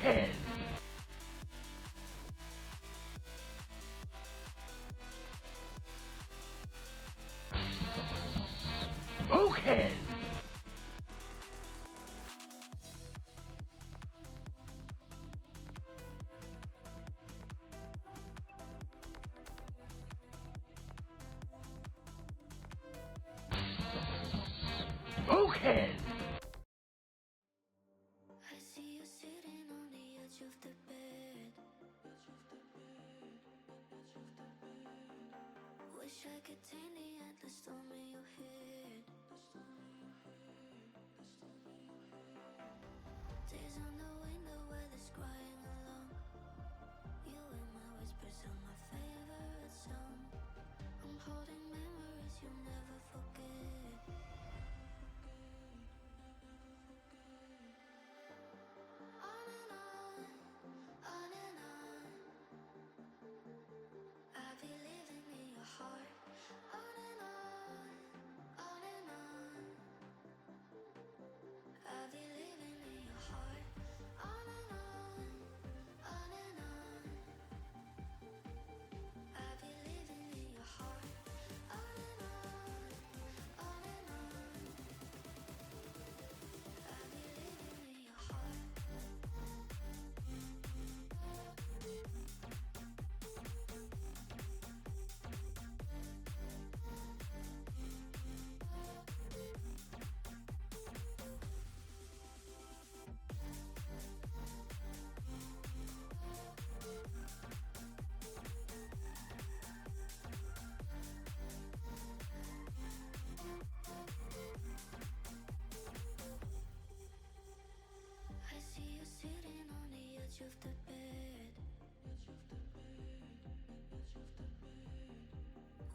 Okay. Okay. Okay. I see you sitting on the edge of the bed. Wish I could tame the endless storm in your head. Days on the window, weather's crying along. You and my whispers are my favorite song. I'm holding memories you'll never forget. On and on, on and on. I'll be living in your heart. On and on, on and on. I'll be living in your heart. On and on, on and on. I'll be living in your heart. On and on, on and on. I'll be living in your heart. I see you sitting on the edge of the bed.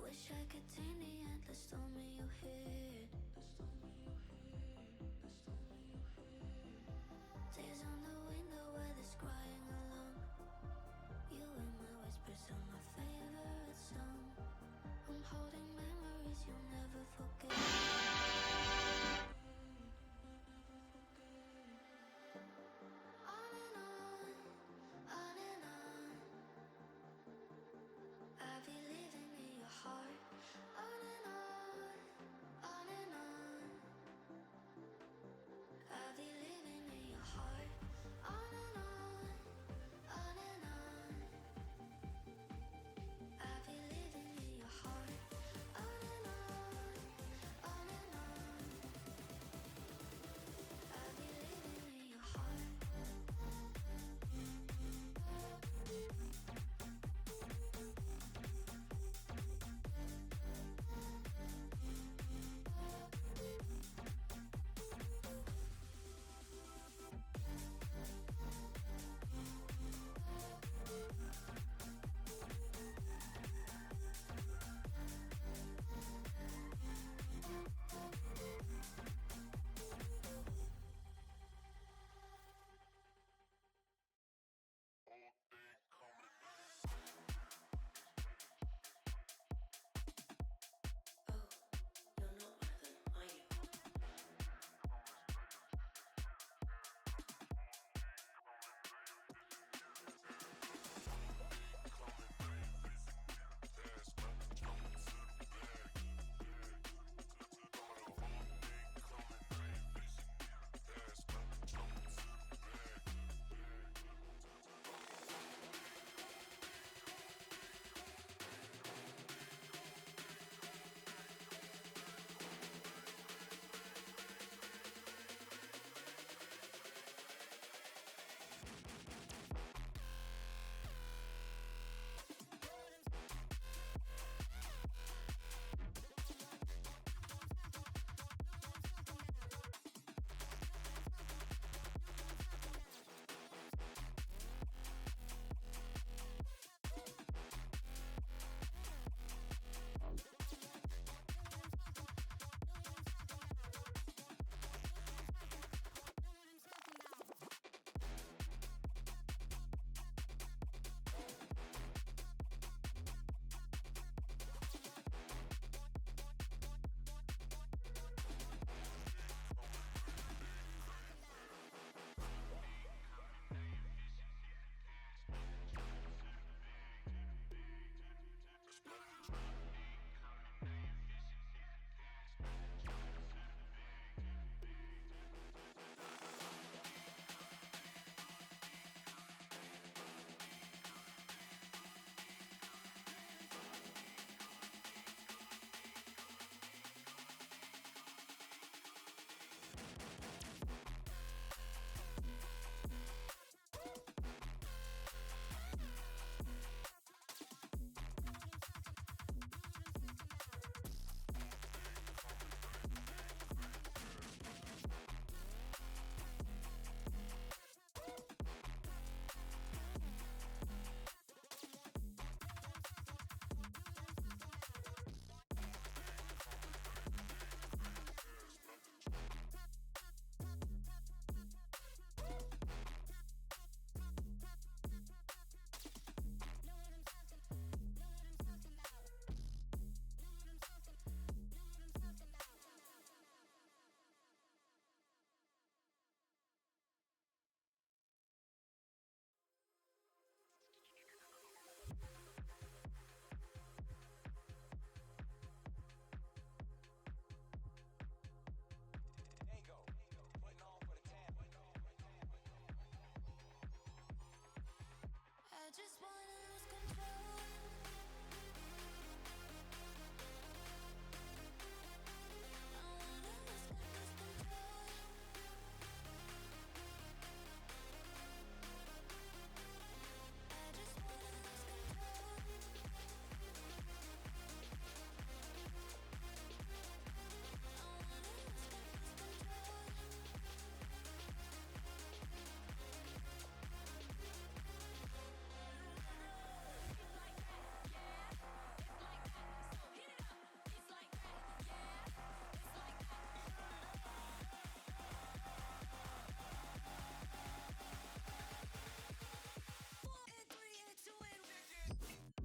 Wish I could tame the endless storm in your head. Days on the window, weather's crying along. You and my whispers are my favorite song. I'm holding memories you'll never forget. On and on, on and on. I'll be living in your heart. On and on, on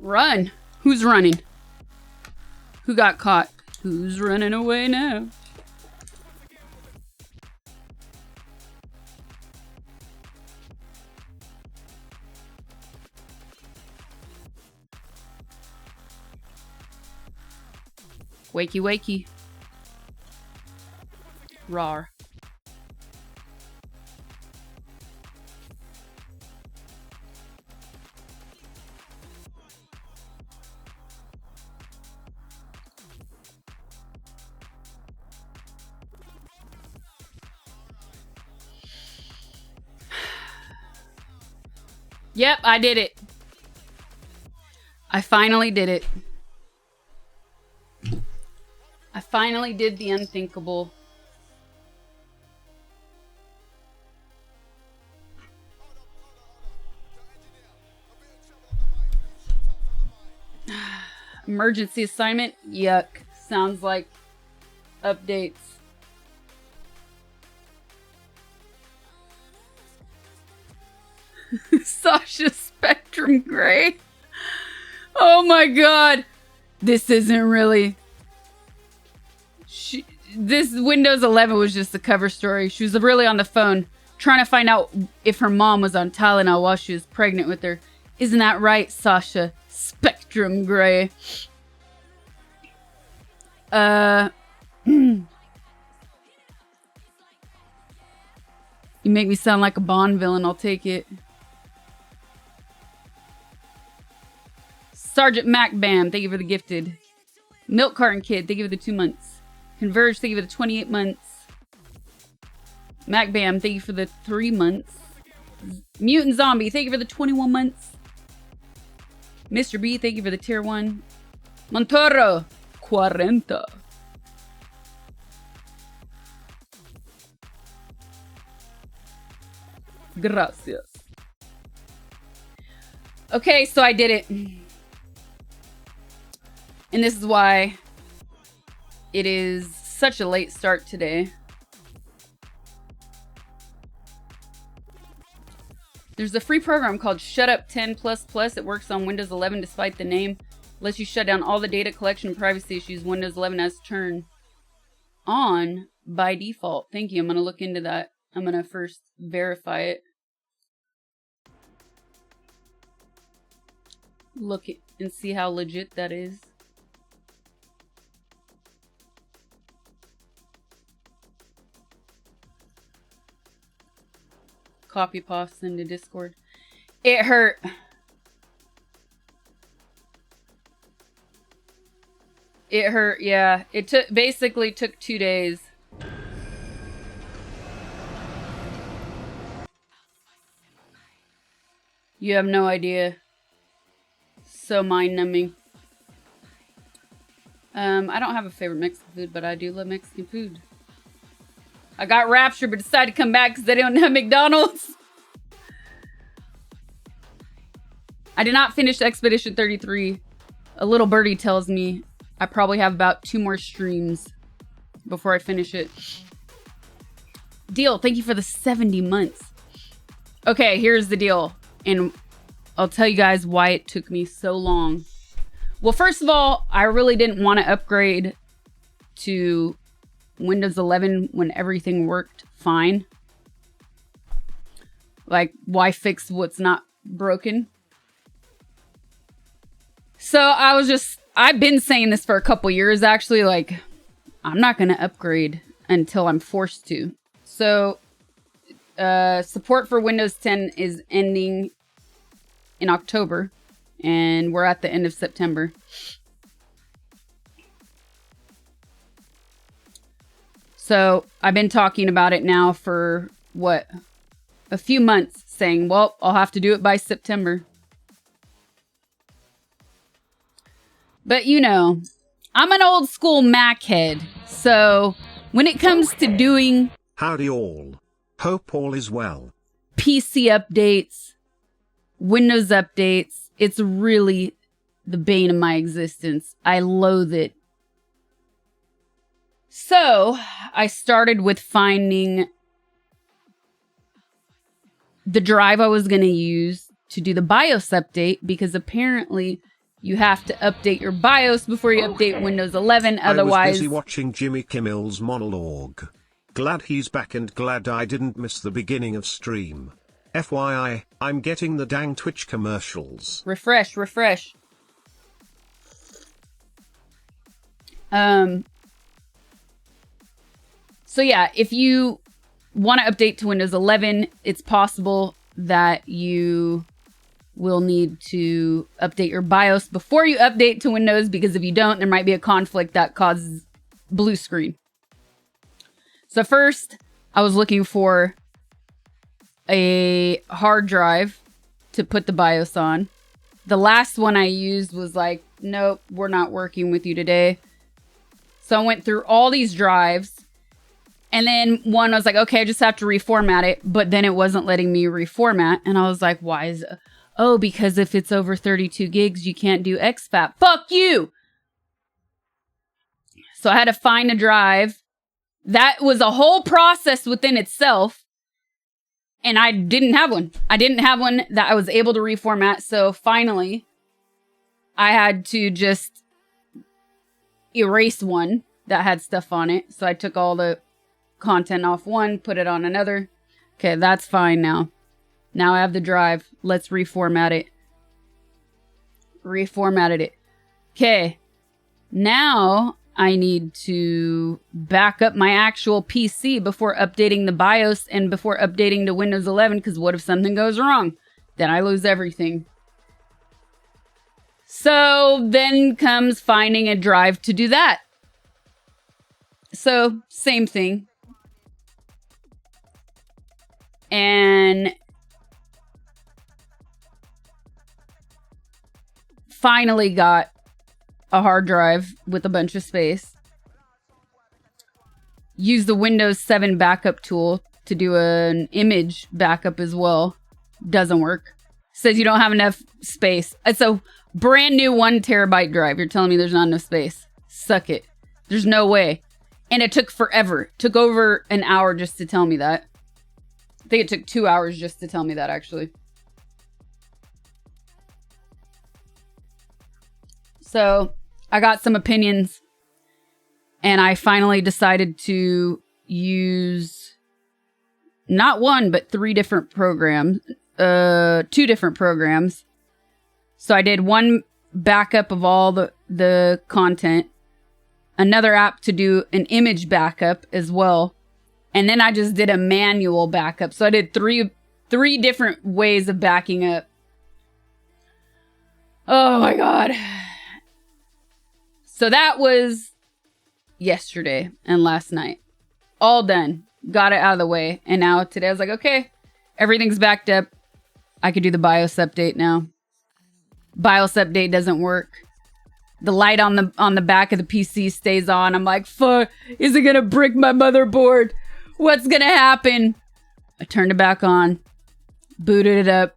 Run. Who's running? Who got caught? Who's running away now? Wakey, wakey. Rawr. Yep, I did it. I finally did it. I finally did the unthinkable. Emergency assignment? Yuck. Sounds like updates. Sasha Spectrum Gray. Oh my god. This isn't really... This Windows 11 was just the cover story. She was really on the phone trying to find out if her mom was on Tylenol while she was pregnant with her. Isn't that right, Sasha Spectrum Gray? You make me sound like a Bond villain. I'll take it. Sergeant Mac Bam, thank you for the gifted. Milk Carton Kid, thank you for the 2 months. Converge, thank you for the 28 months. Mac Bam, thank you for the 3 months. Mutant Zombie, thank you for the 21 months. Mr. B, thank you for the tier 1. Montoro, 40. Gracias. Okay, so I did it. And this is why it is such a late start today. There's a free program called Shut Up 10++. It works on Windows 11 despite the name. Lets you shut down all the data collection and privacy issues Windows 11 has turned on by default. Thank you. I'm going to look into that. I'm going to first verify it. Look and see how legit that is. Copy paste into Discord. It hurt. It hurt, yeah. It basically took 2 days. You have no idea. So mind-numbing. I don't have a favorite Mexican food, but I do love Mexican food. I got raptured, but decided to come back because they don't have McDonald's. I did not finish Expedition 33. A little birdie tells me I probably have about 2 more streams before I finish it. Deal, thank you for the 70 months. Okay, here's the deal. And I'll tell you guys why it took me so long. Well, first of all, I really didn't want to upgrade to Windows 11 when everything worked fine. Like, why fix what's not broken? So I've been saying this for a couple years actually, like, I'm not going to upgrade until I'm forced to. So, support for Windows 10 is ending in October, and we're at the end of September. So I've been talking about it now for, what, a few months, saying, well, I'll have to do it by September. But you know, I'm an old school Mac head, so when it comes to doing... Howdy all. Hope all is well. PC updates, Windows updates, it's really the bane of my existence. I loathe it. So, I started with finding the drive I was going to use to do the BIOS update, because apparently You have to update your BIOS before you update Windows 11, otherwise... I was busy watching Jimmy Kimmel's monologue. Glad he's back and glad I didn't miss the beginning of stream. FYI, I'm getting the dang Twitch commercials. Refresh. So yeah, if you want to update to Windows 11, it's possible that you will need to update your BIOS before you update to Windows, because if you don't, there might be a conflict that causes blue screen. So first, I was looking for a hard drive to put the BIOS on. The last one I used was like, nope, we're not working with you today. So I went through all these drives. And then one, I was like, okay, I just have to reformat it. But then it wasn't letting me reformat. And I was like, why is it? Oh, because if it's over 32 gigs, you can't do exFAT. Fuck you! So I had to find a drive. That was a whole process within itself. And I didn't have one. I didn't have one that I was able to reformat. So finally, I had to just erase one that had stuff on it. So I took all the content off one, put it on another. Okay, that's fine now. Now I have the drive. Let's reformat it. Reformatted it. Okay. Now I need to back up my actual PC before updating the BIOS and before updating to Windows 11, because what if something goes wrong? Then I lose everything. So then comes finding a drive to do that. So, same thing. And finally got a hard drive with a bunch of space. Use the Windows 7 backup tool to do an image backup as well. Doesn't work. Says you don't have enough space. It's a brand new 1 terabyte drive. You're telling me there's not enough space. Suck it. There's no way. And it took forever. It took over an hour just to tell me that. I think it took 2 hours just to tell me that, actually. So I got some opinions, and I finally decided to use not one, but 3 different programs, 2 different programs. So I did one backup of all the content, another app to do an image backup as well. And then I just did a manual backup. So I did three different ways of backing up. Oh my God. So that was yesterday and last night. All done. Got it out of the way. And now today I was like, okay, everything's backed up. I could do the BIOS update now. BIOS update doesn't work. The light on the back of the PC stays on. I'm like, fuck, is it gonna brick my motherboard? What's gonna happen? I turned it back on. Booted it up.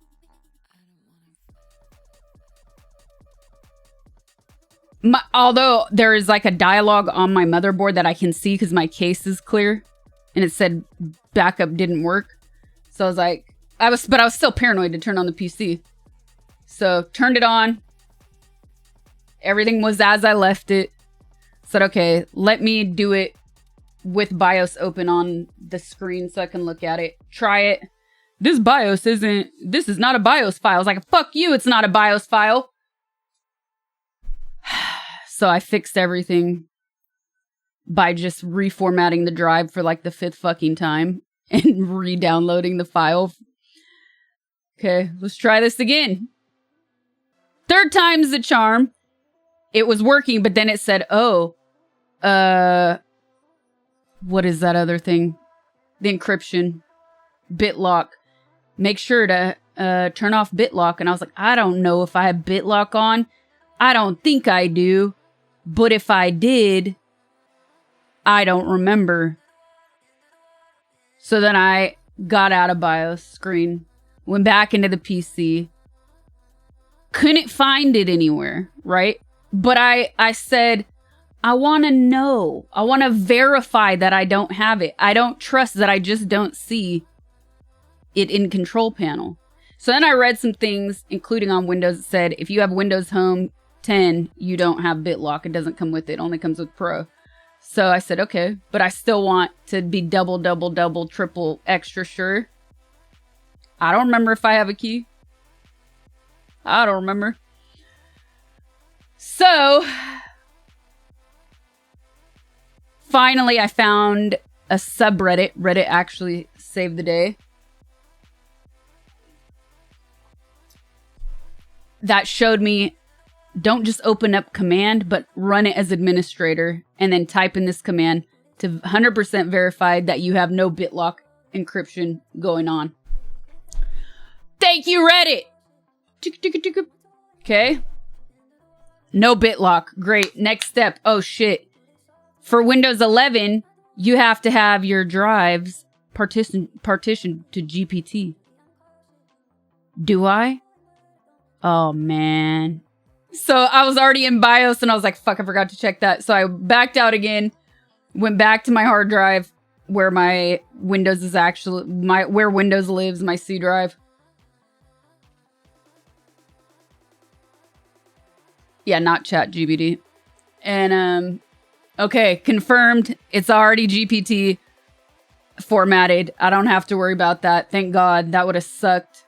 Although there is like a dialogue on my motherboard that I can see because my case is clear. And it said backup didn't work. So I was like, I was still paranoid to turn on the PC. So turned it on. Everything was as I left it. Said, okay, let me do it with BIOS open on the screen so I can look at it. Try it. This is not a BIOS file. I was like, fuck you, it's not a BIOS file. So I fixed everything by just reformatting the drive for like the 5th fucking time and re-downloading the file. Okay, let's try this again. 3rd time's the charm. It was working, but then it said, oh, what is that other thing? The encryption. BitLock. Make sure to turn off BitLock. And I was like, I don't know if I have BitLock on. I don't think I do. But if I did, I don't remember. So then I got out of BIOS screen. Went back into the PC. Couldn't find it anywhere, right? But I said, I want to know. I want to verify that I don't have it. I don't trust that I just don't see it in control panel. So then I read some things, including on Windows, that said, if you have Windows Home 10, you don't have BitLock. It doesn't come with it. It only comes with Pro. So I said, okay, but I still want to be double, triple, extra sure. I don't remember if I have a key. I don't remember. So finally I found a subreddit. Reddit actually saved the day. That showed me, don't just open up command, but run it as administrator and then type in this command to 100% verify that you have no BitLock encryption going on. Thank you, Reddit. Okay. No BitLock. Great. Next step. Oh, shit. For Windows 11, you have to have your drives partitioned to GPT. Do I? Oh, man. So I was already in BIOS and I was like, fuck, I forgot to check that. So I backed out again, went back to my hard drive where my Windows is actually, where Windows lives, my C drive. Yeah, not ChatGPT. And, okay, confirmed. It's already GPT formatted. I don't have to worry about that. Thank God. That would have sucked.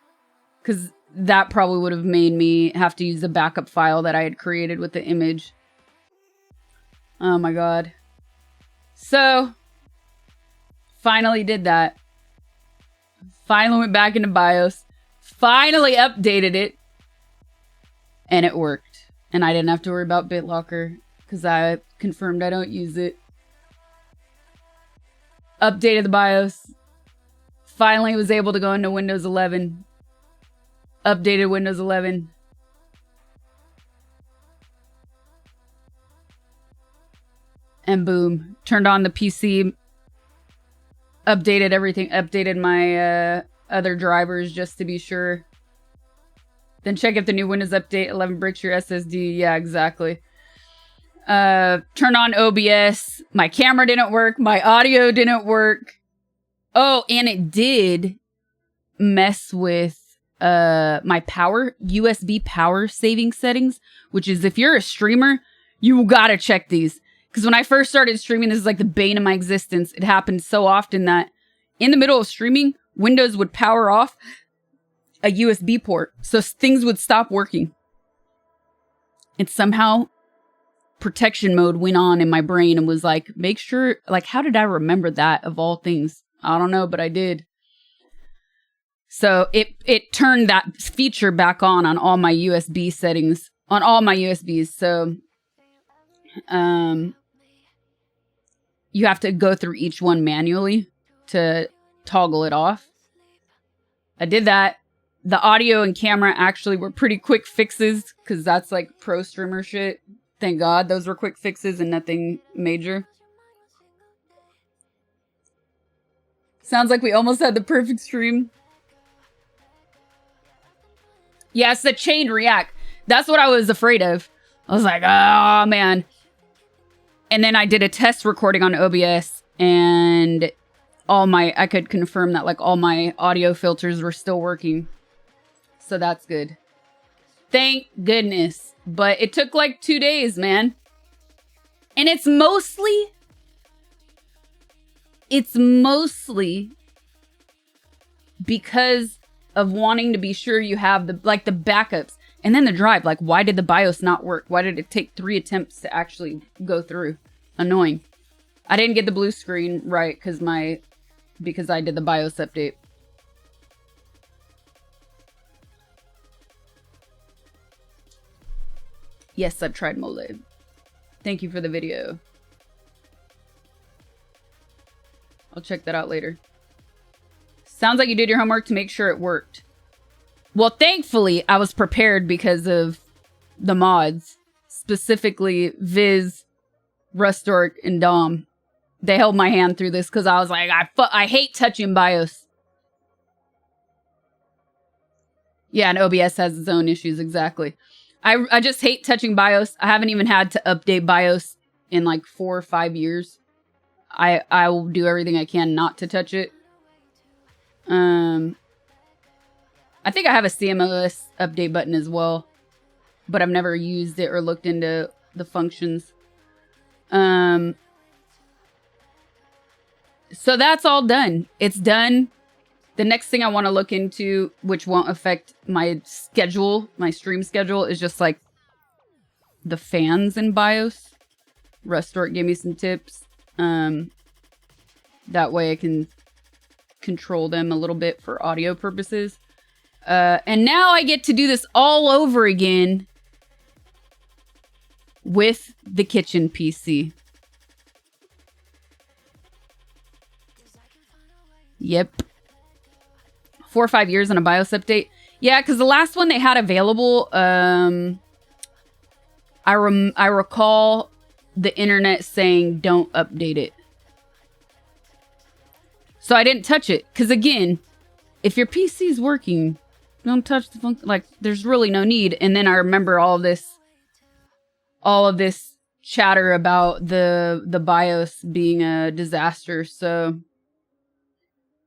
Because that probably would have made me have to use the backup file that I had created with the image. Oh my God. So, finally did that. Finally went back into BIOS. Finally updated it. And it worked. And I didn't have to worry about BitLocker because I confirmed I don't use it. Updated the BIOS. Finally was able to go into Windows 11. Updated Windows 11. And boom. Turned on the PC. Updated everything. Updated my other drivers just to be sure. Then check if the new Windows Update 11 breaks your SSD. Yeah, exactly. Turn on OBS. My camera didn't work. My audio didn't work. Oh, and it did mess with my power, USB power saving settings, which is if you're a streamer, you gotta check these. Because when I first started streaming, this is like the bane of my existence. It happened so often that in the middle of streaming, Windows would power off a USB port. So things would stop working. And somehow protection mode went on in my brain and was like, make sure, like, how did I remember that of all things? I don't know, but I did. So it turned that feature back on all my USB settings, on all my USBs. So you have to go through each one manually to toggle it off. I did that. The audio and camera actually were pretty quick fixes because that's like pro streamer shit. Thank God those were quick fixes and nothing major. Sounds like we almost had the perfect stream. Yeah, it's the chain react. That's what I was afraid of. I was like, oh man. And then I did a test recording on OBS and I could confirm that like all my audio filters were still working. So that's good. Thank goodness. But it took like 2 days, man. And it's mostly because of wanting to be sure you have the backups. And then the drive, like, why did the BIOS not work? Why did it take 3 attempts to actually go through? Annoying. I didn't get the blue screen right because I did the BIOS update. Yes, I've tried Mole. Thank you for the video. I'll check that out later. Sounds like you did your homework to make sure it worked. Well, thankfully, I was prepared because of the mods. Specifically, Viz, Rustork, and Dom. They held my hand through this because I was like, I hate touching BIOS. Yeah, and OBS has its own issues, exactly. I just hate touching BIOS. I haven't even had to update BIOS in like 4 or 5 years. I will do everything I can not to touch it. I think I have a CMOS update button as well. but I've never used it or looked into the functions. So that's all done. It's done. The next thing I want to look into, which won't affect my schedule, my stream schedule, is just like the fans in BIOS. Rustort gave me some tips. That way I can control them a little bit for audio purposes. And now I get to do this all over again with the kitchen PC. Yep. 4 or 5 years on a BIOS update. Yeah, because the last one they had available, I recall the internet saying don't update it. So I didn't touch it. Because again, if your PC is working, don't touch the function. Like, there's really no need. And then I remember all of this chatter about the BIOS being a disaster. So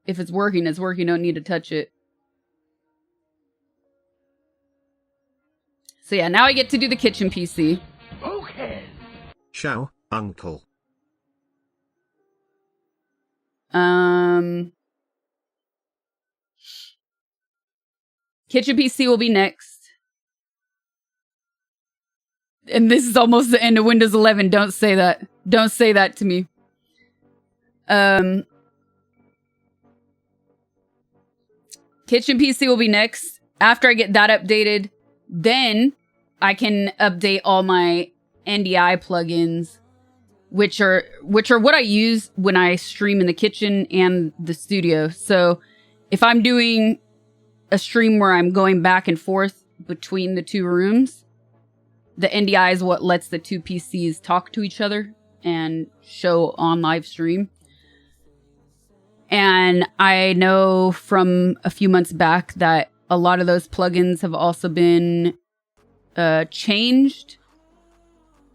if it's working, it's working. Don't need to touch it. So yeah, now I get to do the kitchen PC. Okay. Ciao, uncle. Kitchen PC will be next. And this is almost the end of Windows 11. Don't say that. Don't say that to me. Kitchen PC will be next. After I get that updated, then I can update all my NDI plugins, which are what I use when I stream in the kitchen and the studio. So if I'm doing a stream where I'm going back and forth between the two rooms, the NDI is what lets the two PCs talk to each other and show on live stream. And I know from a few months back that a lot of those plugins have also been changed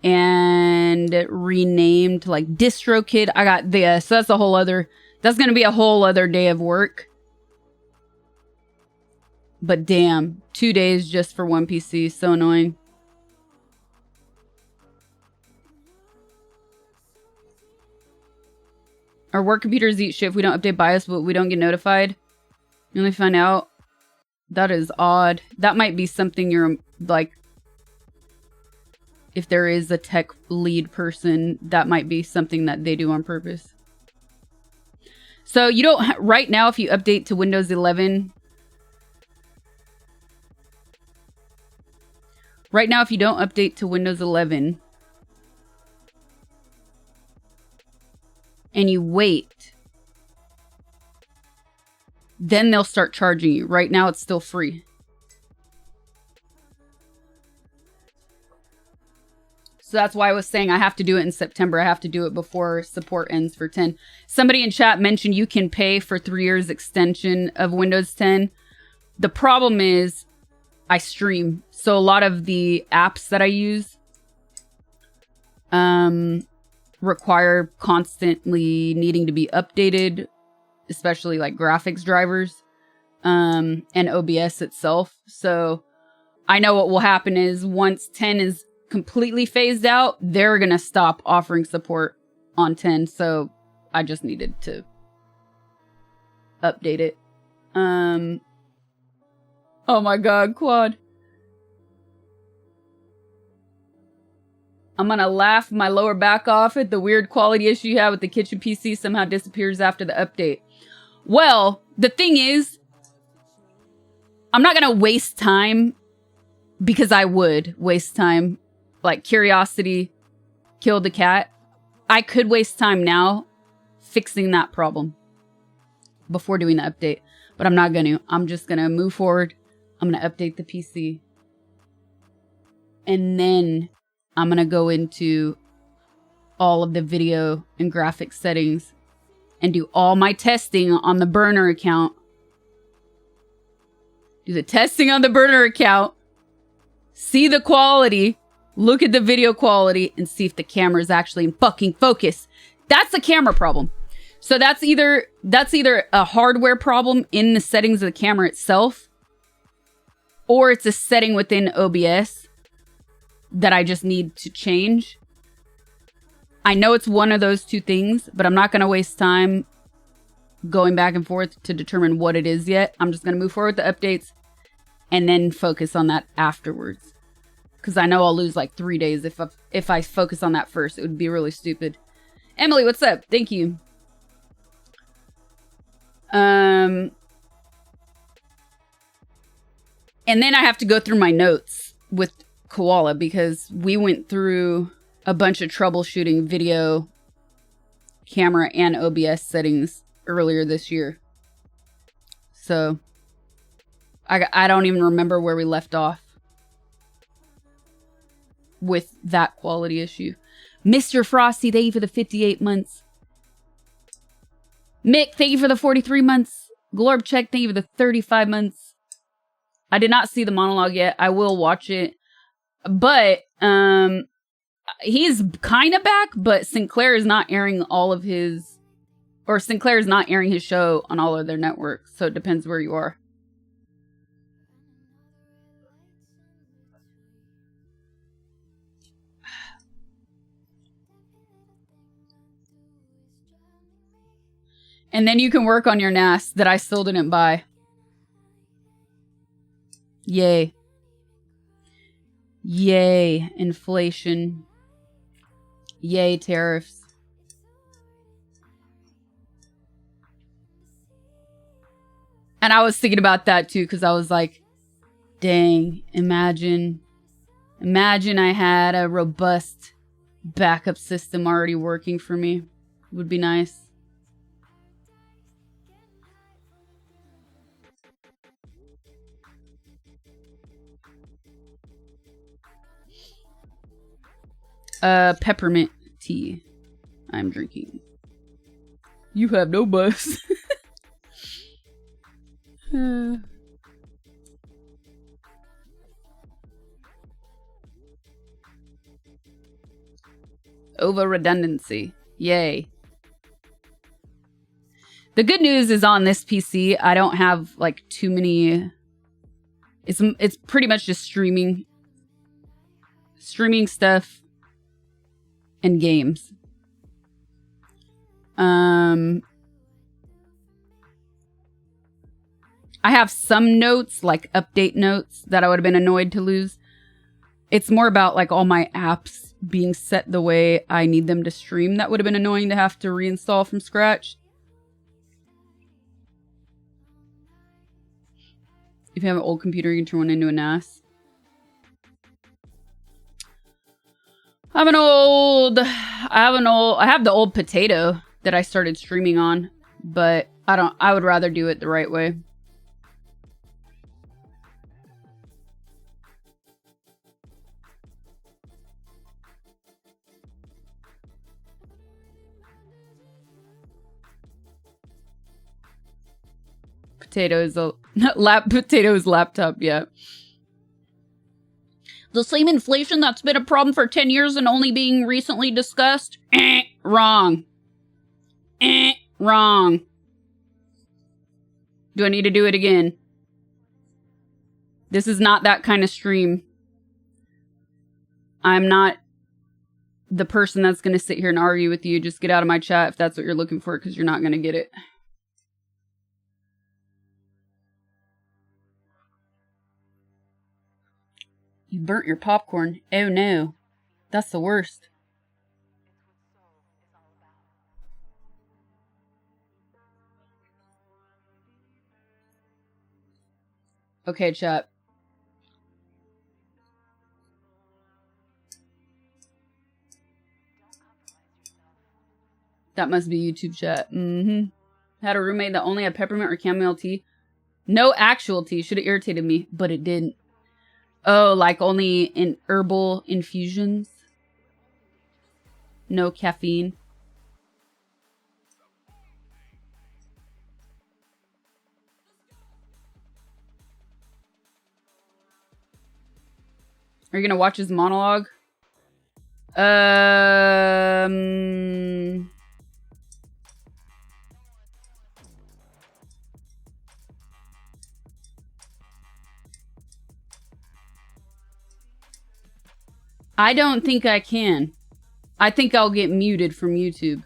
and renamed to like DistroKid. I got this. So that's going to be a whole other day of work. But damn, 2 days just for one PC. So annoying. Our work computers eat shit if we don't update BIOS, but we don't get notified. You only find out. That is odd. That might be something you're like, if there is a tech lead person, that might be something that they do on purpose. So you don't, right now, if you update to Windows 11, right now, if you don't update to Windows 11 and you wait, then they'll start charging you. Right now, it's still free. So that's why I was saying I have to do it in September. I have to do it before support ends for 10. Somebody in chat mentioned you can pay for 3 years extension of Windows 10. The problem is I stream. So a lot of the apps that I use require constantly needing to be updated, especially like graphics drivers and OBS itself. So I know what will happen is once 10 is completely phased out, they're gonna stop offering support on 10. So I just needed to update it. Oh my god, Quad. I'm gonna laugh my lower back off at the weird quality issue you have with the kitchen PC somehow disappears after the update. Well, the thing is, I'm not gonna waste time because I would waste time. Like curiosity killed the cat. I could waste time now fixing that problem before doing the update, but I'm not gonna. I'm just gonna move forward. I'm gonna update the PC. And then I'm gonna go into all of the video and graphics settings and do all my testing on the burner account. Do the testing on the burner account. See the quality. Look at the video quality and see if the camera is actually in fucking focus. That's the camera problem. So that's either a hardware problem in the settings of the camera itself, or it's a setting within OBS. that I just need to change. I know it's one of those two things, but I'm not going to waste time going back and forth to determine what it is yet. I'm just going to move forward with the updates and then focus on that afterwards. Because I know I'll lose like 3 days if I focus on that first. It would be really stupid. Emily, what's up? Thank you. And then I have to go through my notes with Koala because we went through a bunch of troubleshooting video, camera, and OBS settings earlier this year. So I don't even remember where we left off with that quality issue. Mr. Frosty, thank you for the 58 months. Mick, thank you for the 43 months. Glorbcheck, thank you for the 35 months. I did not see the monologue yet. I will watch it. But he's kind of back, but Sinclair is not airing all of his... Or Sinclair is not airing his show on all of their networks. So it depends where you are. And then you can work on your NAS that I still didn't buy. Yay. Yay, inflation. Yay, tariffs. And I was thinking about that too, because I was like, dang, imagine I had a robust backup system already working for me. Would be nice. Peppermint tea I'm drinking. You have no bus. Over redundancy. Yay. The good news is on this PC, I don't have like too many. It's pretty much just streaming stuff and games. I have some notes, like update notes, that I would have been annoyed to lose. It's more about like all my apps being set the way I need them to stream. That would have been annoying to have to reinstall from scratch. If you have an old computer, you can turn one into a NAS. I have the old potato that I started streaming on, but I would rather do it the right way. Potatoes laptop, yeah. The same inflation that's been a problem for 10 years and only being recently discussed? Wrong. Wrong. Do I need to do it again? This is not that kind of stream. I'm not the person that's going to sit here and argue with you. Just get out of my chat if that's what you're looking for, because you're not going to get it. You burnt your popcorn. Oh no. That's the worst. Okay, chat. That must be YouTube chat. Had a roommate that only had peppermint or chamomile tea. No actual tea. Should have irritated me, but it didn't. Oh, like only in herbal infusions? No caffeine? Are you gonna watch his monologue? I don't think I can. I think I'll get muted from YouTube.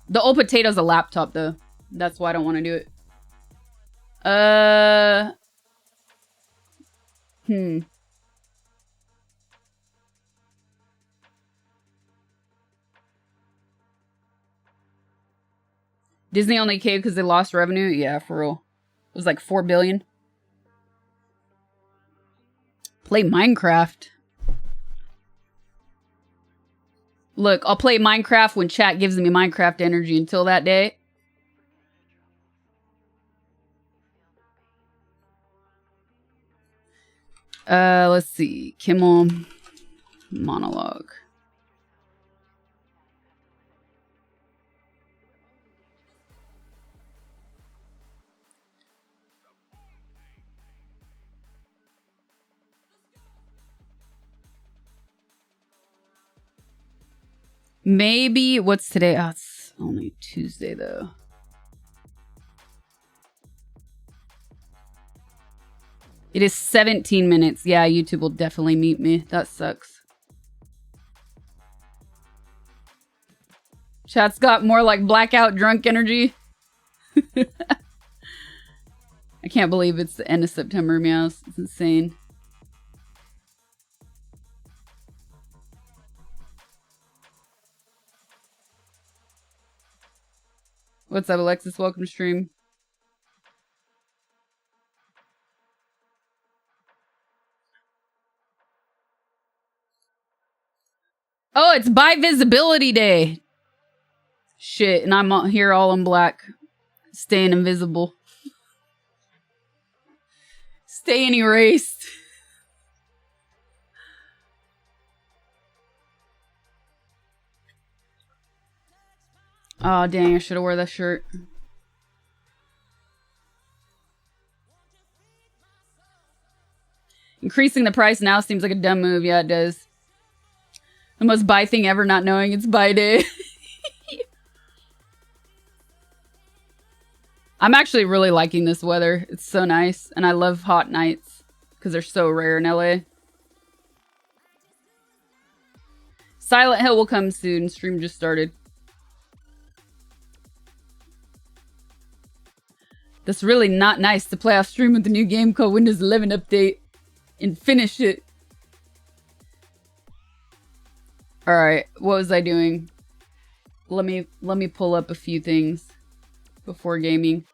The old potato's a laptop, though. That's why I don't want to do it. Disney only caved because they lost revenue? Yeah, for real. It was like 4 billion. Play Minecraft. Look, I'll play Minecraft when chat gives me Minecraft energy. Until that day. Let's see. Kimmel monologue. Maybe, what's today? Oh, it's only Tuesday, though. It is 17 minutes. Yeah, YouTube will definitely mute me. That sucks. Chat's got more like blackout drunk energy. I can't believe it's the end of September, meows. It's insane. What's up, Alexis? Welcome to stream. Oh, it's by visibility day. Shit, and I'm here all in black. Staying invisible. Staying erased. Oh, dang, I should have wore that shirt. Increasing the price now seems like a dumb move. Yeah, it does. The most buy thing ever, not knowing it's buy day. I'm actually really liking this weather. It's so nice. And I love hot nights because they're so rare in LA. Silent Hill will come soon. Stream just started. That's really not nice to play off stream with the new game called Windows 11 update and finish it. Alright, what was I doing? Let me pull up a few things before gaming.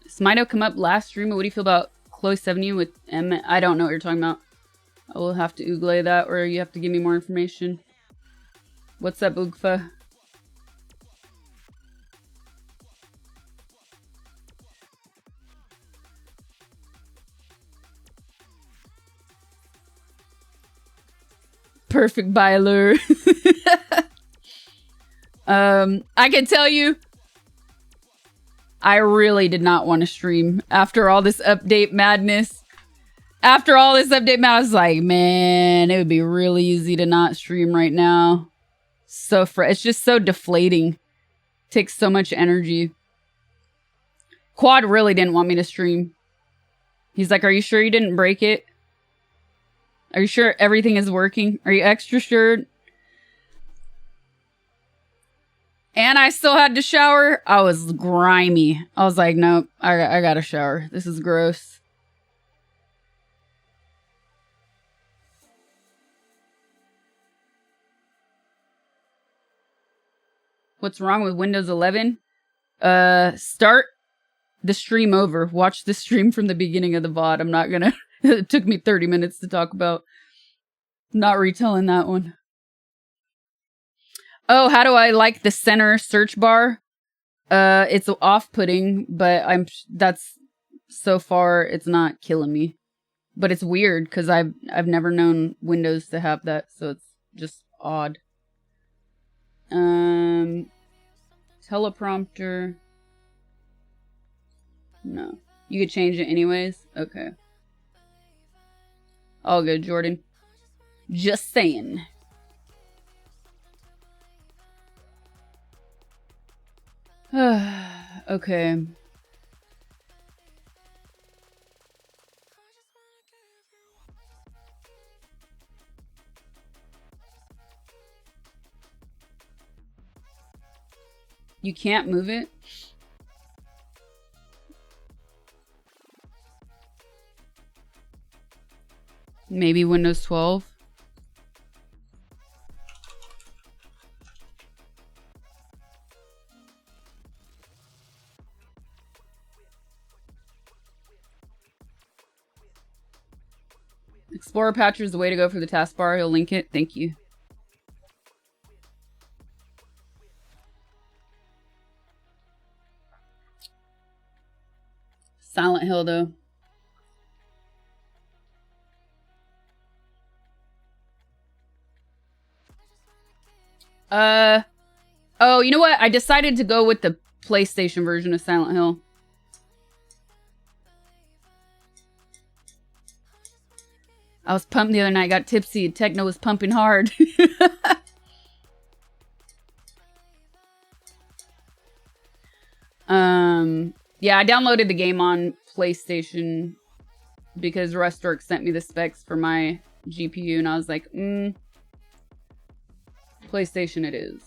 Smito come up last stream. What do you feel about Close 70 with M? I don't know what you're talking about. I will have to oogle that, or you have to give me more information. What's up, Oogfa? Perfect Byler. I can tell you, I really did not want to stream after all this update madness. After all this update madness, I was like, man, it would be really easy to not stream right now. So it's just so deflating. Takes so much energy. Quad really didn't want me to stream. He's like, are you sure you didn't break it? Are you sure everything is working? Are you extra sure? And I still had to shower. I was grimy. I was like, nope, I gotta shower. This is gross. What's wrong with Windows 11? Start the stream over. Watch the stream from the beginning of the VOD. I'm not gonna... It took me 30 minutes to talk about. Not retelling that one. Oh, how do I like the center search bar? It's off-putting, but that's so far it's not killing me. But it's weird because I've never known Windows to have that, so it's just odd. Teleprompter. No. You could change it anyways? Okay. All good, Jordan. Just saying. Okay. You can't move it? Maybe Windows 12? Explorer Patcher is the way to go for the taskbar. He'll link it. Thank you. Silent Hill, though. Oh, you know what? I decided to go with the PlayStation version of Silent Hill. I was pumped the other night, got tipsy, and techno was pumping hard. Yeah, I downloaded the game on PlayStation because Rustork sent me the specs for my GPU, and I was like, PlayStation it is.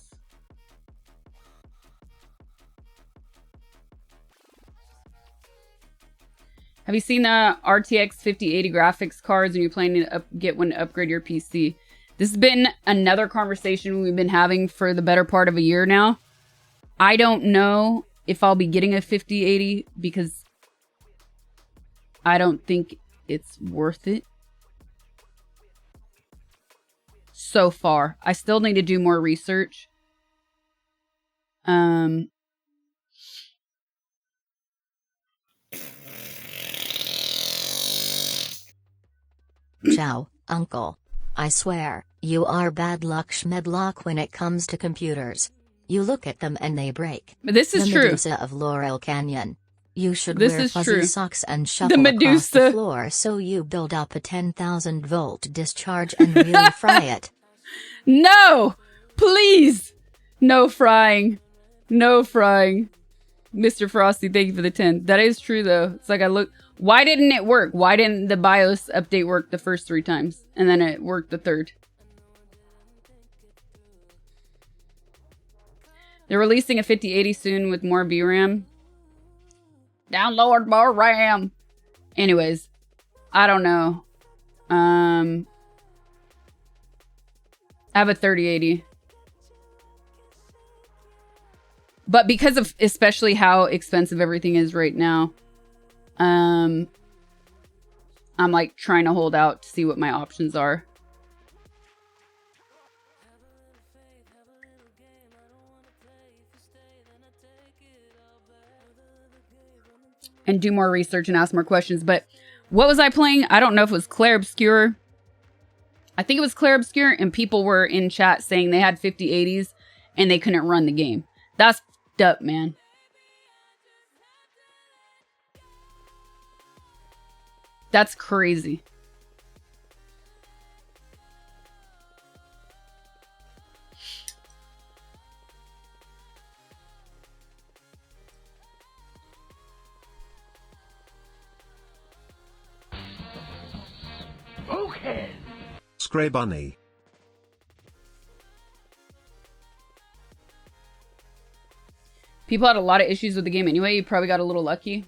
Have you seen the RTX 5080 graphics cards and you're planning to get one to upgrade your PC? This has been another conversation we've been having for the better part of a year now. I don't know if I'll be getting a 5080 because I don't think it's worth it. So far. I still need to do more research. Ciao, uncle. I swear, you are bad luck schmedlock when it comes to computers. You look at them and they break. This is the true. Medusa of Laurel Canyon. You should This wear is fuzzy true. socks and shuffle The across Medusa. the floor so you build up a 10,000 volt discharge and really fry it. No! Please! No frying. No frying. Mr. Frosty, thank you for the 10. That is true, though. It's like I look... Why didn't it work? Why didn't the BIOS update work the first 3 times? And then it worked the 3rd. They're releasing a 5080 soon with more VRAM. Download more RAM. Anyways, I don't know. I have a 3080. But because of especially how expensive everything is right now, I'm like trying to hold out to see what my options are. And do more research and ask more questions. But what was I playing? I don't know if it was Claire Obscure. I think it was Claire Obscure, and people were in chat saying they had 5080s and they couldn't run the game. That's f***ed up, man. That's crazy. Okay. Scray Bunny. People had a lot of issues with the game anyway. You probably got a little lucky.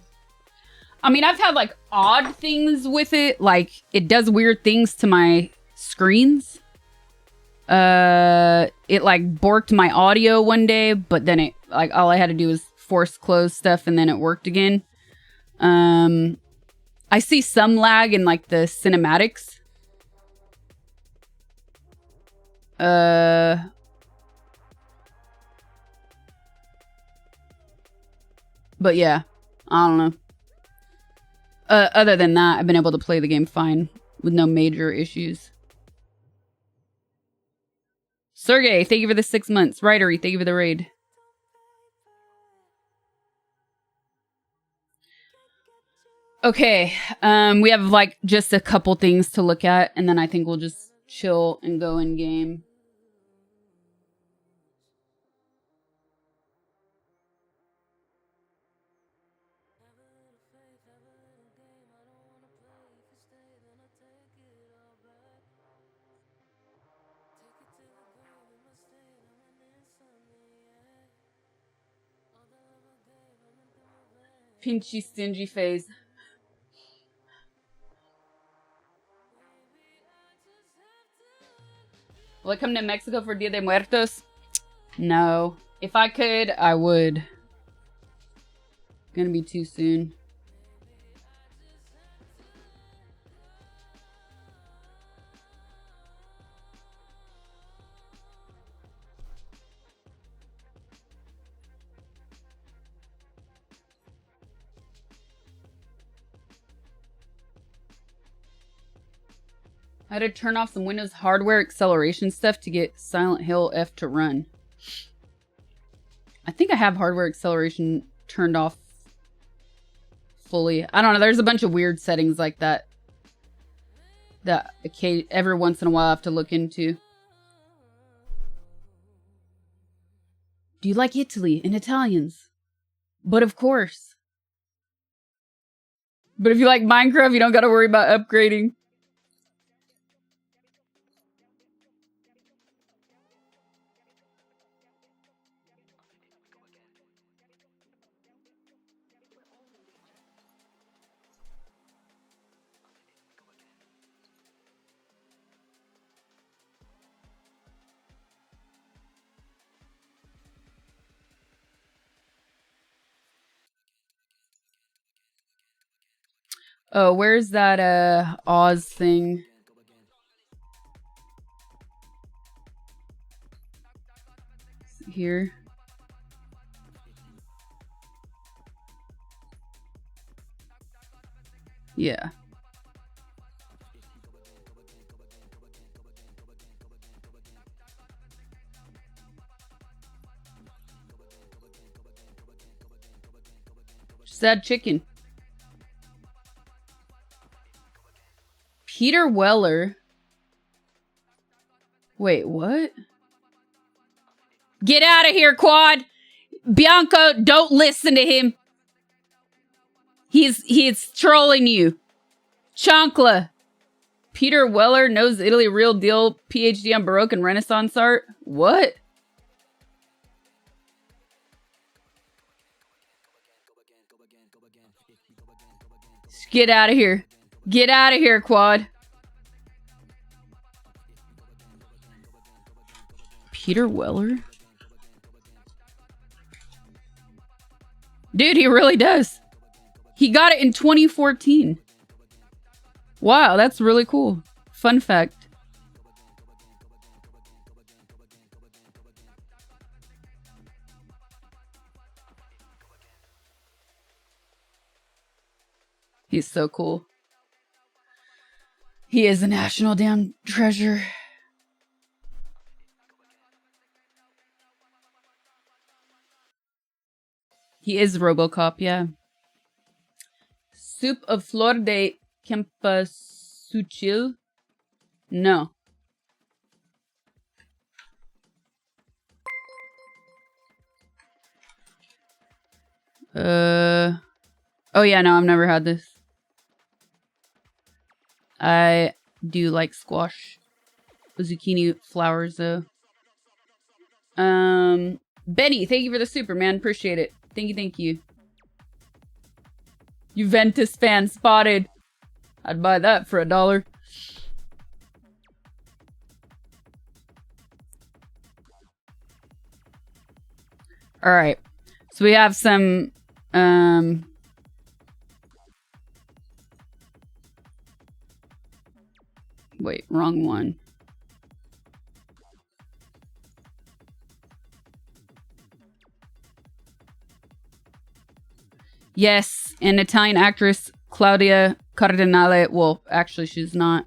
I mean, I've had like odd things with it. Like it does weird things to my screens. It like borked my audio one day, but then it like all I had to do was force close stuff and then it worked again. I see some lag in like the cinematics. But yeah, I don't know. Other than that, I've been able to play the game fine with no major issues. Sergey, thank you for the 6 months. Rydery, thank you for the raid. Okay, we have like just a couple things to look at, and then I think we'll just chill and go in game. Pinchy stingy phase. Will I come to Mexico for Dia de Muertos? No. If I could, I would. Gonna be too soon. I had to turn off some Windows hardware acceleration stuff to get Silent Hill F to run. I think I have hardware acceleration turned off fully. I don't know. There's a bunch of weird settings like that that every once in a while I have to look into. Do you like Italy and Italians? But of course. But if you like Minecraft, you don't got to worry about upgrading. Oh, where's that Oz thing? Here. Yeah. Just add chicken. Peter Weller. Wait, what? Get out of here, Quad! Bianca, don't listen to him. He's trolling you. Chancla. Peter Weller knows Italy real deal. PhD on Baroque and Renaissance art. What? Get out of here. Get out of here, Quad. Peter Weller? Dude, he really does. He got it in 2014. Wow, that's really cool. Fun fact. He's so cool. He is a national damn treasure. He is RoboCop, yeah. Soup of flor de cempasúchil? No. Oh yeah, no, I've never had this. I do like squash. Zucchini flowers, though. Benny, thank you for the super, man. Appreciate it. Thank you, thank you. Juventus fan spotted. I'd buy that for $1. All right. So we have some, wait, wrong one. Yes, an Italian actress, Claudia Cardinale. Well, actually, she's not.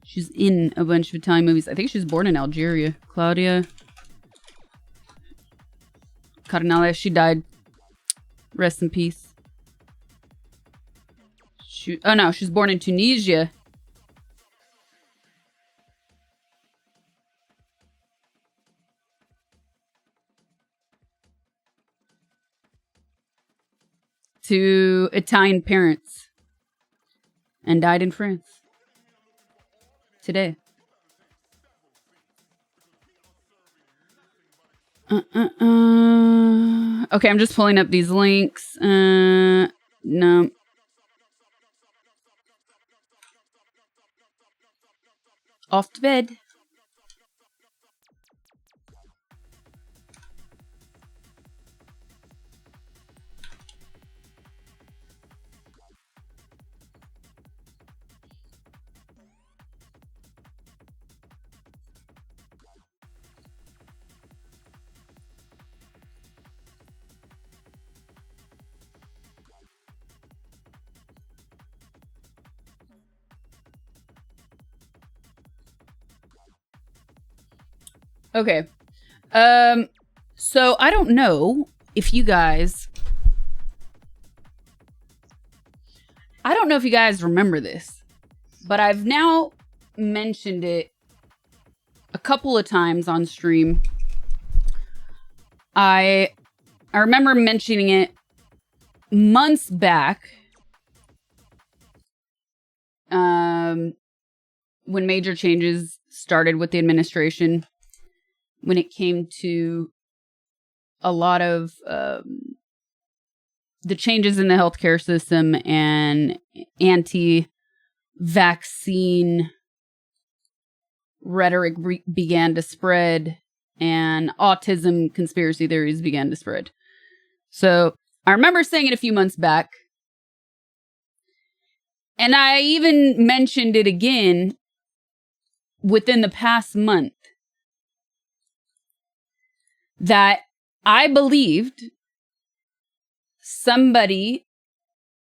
She's in a bunch of Italian movies. I think she was born in Algeria. Claudia Cardinale. She died. Rest in peace. Oh no, she was born in Tunisia. to Italian parents and died in France today. Okay, I'm just pulling up these links. No. Off to bed. Okay. So I don't know if you guys remember this, but I've now mentioned it a couple of times on stream. I remember mentioning it months back, when major changes started with the administration, when it came to a lot of the changes in the healthcare system and anti-vaccine rhetoric began to spread, and autism conspiracy theories began to spread. So I remember saying it a few months back, and I even mentioned it again within the past month, that I believed somebody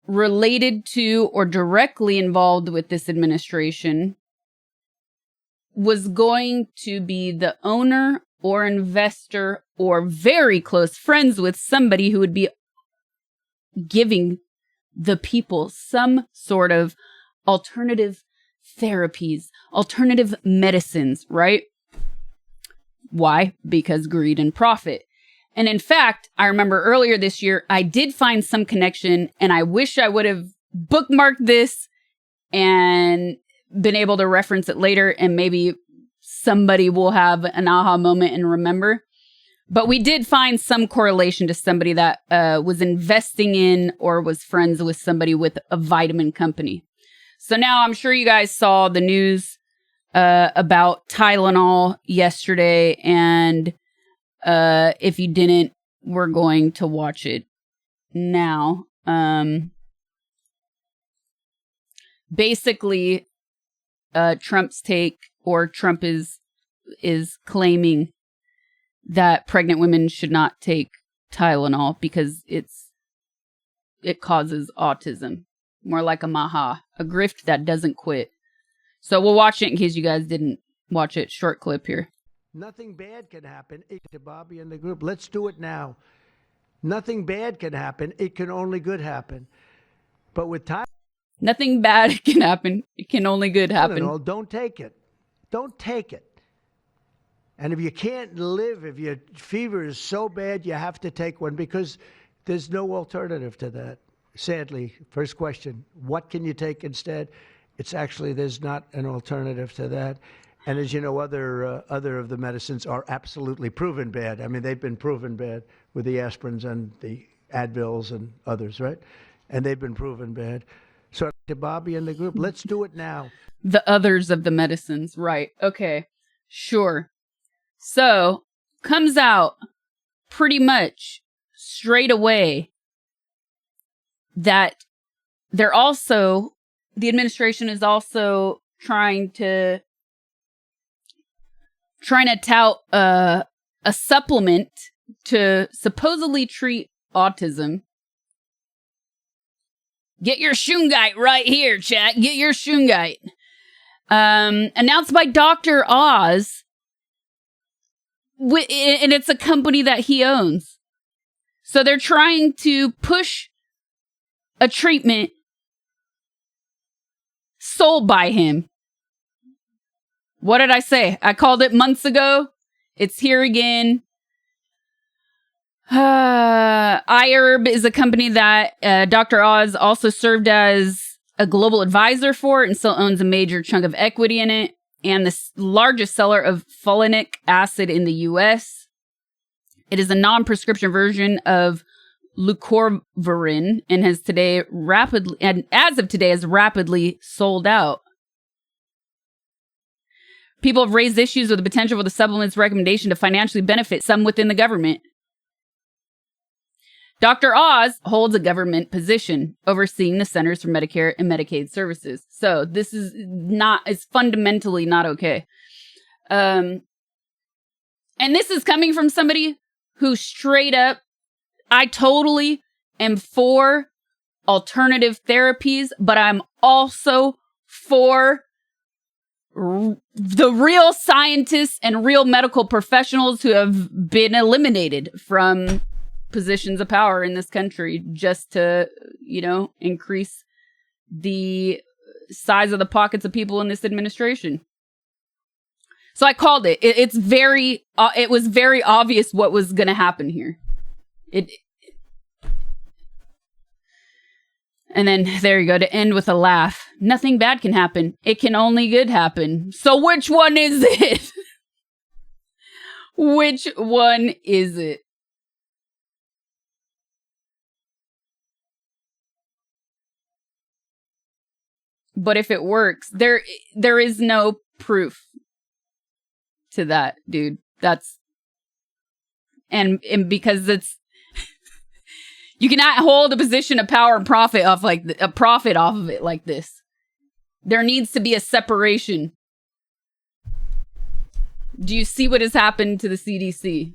related to or directly involved with this administration was going to be the owner or investor or very close friends with somebody who would be giving the people some sort of alternative therapies, alternative medicines, right? Why? Because greed and profit. And in fact, I remember earlier this year, I did find some connection, and I wish I would have bookmarked this and been able to reference it later, and maybe somebody will have an aha moment and remember. But we did find some correlation to somebody that was investing in or was friends with somebody with a vitamin company. So now I'm sure you guys saw the news about Tylenol yesterday, and if you didn't, we're going to watch it now. Basically, Trump's take, or Trump is claiming that pregnant women should not take Tylenol because it causes autism. More like a maha, a grift that doesn't quit. So we'll watch it in case you guys didn't watch it. Short clip here. Nothing bad can happen. To Bobby and the group, let's do it now. Nothing bad can happen. It can only good happen. But with time, nothing bad can happen. It can only good happen. Don't take it. Don't take it. And if you can't live, if your fever is so bad, you have to take one, because there's no alternative to that. Sadly, first question, what can you take instead? It's actually, there's not an alternative to that. And as you know, other of the medicines are absolutely proven bad. I mean, they've been proven bad with the aspirins and the Advils and others, right? And they've been proven bad. So to Bobby and the group, let's do it now. The others of the medicines, right. Okay, sure. So, comes out pretty much straight away that the administration is also trying to tout a supplement to supposedly treat autism. Get your shungite right here, chat. Get your shungite. Announced by Dr. Oz. And it's a company that he owns. So they're trying to push a treatment sold by him. What did I say? I called it months ago. It's here again. IHERB is a company that Dr. Oz also served as a global advisor for and still owns a major chunk of equity in it, and the largest seller of folinic acid in the U.S. It is a non-prescription version of leucovorin and has today rapidly, and as of today, has rapidly sold out. People have raised issues with the potential for the supplement's recommendation to financially benefit some within the government. Dr. Oz holds a government position overseeing the Centers for Medicare and Medicaid Services. So this is it's fundamentally not okay. And this is coming from somebody who straight up, I totally am for alternative therapies, but I'm also for the real scientists and real medical professionals who have been eliminated from positions of power in this country just to, increase the size of the pockets of people in this administration. So I called it. It was very obvious what was going to happen here. And then there you go, to end with a laugh. Nothing bad can happen. It can only good happen. So which one is it? Which one is it? But if it works, there is no proof to that, dude. And because you cannot hold a position of power and profit off of it like this. There needs to be a separation. Do you see what has happened to the CDC?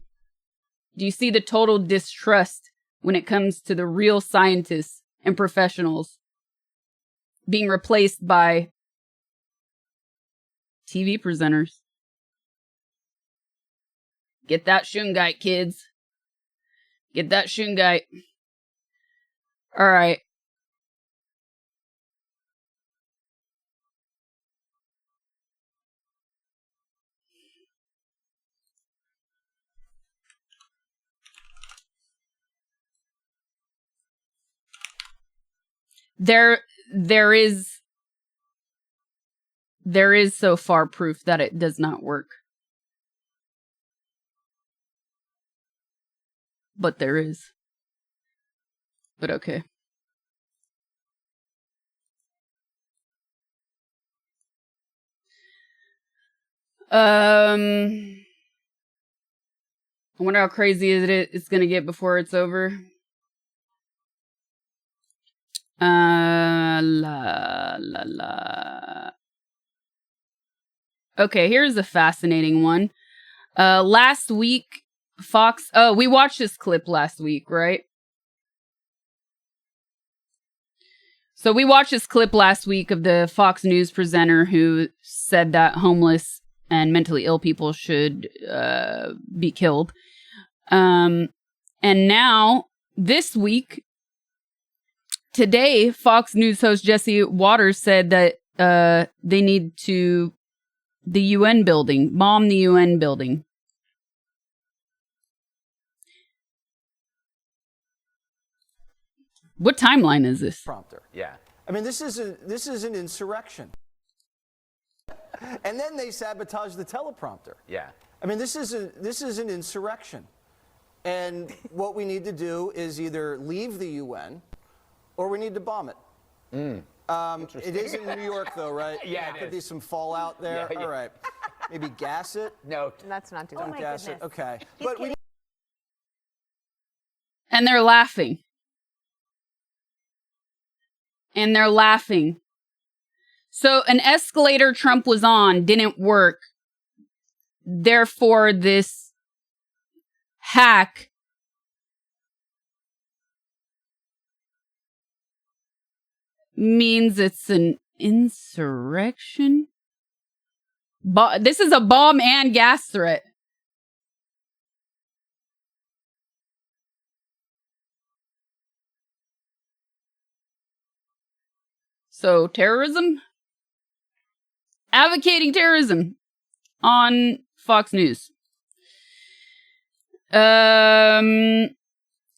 Do you see the total distrust when it comes to the real scientists and professionals being replaced by TV presenters? Get that Shungite, kids. Get that Shungite. All right. There is so far proof that it does not work. But there is. But okay. I wonder how crazy it's gonna get before it's over. Okay, here's a fascinating one. Last week, Fox... Oh, we watched this clip last week, right? So we watched this clip last week of the Fox News presenter who said that homeless and mentally ill people should be killed. And now, this week, today, Fox News host Jesse Waters said that they need to the UN building, bomb the UN building. What timeline is this? Prompter. Yeah. I mean, this is an insurrection. And then they sabotage the teleprompter. Yeah. I mean, this is an insurrection. And what we need to do is either leave the UN or we need to bomb it. It is in New York, though, right? Yeah, there could be some fallout there. Yeah, yeah. All right. Maybe gas it? No. Let's not do that. Don't gas it. Okay. But we... And they're laughing. And they're laughing. So an escalator Trump was on didn't work. Therefore, this hack means it's an insurrection. This is a bomb and gas threat. So terrorism? Advocating terrorism on Fox News.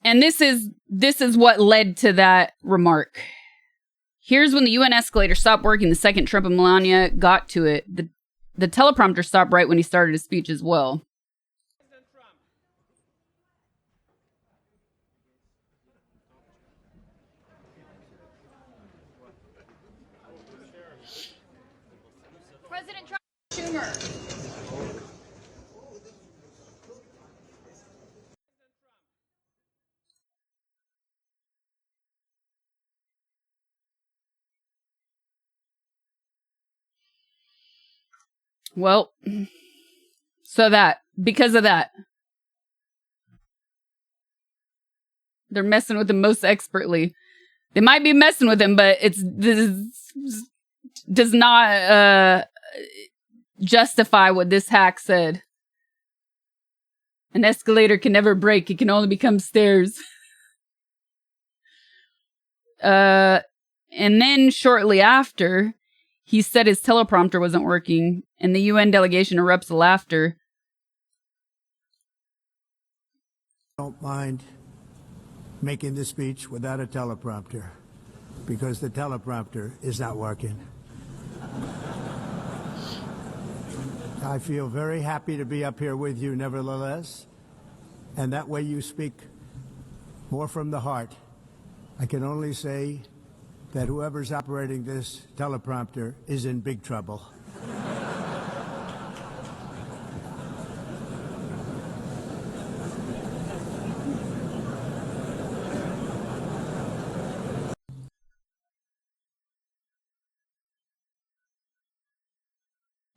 And this is what led to that remark. Here's when the UN escalator stopped working the second Trump and Melania got to it. The teleprompter stopped right when he started his speech as well. President Trump, Schumer. Well, so because of that, they're messing with him most expertly. They might be messing with him, but this does not justify what this hack said. An escalator can never break. It can only become stairs. And then shortly after, he said his teleprompter wasn't working, and the UN delegation erupts in laughter. Don't mind making the speech without a teleprompter, because the teleprompter is not working. I feel very happy to be up here with you nevertheless, and that way you speak more from the heart. I can only say that whoever's operating this teleprompter is in big trouble.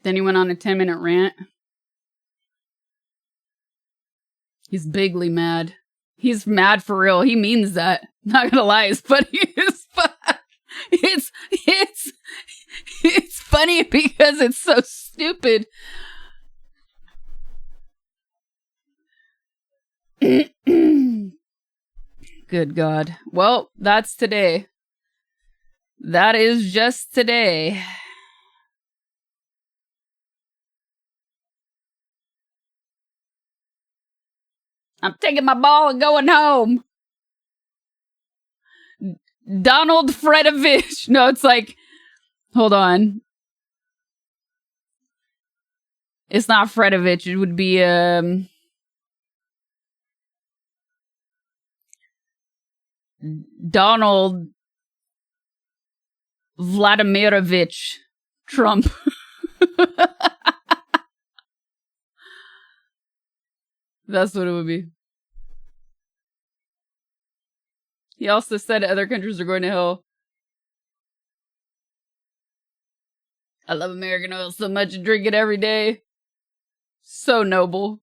Then he went on a 10-minute rant. He's bigly mad. He's mad for real. He means that. Not gonna lie, it's funny. It's funny because it's so stupid. Good God. Well, that's today. That is just today. I'm taking my ball and going home. Donald Fredovich. No, it's like, hold on. It's not Fredovich. It would be, Donald Vladimirovich Trump. That's what it would be. He also said other countries are going to hell. I love American oil so much and drink it every day. So noble.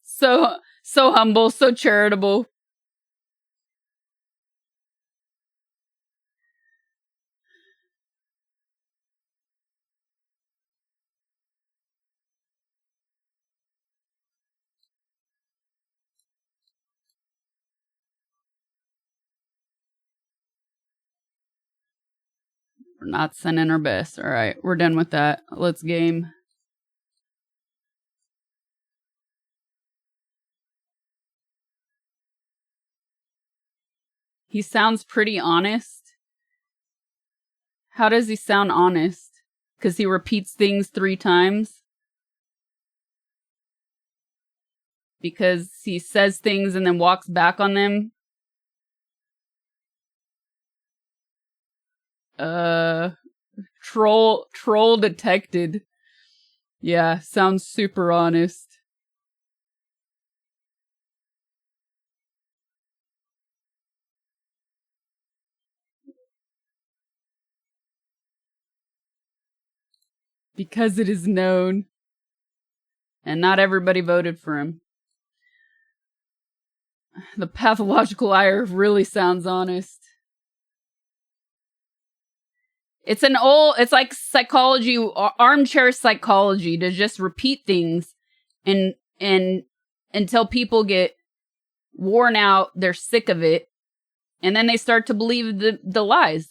So humble, so charitable. We're not sending our best. All right, we're done with that. Let's game. He sounds pretty honest. How does he sound honest? Because he repeats things 3 times? Because he says things and then walks back on them? Troll detected. Yeah, sounds super honest. Because it is known. And not everybody voted for him. The pathological liar really sounds honest. It's like psychology, armchair psychology, to just repeat things and until people get worn out, they're sick of it, and then they start to believe the lies.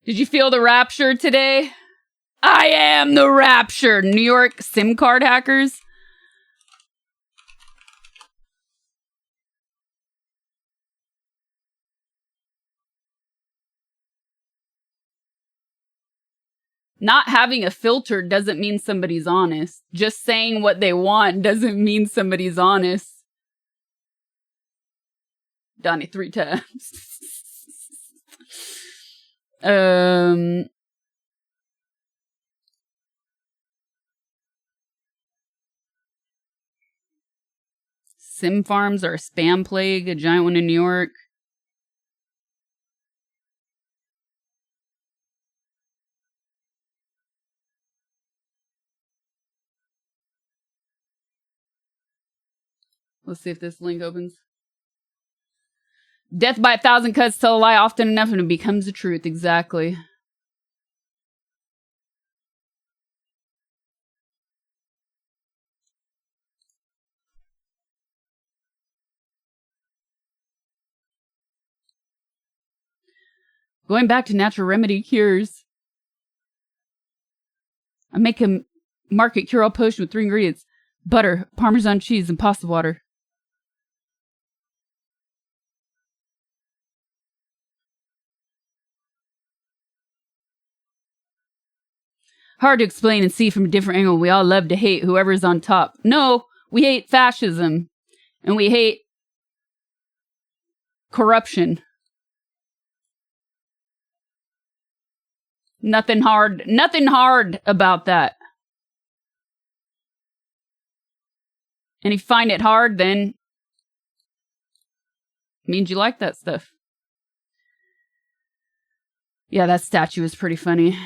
Did you feel the rapture today? I am the rapture. New York SIM card hackers. Not having a filter doesn't mean somebody's honest. Just saying what they want doesn't mean somebody's honest. Donnie 3 times. Sim farms are a spam plague, a giant one in New York. Let's see if this link opens. Death by 1,000 cuts tell a lie often enough and it becomes the truth. Exactly. Going back to natural remedy cures. I make a market cure-all potion with 3 ingredients. Butter, Parmesan cheese, and pasta water. Hard to explain and see from a different angle. We all love to hate whoever's on top. No, we hate fascism. And we hate corruption. Nothing hard about that. And if you find it hard, then it means you like that stuff. Yeah, that statue is pretty funny.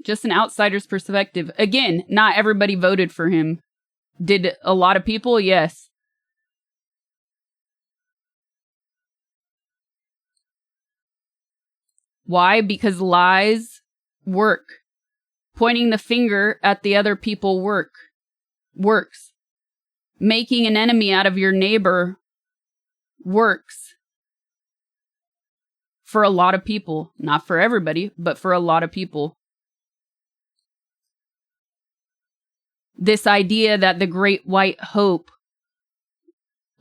Just an outsider's perspective. Again, not everybody voted for him. Did a lot of people? Yes. Why? Because lies work. Pointing the finger at the other people works. Making an enemy out of your neighbor works. For a lot of people. Not for everybody, but for a lot of people. This idea that the great white hope,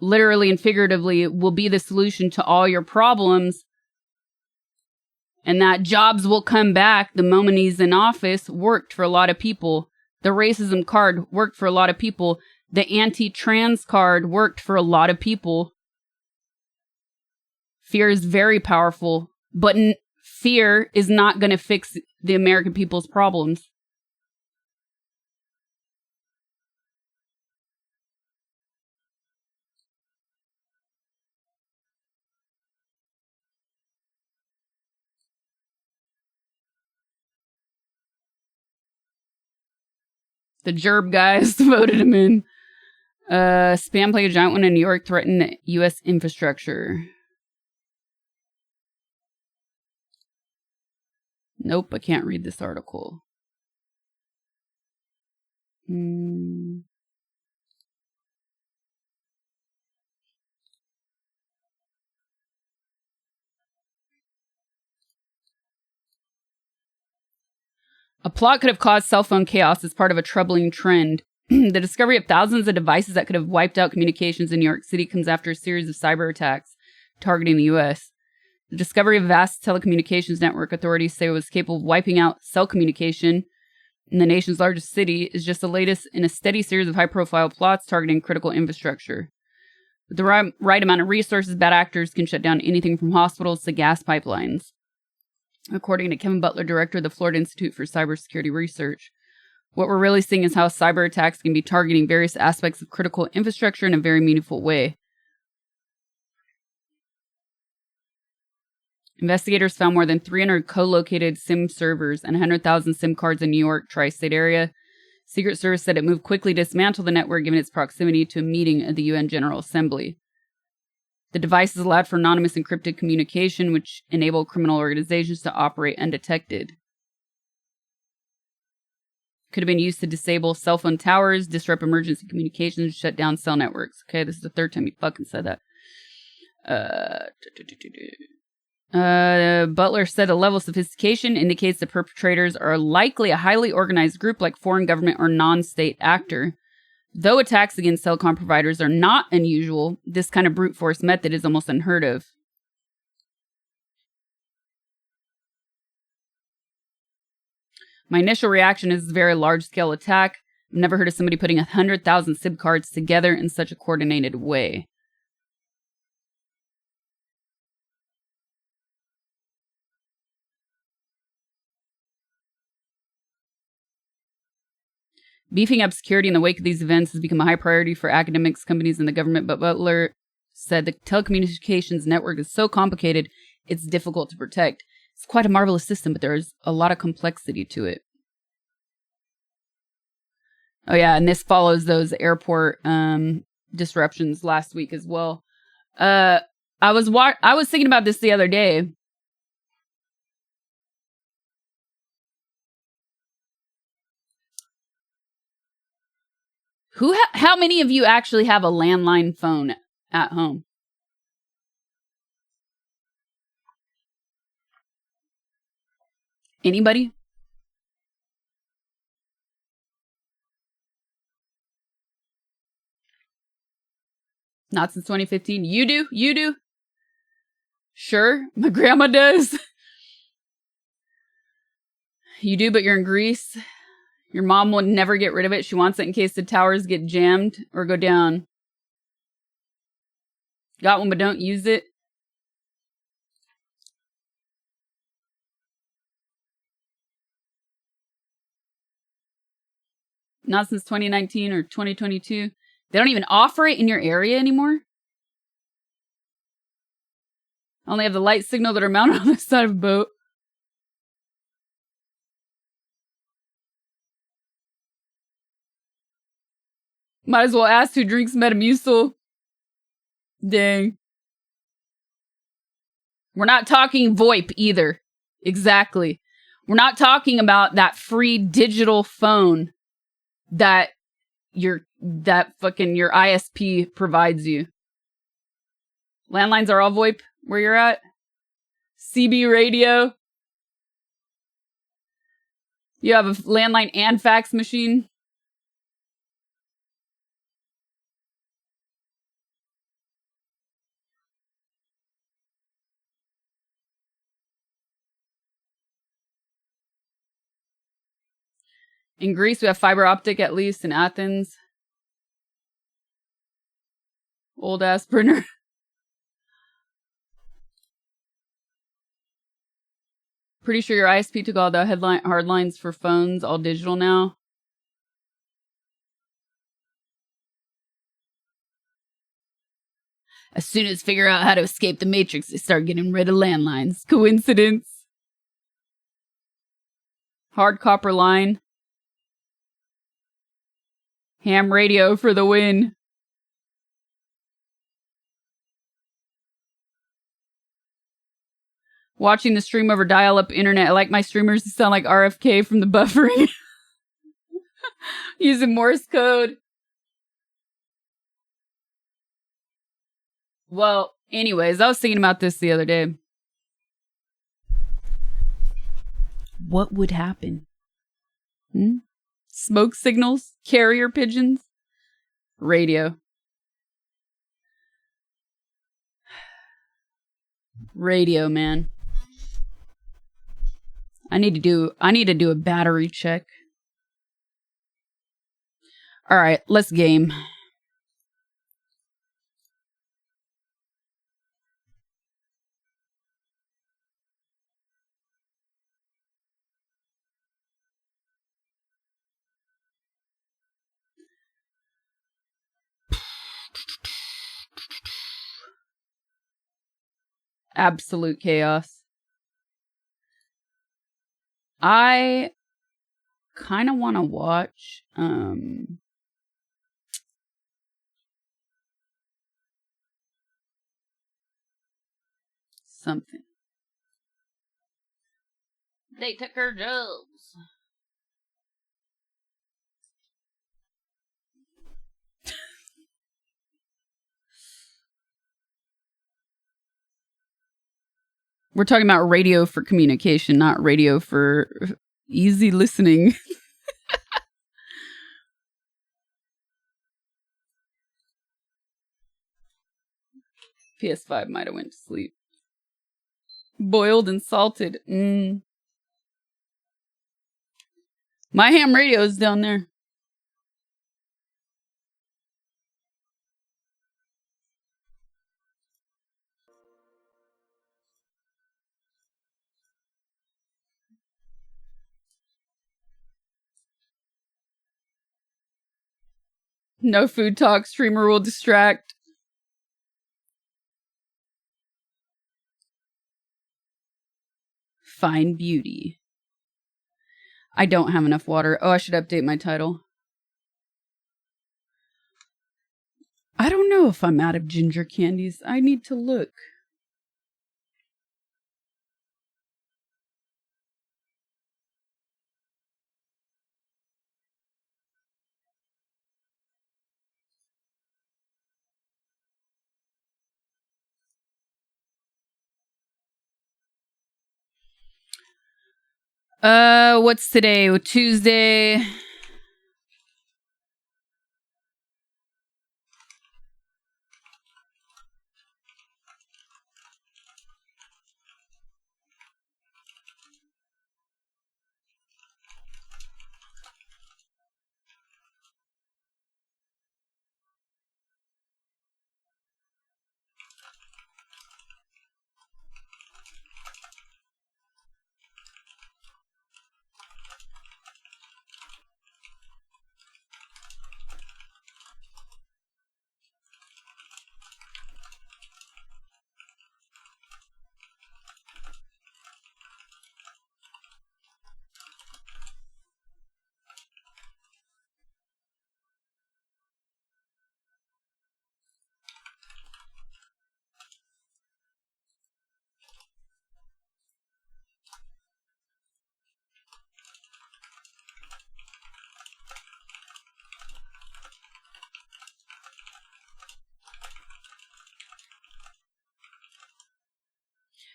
literally and figuratively, will be the solution to all your problems, and that jobs will come back the moment he's in office, worked for a lot of people. The racism card worked for a lot of people. The anti-trans card worked for a lot of people. Fear is very powerful, but fear is not going to fix the American people's problems. The Gerb guys voted him in. Spam plague, a giant one in New York, threatened U.S. infrastructure. Nope, I can't read this article. A plot could have caused cell phone chaos as part of a troubling trend. The discovery of thousands of devices that could have wiped out communications in New York City comes after a series of cyber attacks targeting the U.S. The discovery of vast telecommunications network authorities say it was capable of wiping out cell communication in the nation's largest city is just the latest in a steady series of high-profile plots targeting critical infrastructure. With the right amount of resources, bad actors can shut down anything from hospitals to gas pipelines. According to Kevin Butler, director of the Florida Institute for Cybersecurity Research, what we're really seeing is how cyber attacks can be targeting various aspects of critical infrastructure in a very meaningful way. Investigators found more than 300 co-located SIM servers and 100,000 SIM cards in New York tri-state area. Secret Service said it moved quickly to dismantle the network given its proximity to a meeting of the UN General Assembly. The devices allowed for anonymous encrypted communication, which enabled criminal organizations to operate undetected. Could have been used to disable cell phone towers, disrupt emergency communications, shut down cell networks. Okay, this is the third time you fucking said that. Butler said the level of sophistication indicates the perpetrators are likely a highly organized group like foreign government or non-state actor. Though attacks against telecom providers are not unusual, this kind of brute force method is almost unheard of. My initial reaction is a very large-scale attack. I've never heard of somebody putting 100,000 SIM cards together in such a coordinated way. Beefing up security in the wake of these events has become a high priority for academics, companies, and the government, but Butler said the telecommunications network is so complicated, it's difficult to protect. It's quite a marvelous system, but there's a lot of complexity to it. Oh yeah, and this follows those airport disruptions last week as well. I was thinking about this the other day. How many of you actually have a landline phone at home? Anybody? Not since 2015. You do? You do? Sure. My grandma does. You do, but you're in Greece. Your mom will never get rid of it. She wants it in case the towers get jammed or go down. Got one, but don't use it. Not since 2019 or 2022. They don't even offer it in your area anymore. Only have the light signal that are mounted on the side of a boat. Might as well ask who drinks Metamucil. Dang. We're not talking VoIP either. Exactly. We're not talking about that free digital phone that your ISP provides you. Landlines are all VoIP where you're at. CB radio. You have a landline and fax machine. In Greece, we have fiber optic, at least in Athens. Old ass printer. Pretty sure your ISP took all the hard lines for phones, all digital now. As soon as figure out how to escape the matrix, they start getting rid of landlines. Coincidence? Hard copper line. Ham radio for the win. Watching the stream over dial-up internet. I like my streamers to sound like RFK from the buffering. Using Morse code. Well, anyways, I was thinking about this the other day. What would happen? Smoke signals? Carrier pigeons? Radio. Radio, man. I need to do a battery check. All right, let's game. Absolute chaos. I kind of want to watch something. They took her jobs. We're talking about radio for communication, not radio for easy listening. PS5 might have went to sleep. Boiled and salted. My ham radio is down there. No food talk. Streamer will distract. Fine beauty. I don't have enough water. Oh, I should update my title. I don't know if I'm out of ginger candies. I need to look. What's today? Tuesday.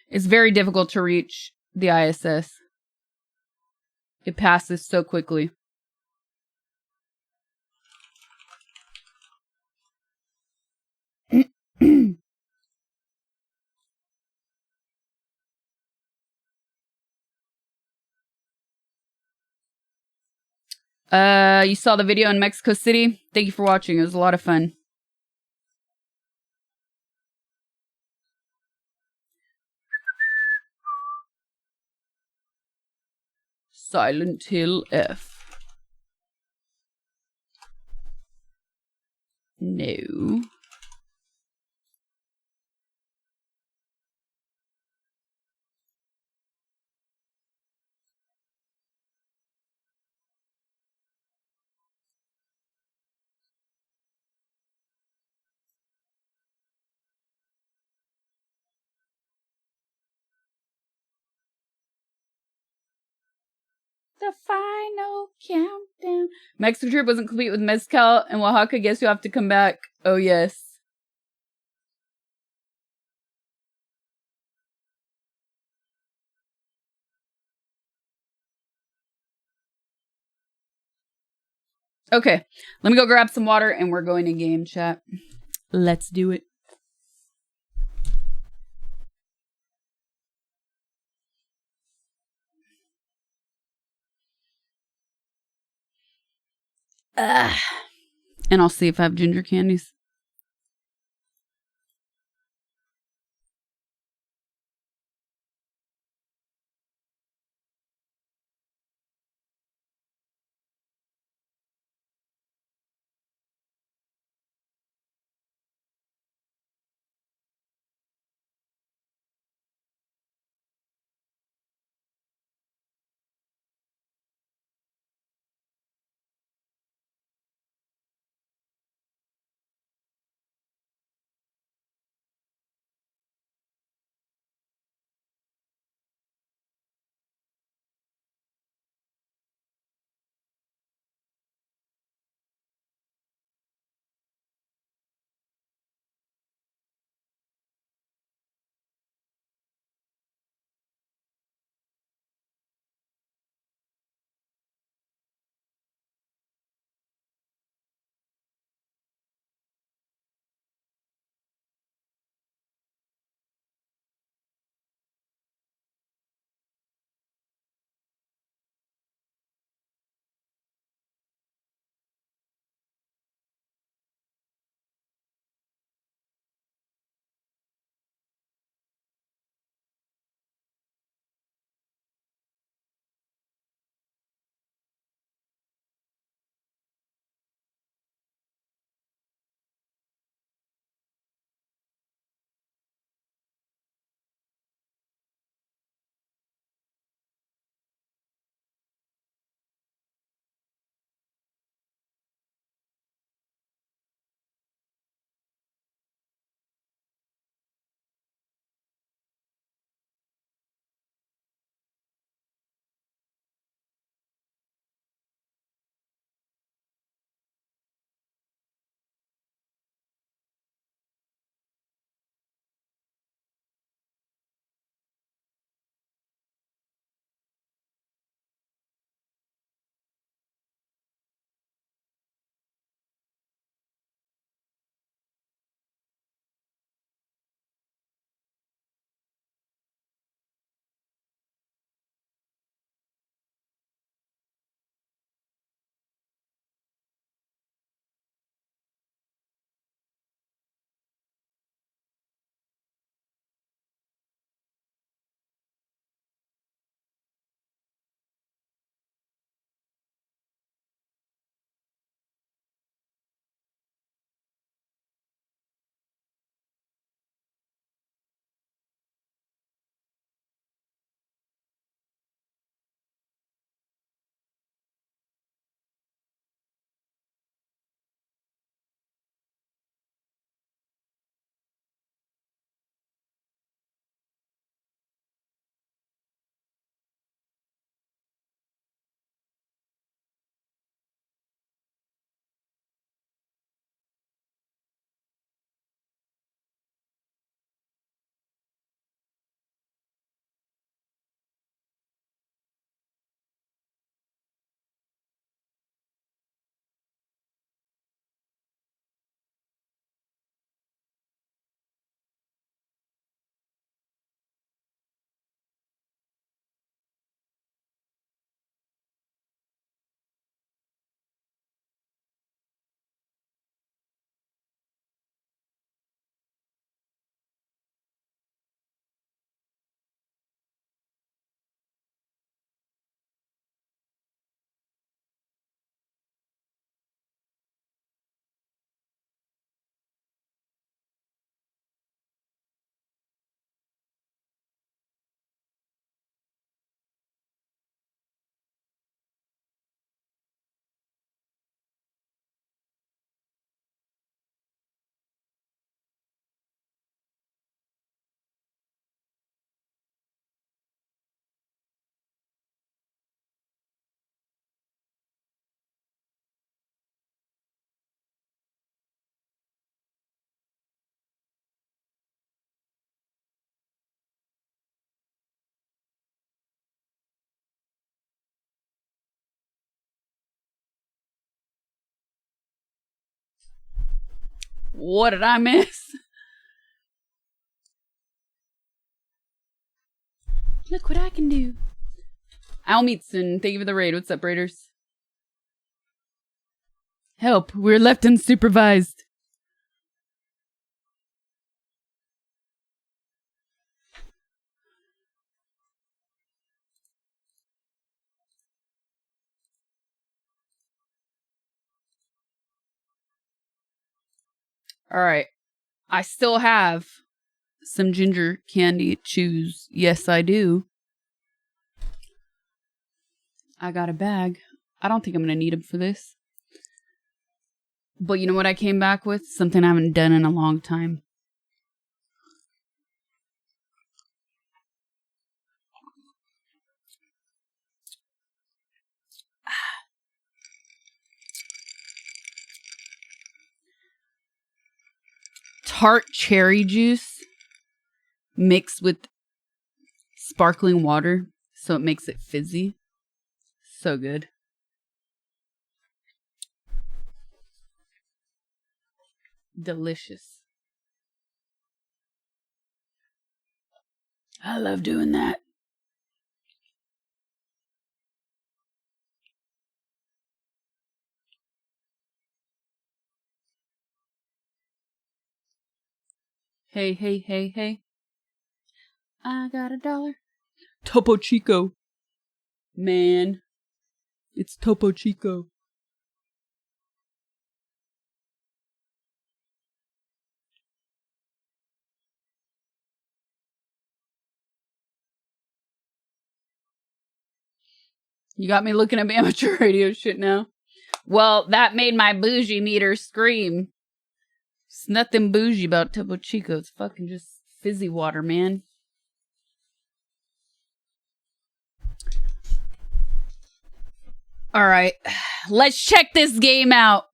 It's very difficult to reach the ISS. It passes so quickly. You saw the video in Mexico City? Thank you for watching. It was a lot of fun. Silent Hill F. No. The final countdown. Mexico trip wasn't complete with mezcal and Oaxaca. Guess you have to come back. Oh, yes. Okay, let me go grab some water and we're going to game chat. Let's do it. And I'll see if I have ginger candies. What did I miss? Look what I can do. Almeetson, thank you for the raid. What's up, Raiders? Help, we're left unsupervised. Alright. I still have some ginger candy chews. Yes, I do. I got a bag. I don't think I'm going to need them for this. But you know what I came back with? Something I haven't done in a long time. Tart cherry juice mixed with sparkling water, so it makes it fizzy. So good. Delicious. I love doing that. Hey, hey, hey, hey. I got $1. Topo Chico. Man. It's Topo Chico. You got me looking at amateur radio shit now. Well, that made my bougie meter scream. It's nothing bougie about Topo Chico. It's fucking just fizzy water, man. Alright. Let's check this game out.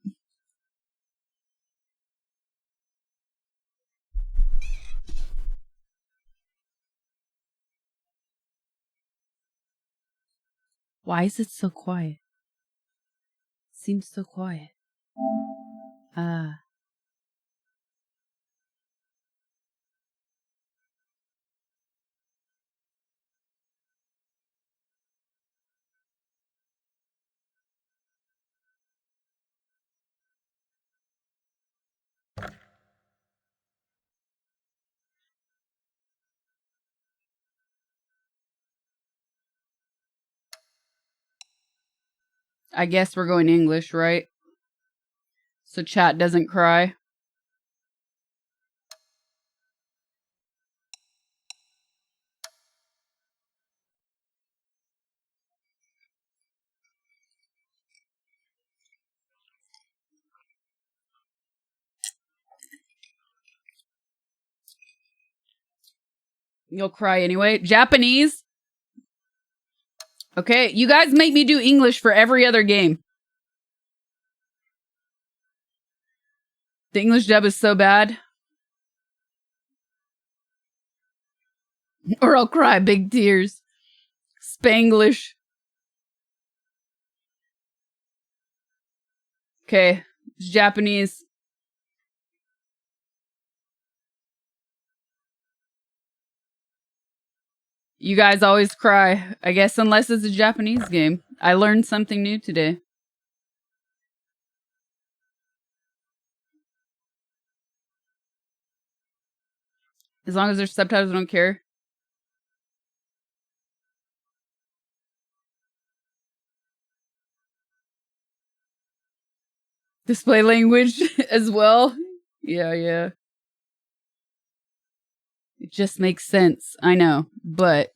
Why is it so quiet? Seems so quiet. Ah. I guess we're going English, right? So chat doesn't cry. You'll cry anyway. Japanese? Okay, you guys make me do English for every other game. The English dub is so bad. Or I'll cry big tears. Spanglish. Okay, it's Japanese. You guys always cry. I guess unless it's a Japanese game. I learned something new today. As long as there's subtitles, I don't care. Display language as well. Yeah, yeah. It just makes sense. I know, but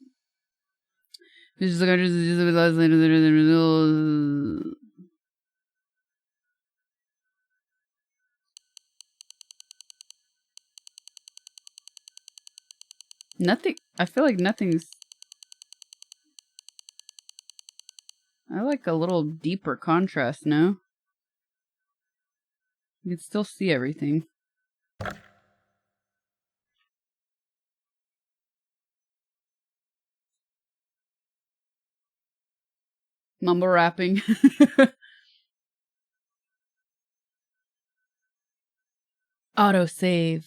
nothing. I feel like nothing's. I like a little deeper contrast, no? You can still see everything. Mumble rapping. Autosave.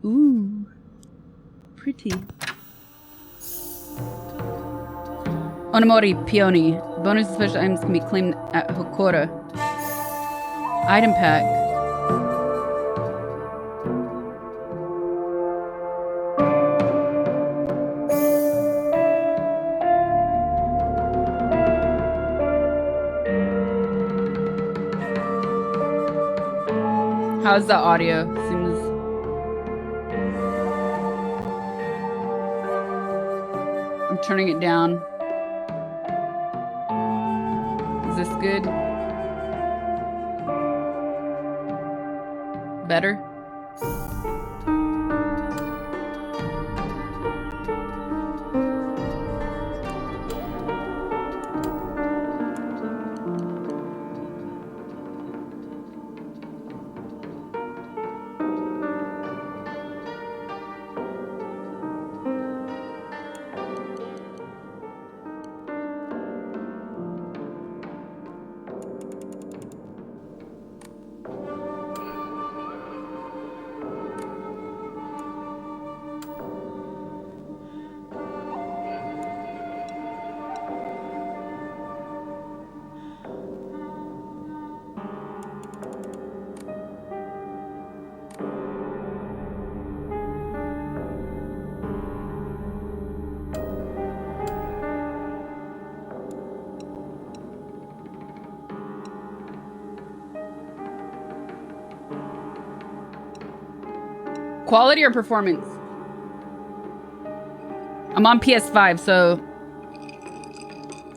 Ooh. Pretty. Onamori Peony. Bonus and special items can be claimed at Hokora. Item pack. How's the audio? Seems... I'm turning it down. Is this good? Better? Quality or performance? I'm on PS5, so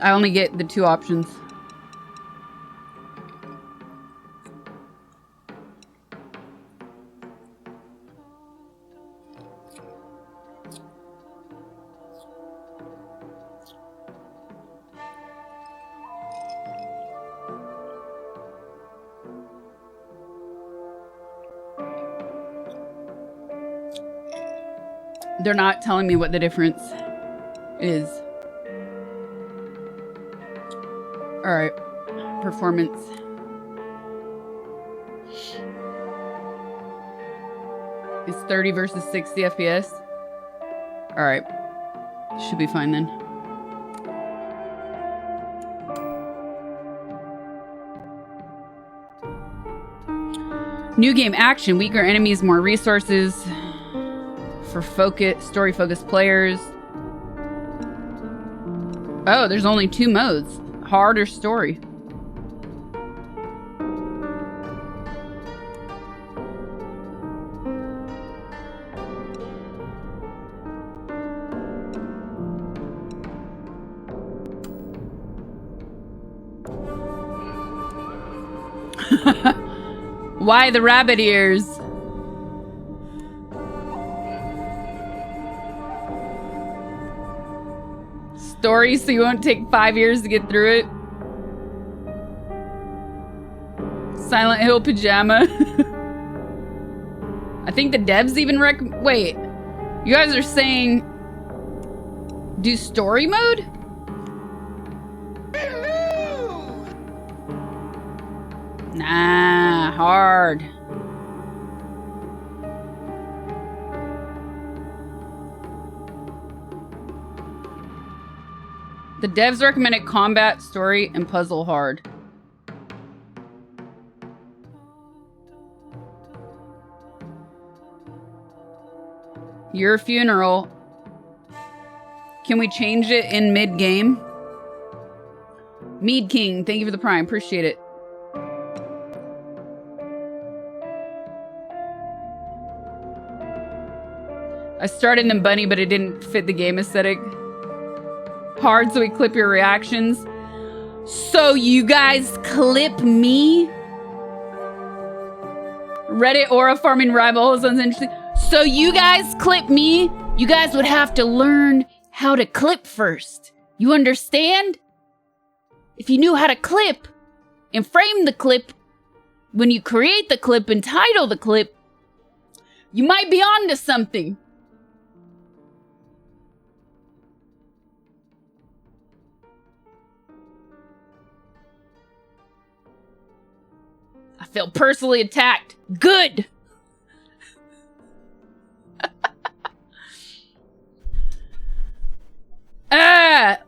I only get the two options. They're not telling me what the difference is. All right, performance. It's 30 versus 60 FPS. All right, should be fine then. New game action, weaker enemies, more resources. For story-focused players. Oh, there's only two modes. Hard or story. Why the rabbit ears? Story, so you won't take 5 years to get through it. Silent Hill Pajama. I think the devs even wait, you guys are saying do story mode? Nah, hard. The devs recommended combat, story, and puzzle hard. Your funeral. Can we change it in mid-game? Mead King, thank you for the prime. Appreciate it. I started in Bunny, but it didn't fit the game aesthetic. Hard, so we clip your reactions. So you guys clip me? Reddit aura farming rival sounds interesting. So you guys clip me? You guys would have to learn how to clip first. You understand? If you knew how to clip and frame the clip, when you create the clip and title the clip, you might be onto something. Feel personally attacked. Good.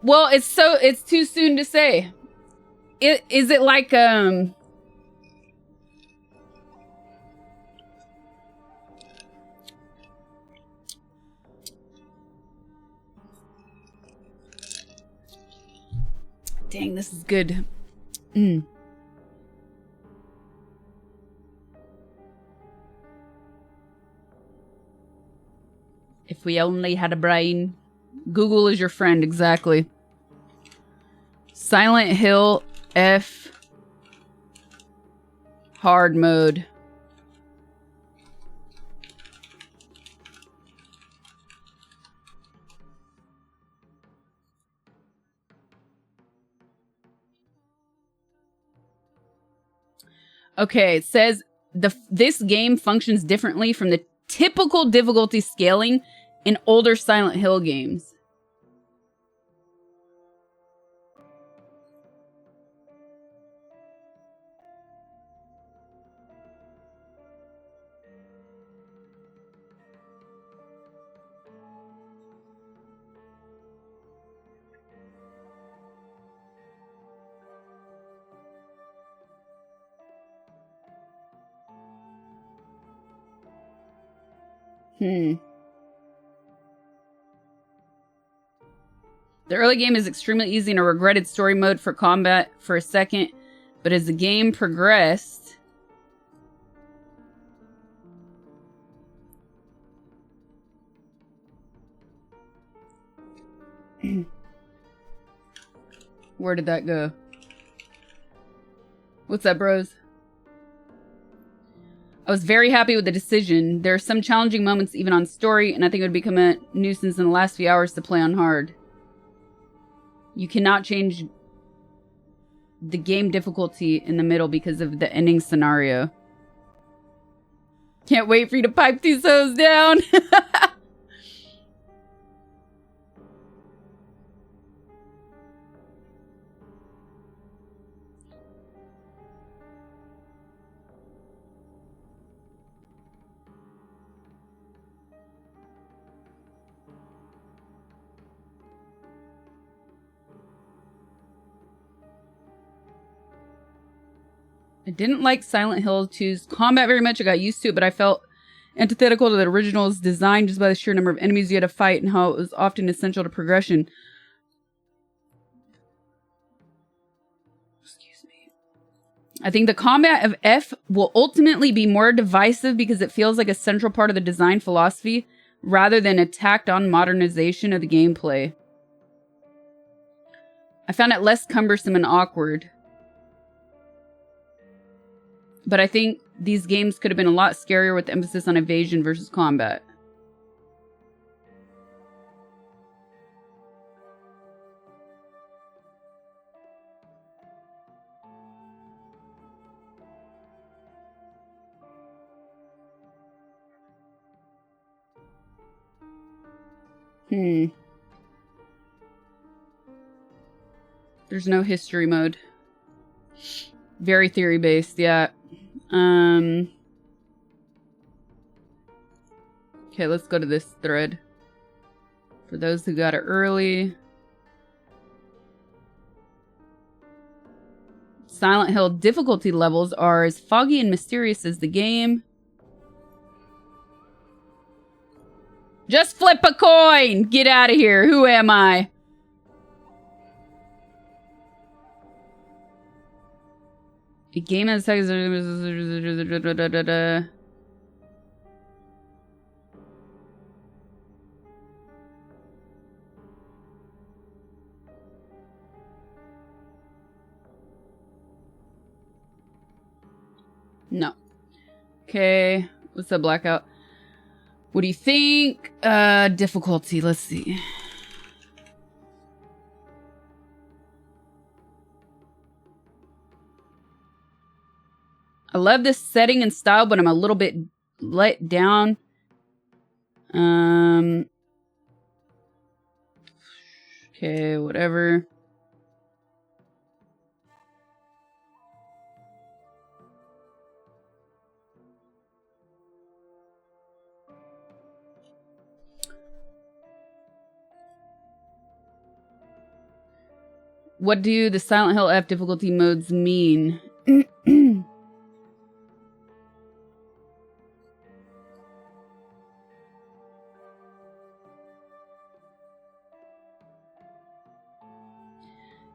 Well, it's too soon to say. Is it like dang, this is good. If we only had a brain. Google is your friend, exactly. Silent Hill F hard mode. Okay, it says this game functions differently from the typical difficulty scaling in older Silent Hill games. The early game is extremely easy in a regretted story mode for combat for a second, but as the game progressed... Where did that go? What's that, bros? I was very happy with the decision. There are some challenging moments even on story, and I think it would become a nuisance in the last few hours to play on hard. You cannot change the game difficulty in the middle because of the ending scenario. Can't wait for you to pipe these hoes down. I didn't like Silent Hill 2's combat very much. I got used to it, but I felt antithetical to the original's design just by the sheer number of enemies you had to fight and how it was often essential to progression. Excuse me. I think the combat of F will ultimately be more divisive because it feels like a central part of the design philosophy rather than a tacked-on modernization of the gameplay. I found it less cumbersome and awkward. But I think these games could have been a lot scarier with the emphasis on evasion versus combat. There's no history mode. Very theory-based, yeah. Okay, let's go to this thread. For those who got it early. Silent Hill difficulty levels are as foggy and mysterious as the game. Just flip a coin! Get out of here. Who am I? A game has no. Okay. What's up, Blackout? What do you think? Difficulty. Let's see. I love this setting and style, but I'm a little bit let down. Okay, whatever. What do the Silent Hill F difficulty modes mean?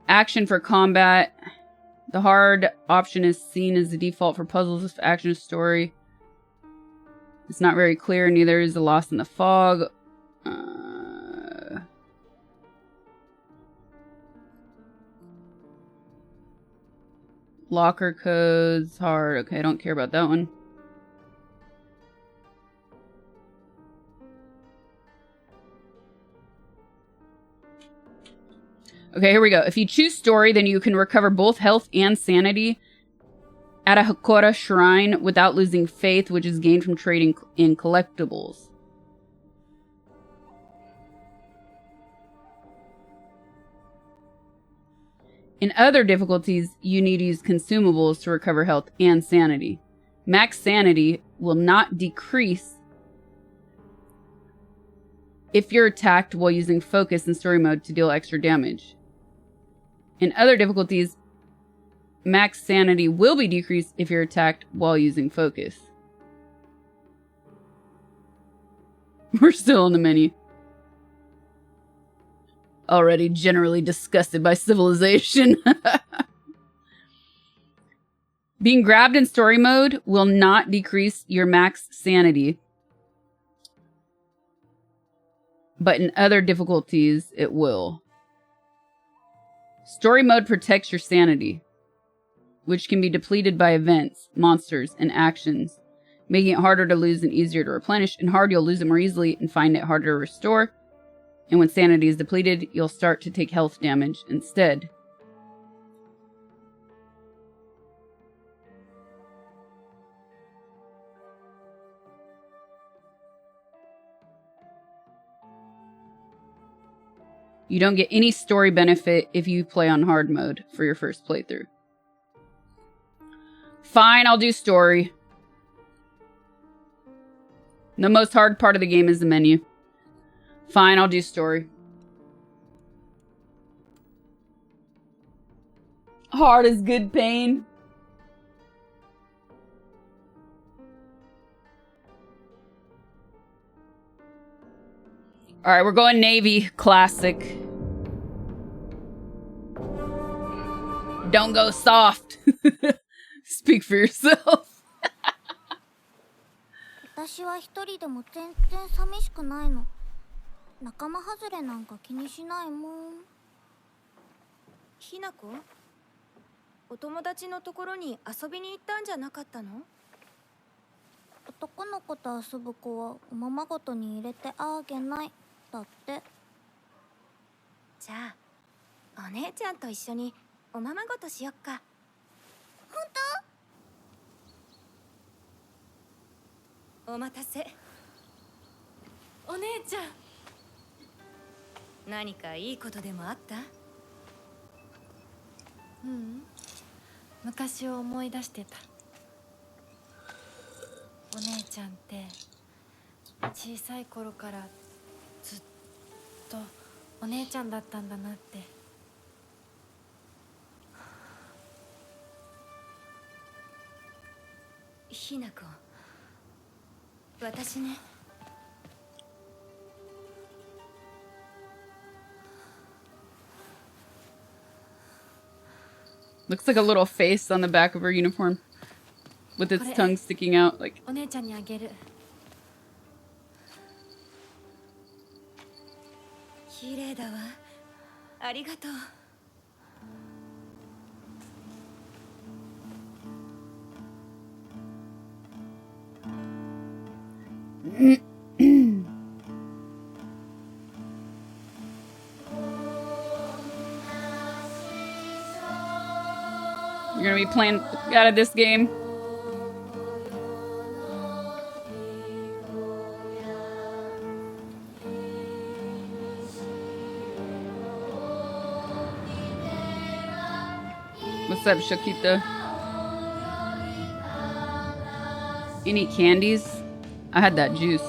Action for combat. The hard option is seen as the default for puzzles with action and story. It's not very clear, neither is the Lost in the Fog. Locker codes, hard. Okay, I don't care about that one. Okay, here we go. If you choose story, then you can recover both health and sanity at a Hakora shrine without losing faith, which is gained from trading in collectibles. In other difficulties, you need to use consumables to recover health and sanity. Max sanity will not decrease if you're attacked while using focus in story mode to deal extra damage. In other difficulties, max sanity will be decreased if you're attacked while using focus. We're still on the menu. Already generally disgusted by civilization. Being grabbed in story mode will not decrease your max sanity. But in other difficulties, it will. Story mode protects your sanity, which can be depleted by events, monsters, and actions, making it harder to lose and easier to replenish. In hard, you'll lose it more easily and find it harder to restore. And when sanity is depleted, you'll start to take health damage instead. You don't get any story benefit if you play on hard mode for your first playthrough. Fine, I'll do story. The most hard part of the game is the menu. Fine, I'll do story. Hard is good pain. Alright, we're going Navy. Classic. Don't go soft. Speak for yourself. 私は一人でも全然寂しくないの。仲間外れなんか気にしないもん。ひなこ、お友達のところに遊びに行ったんじゃなかったの？男の子と遊ぶ子はおままごとに入れてあげないだって。じゃあお姉ちゃんと一緒におままごとしよっか。本当？お待たせ。お姉ちゃん。何かいいことでもあった？ううん、昔を思い出してた。お姉ちゃんって小さい頃からずっとお姉ちゃんだったんだなって。ひなこ、私ね。Looks like a little face on the back of her uniform. With its tongue sticking out, like. お姉ちゃんにあげる。綺麗だわ。ありがとう。You're gonna be playing out of this game. What's up, Shakita? Any candies? I had that juice.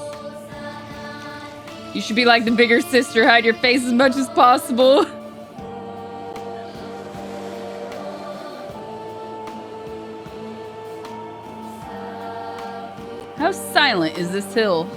You should be like the bigger sister, hide your face as much as possible. How silent is this hill?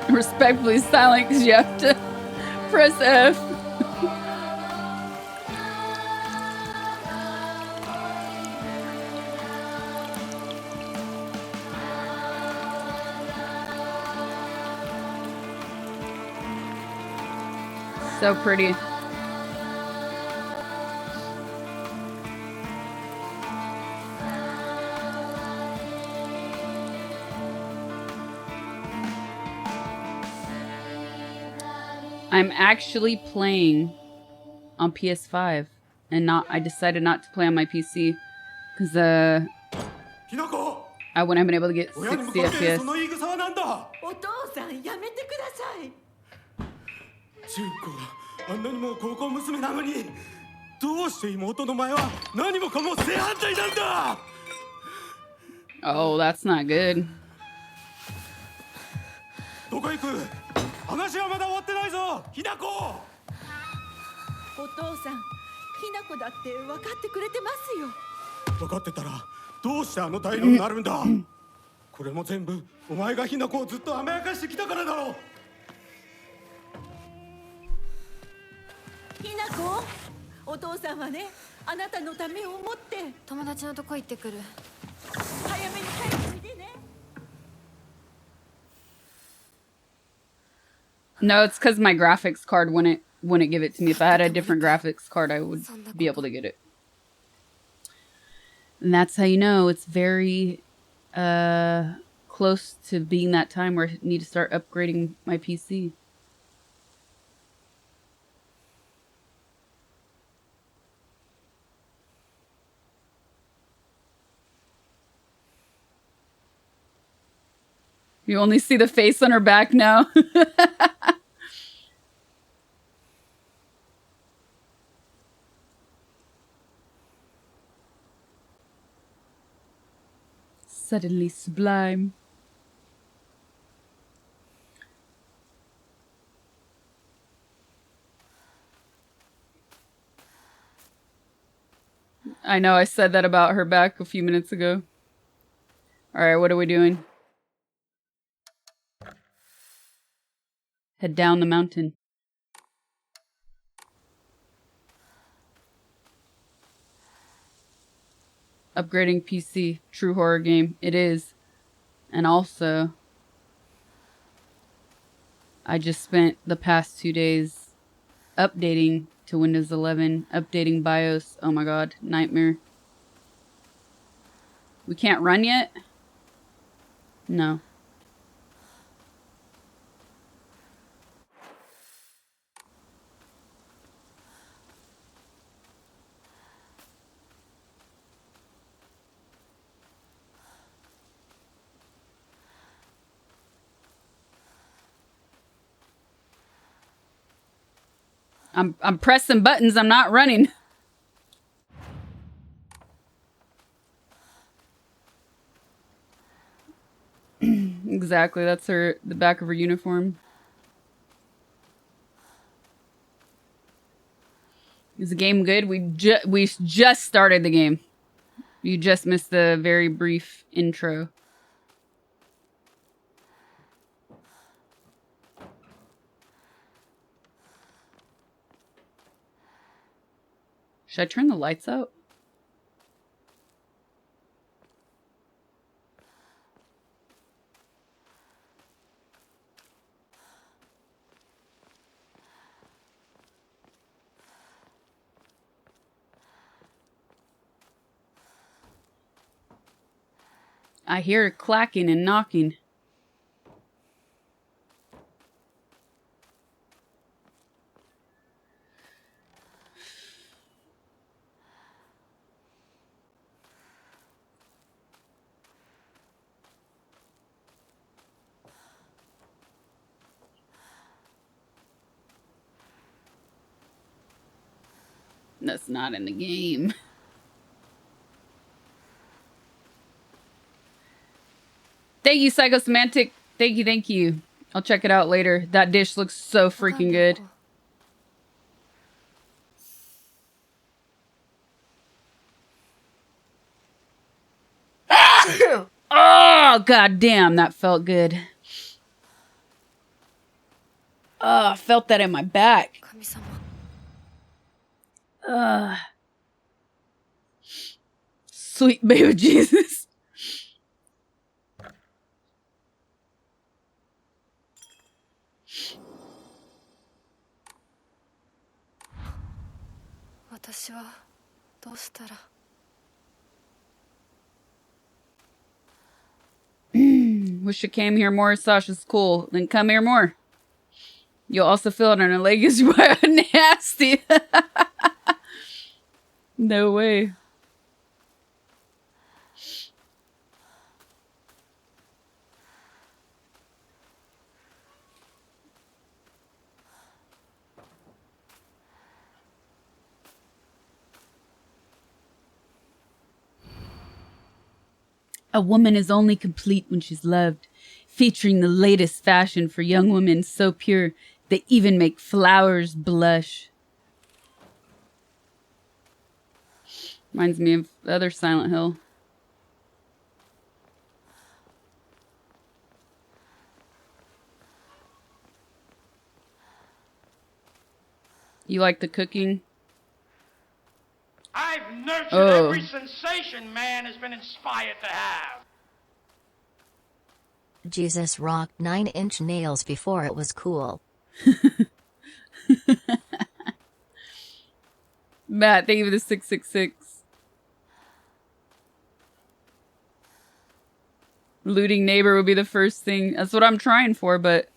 Respectfully silent because you have to press F. So pretty. I'm actually playing on PS5 and I decided not to play on my PC because I wouldn't have been able to get 60 FPS. お父さんやめてください。中高あんなにも高校娘なのにどうして妹の前は何もかも正反対なんだ。 Oh, that's not good. どこ行く？話はまだ終わってないぞ、ひなこ。お父さん、ひなこだって分かってくれてますよ。分かってたらどうしてあの態度になるんだ。これも全部お前がひなこをずっと甘やかしてきたからだろう。ひなこ、お父さんはね、あなたのためを思って友達のとこ行ってくる。早めに帰ってみてね。 No, it's because my graphics card wouldn't give it to me. If I had a different graphics card, I would be able to get it. And that's how you know it's very close to being that time where I need to start upgrading my PC. You only see the face on her back now. Suddenly sublime. I know, I said that about her back a few minutes ago. Alright, what are we doing? Head down the mountain. Upgrading PC. True horror game. It is. And also, I just spent the past 2 days updating to Windows 11. Updating BIOS. Oh my god. Nightmare. We can't run yet? No. I'm pressing buttons, I'm not running. Exactly, that's the back of her uniform. Is the game good? We just started the game. You just missed the very brief intro. Should I turn the lights out? I hear clacking and knocking. That's not in the game. Thank you, Psychosemantic. Thank you, thank you. I'll check it out later. That dish looks so freaking good. Oh, god damn, that felt good. Oh, I felt that in my back. Sweet baby Jesus. Wish you came here more. Sasha's cool. Then come here more. You'll also feel it on her leg as you are nasty. No way. A woman is only complete when she's loved, featuring the latest fashion for young women so pure they even make flowers blush. Reminds me of the other Silent Hill. You like the cooking? I've nurtured every sensation man has been inspired to have. Jesus rocked 9-inch nails before it was cool. Matt, thank you for the 666. Looting neighbor would be the first thing. That's what I'm trying for, but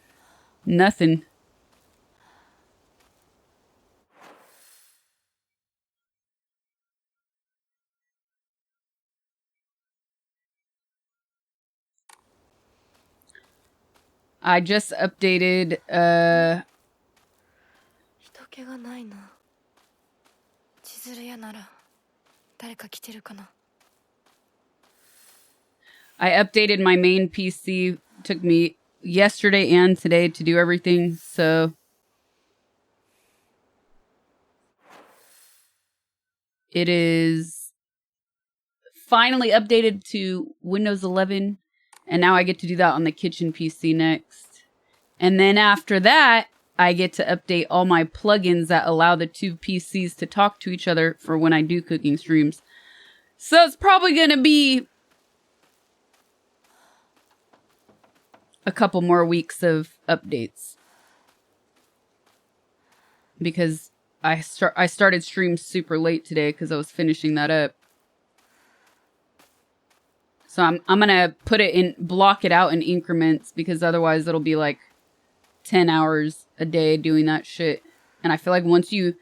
nothing. I just updated I updated my main PC. Took me yesterday and today to do everything, so it is finally updated to Windows 11, and now I get to do that on the kitchen PC next. And then after that, I get to update all my plugins that allow the two PCs to talk to each other for when I do cooking streams. So it's probably going to be a couple more weeks of updates. Because I started streams super late today because I was finishing that up. So I'm going to put it in, block it out in increments, because otherwise it'll be like 10 hours a day doing that shit. And I feel like once you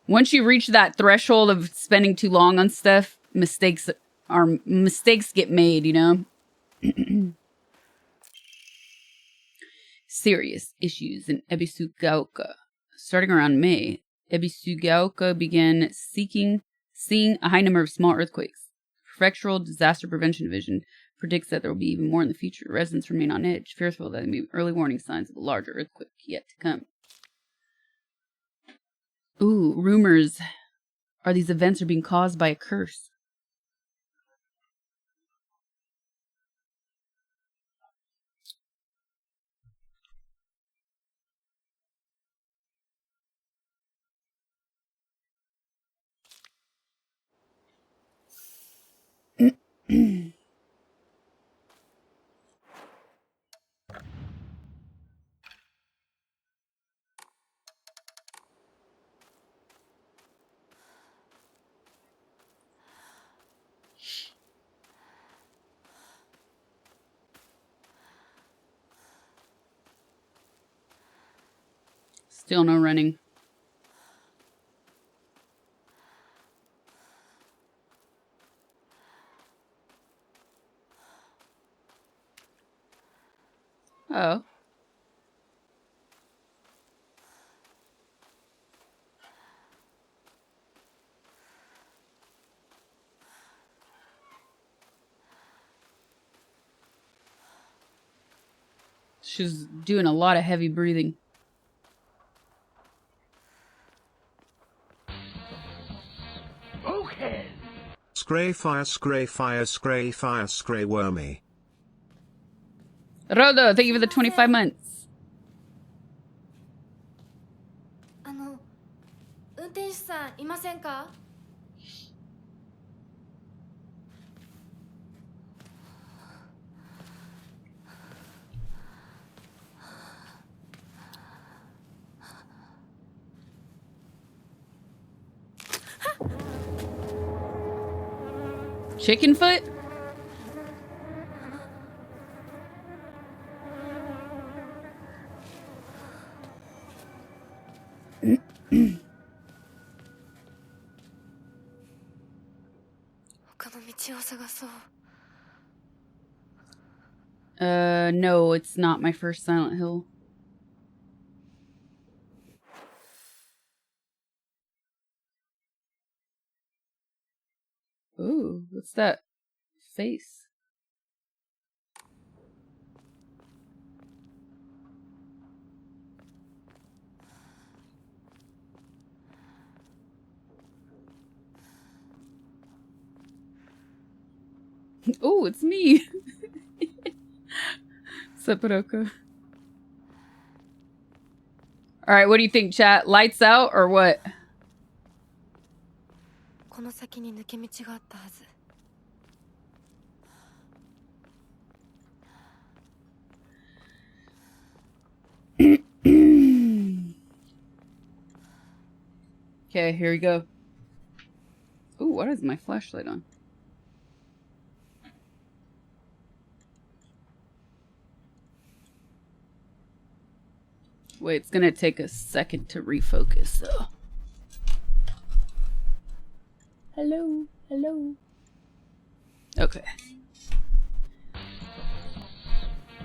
reach that threshold of spending too long on stuff, mistakes get made, you know? Serious issues in Ebisugaoka. Starting around May, Ebisugaoka began seeing a high number of small earthquakes. Prefectural Disaster Prevention Division predicts that there will be even more in the future. Residents remain on edge, fearful that there may be early warning signs of a larger earthquake yet to come. Ooh, rumors are these events are being caused by a curse. Still no running. Oh. She's doing a lot of heavy breathing. Okay. Scray fire, scray fire, scray fire, scray wormy. Rodo, thank you for the 25 months. 運転手さんいませんか? Chicken foot? No, it's not my first Silent Hill. Ooh, what's that face? Oh, it's me. Sephiroth. Alright, what do you think, chat? Lights out or what? この先に抜け道があったはず。Okay, here we go. Ooh, what is my flashlight on? Wait, it's gonna take a second to refocus though. Hello, hello. Okay.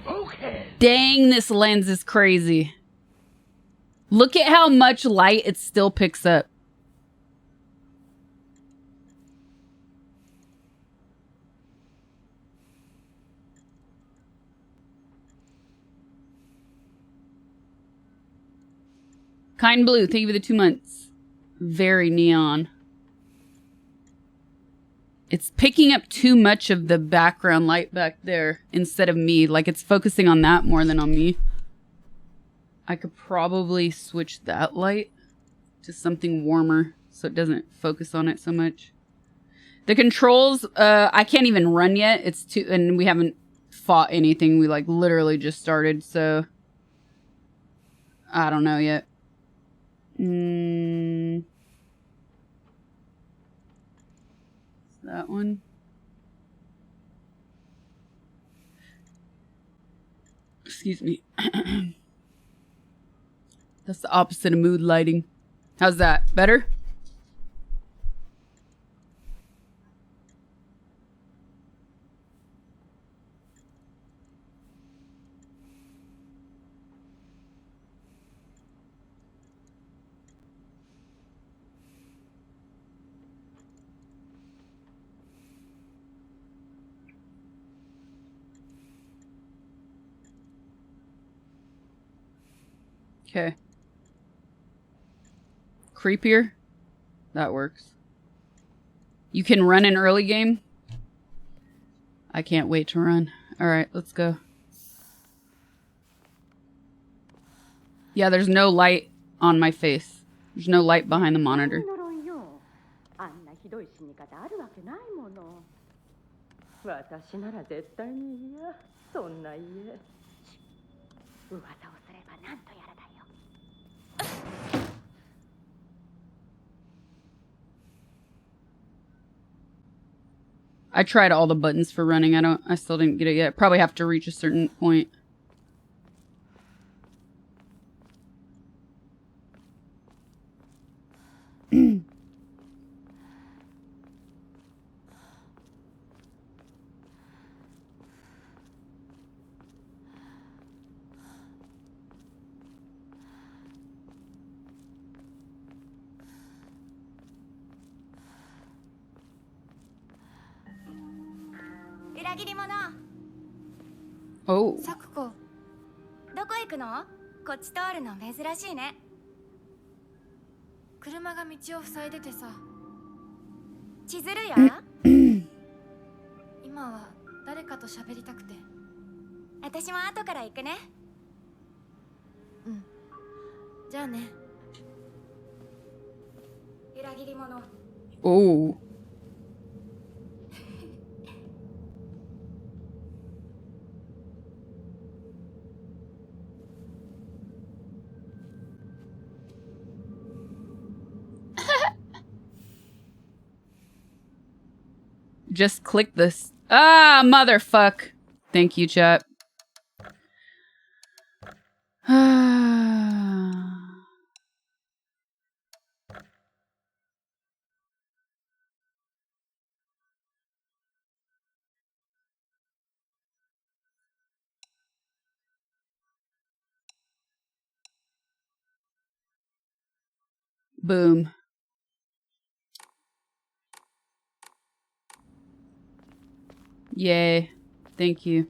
Okay. Dang, this lens is crazy. Look at how much light it still picks up. Kind Blue, thank you for the 2 months. Very neon. It's picking up too much of the background light back there instead of me. Like, it's focusing on that more than on me. I could probably switch that light to something warmer so it doesn't focus on it so much. The controls, I can't even run yet. It's too, and we haven't fought anything. We, like, literally just started, so I don't know yet. That one. Excuse me. That's the opposite of mood lighting. How's that? Better? Okay. Creepier? That works. You can run an early game? I can't wait to run. Alright, let's go. Yeah, there's no light on my face. There's no light behind the monitor. I tried all the buttons for running. I still didn't get it yet. Probably have to reach a certain point. Oh. くの？こっち通るの珍しいね。車が道を塞いでてさ。千鶴や今は誰かと喋りたくて。私も後から行くね。うん。じゃあね。裏切り者。おお。Just click this. Ah, motherfuck. Thank you, chat. Boom. Yay. Thank you.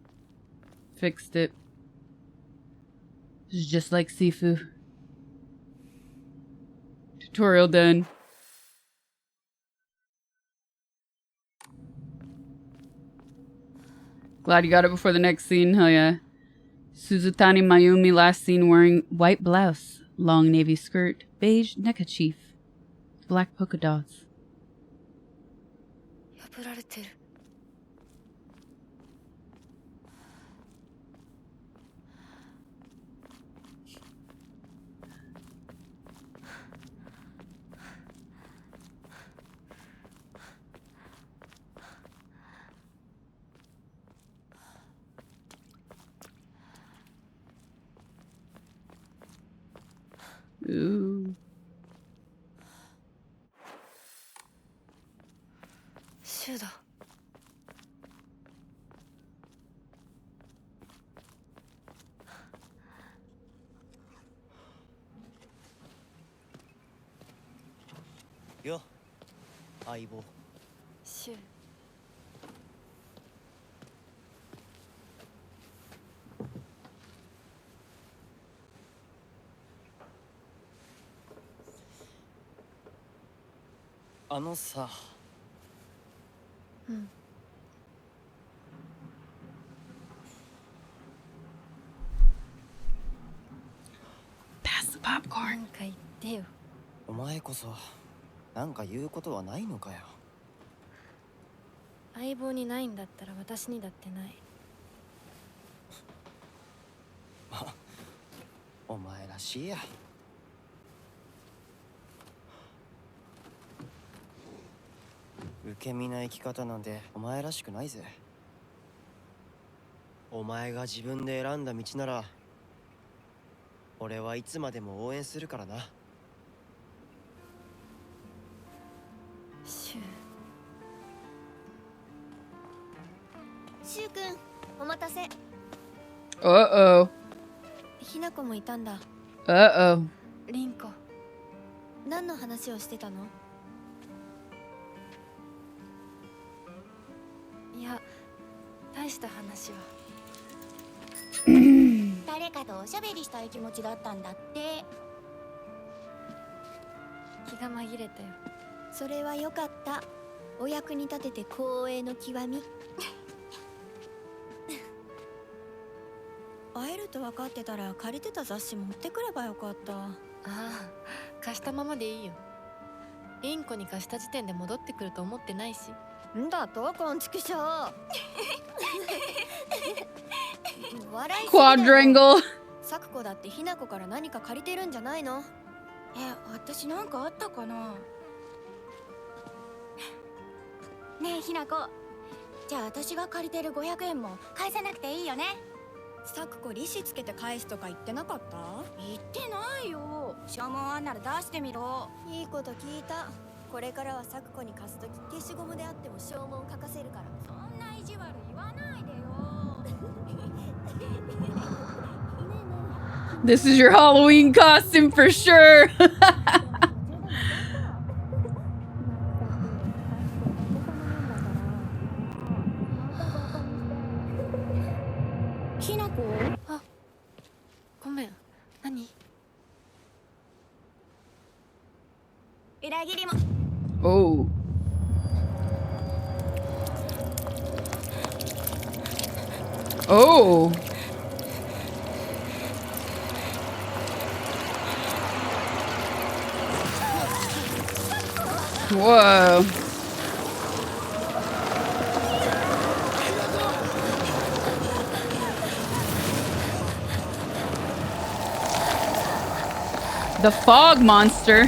Fixed it. This is just like Sifu. Tutorial done. Glad you got it before the next scene. Hell yeah. Suzutani Mayumi last seen wearing white blouse, long navy skirt, beige neckerchief, black polka dots. 破られてる。Ooh. シュウだ。よ、相棒。シュウ。あのさ。うん。Pass the popcorn. なんか言ってよ。お前こそなんか言うことはないのかよ。相棒にないんだったら私にだってない。お前らしいや。受け身な生き方なんてお前らしくないぜ。お前が自分で選んだ道なら俺はいつまでも応援するからな。シュウ。シュウ君、お待たせ。Uh-oh. ひなこもいたんだ。Uh-oh. リンコ。何の話をしてたの？いや、大した話は。誰かとおしゃべりしたい気持ちだったんだって。気が紛れたよ。それはよかった。お役に立てて光栄の極み。会えると分かってたら借りてた雑誌持ってくればよかった。ああ、貸したままでいいよ。リンコに貸した時点で戻ってくると思ってないし。んだとこんちくしょう。笑いすぎだよ。Quadrangle. サクコだってひなこから何か借りてるんじゃないの？私なんかあったかな？ねえひなこ、じゃあ私が借りてる500円も返さなくていいよね？サクコ利子つけて返すとか言ってなかった？言ってないよ。証文あんなら出してみろ。いいこと聞いた。これからはサクコに貸すとき消しゴムであっても証文書かせるから。そんな意地悪言わないでよ。This is your Halloween costume for sure. ひなこ？あ、ごめん。裏切りも Oh. Oh. Whoa. The fog monster.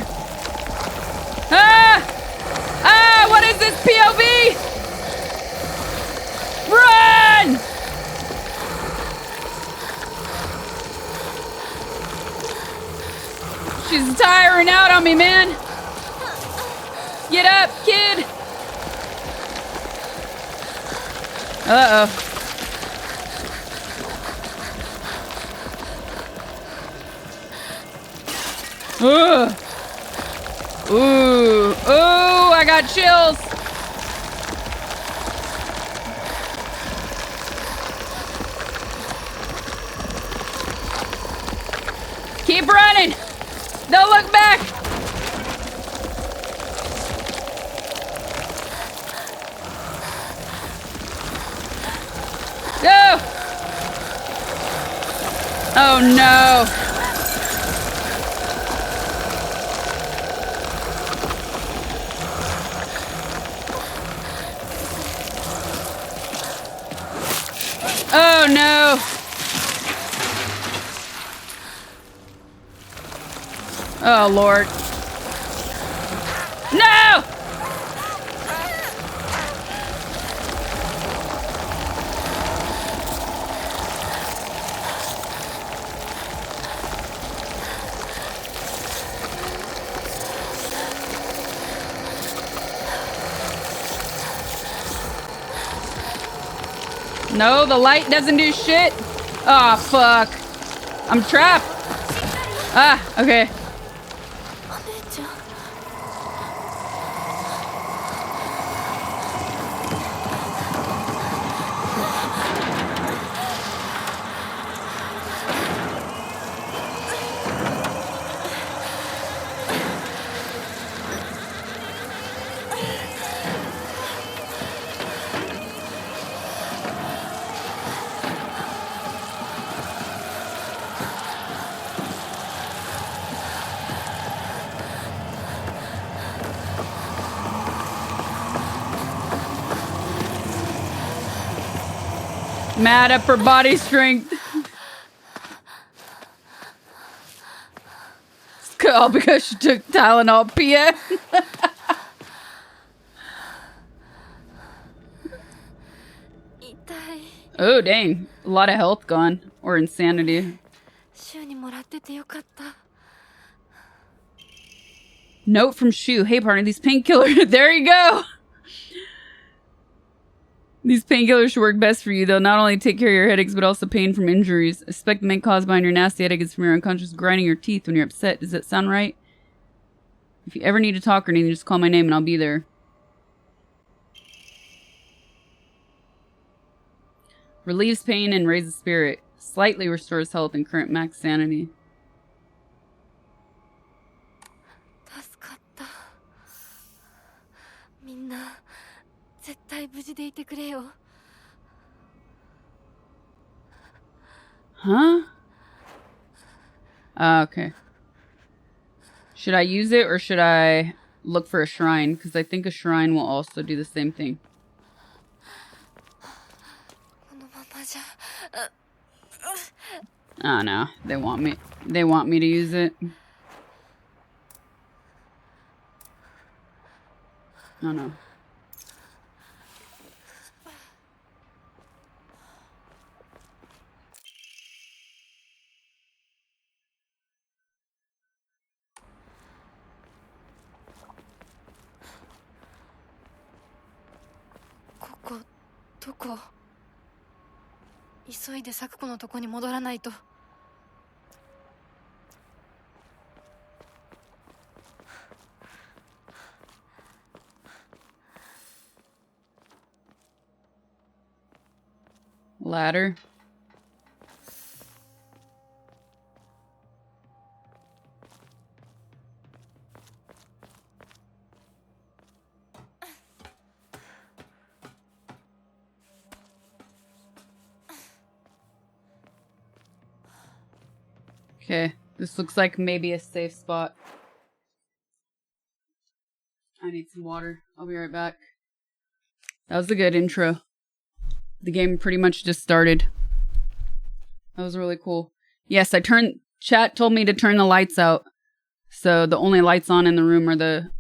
Ah! Ah! What is this POV? Run! She's tiring out on me, man. Get up, kid. Uh-oh. Ugh. Ooh. Ooh, I got chills. Keep running. Don't look back. Go. Oh no. Oh no! Oh Lord. No! No, the light doesn't do shit. Oh, fuck. I'm trapped. Ah, okay. Mad up for body strength. All because she took Tylenol PM. Oh, dang. A lot of health gone. Or insanity. Note from Shu. Hey, partner, these painkillers. There you go. These painkillers should work best for you. They'll not only take care of your headaches, but also pain from injuries. I suspect the main cause behind your nasty headache is from your unconscious grinding your teeth when you're upset. Does that sound right? If you ever need to talk or anything, just call my name and I'll be there. Relieves pain and raises spirit. Slightly restores health and current max sanity. Huh? Okay. Should I use it or should I look for a shrine? Because I think a shrine will also do the same thing. Oh no, they want me to use it. Oh no. Ladder. Okay, this looks like maybe a safe spot. I need some water. I'll be right back. That was a good intro. The game pretty much just started. That was really cool. Yes, chat told me to turn the lights out. So the only lights on in the room are the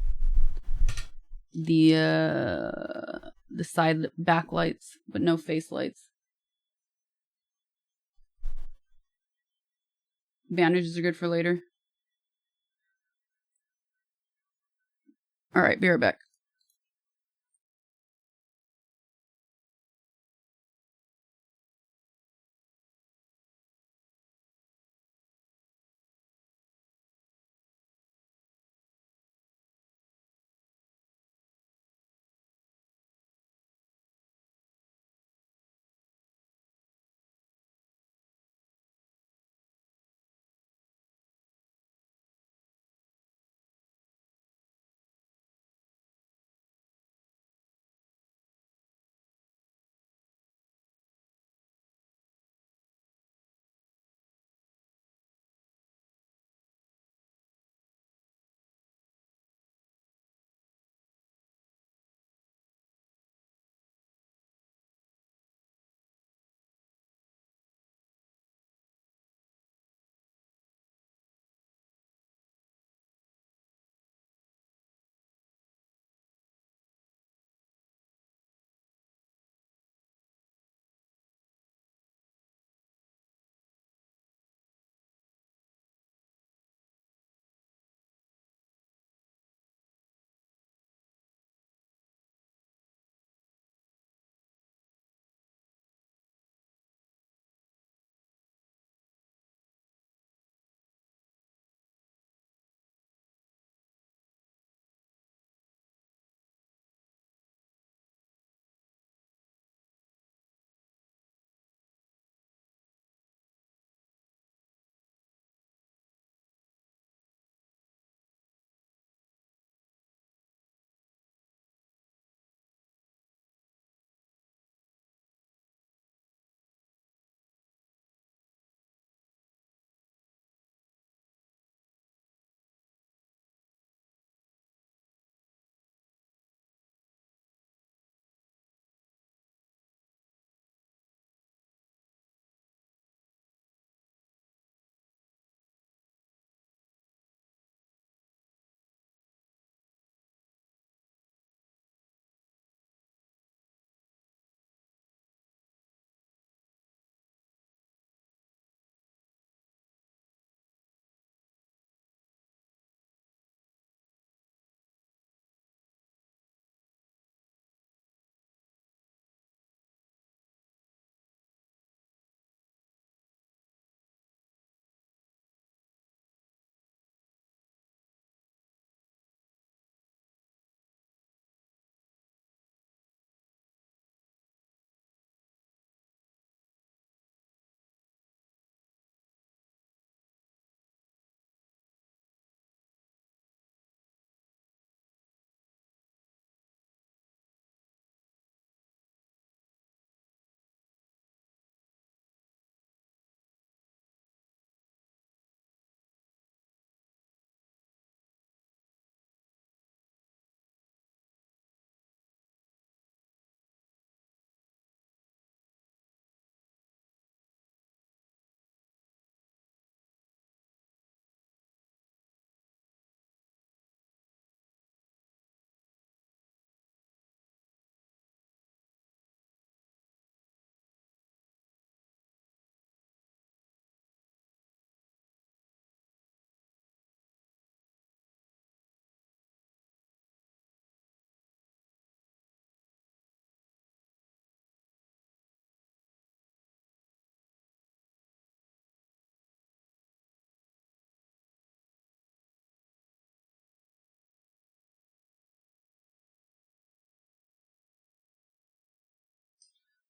side back lights, but no face lights. Bandages are good for later. All right, be right back.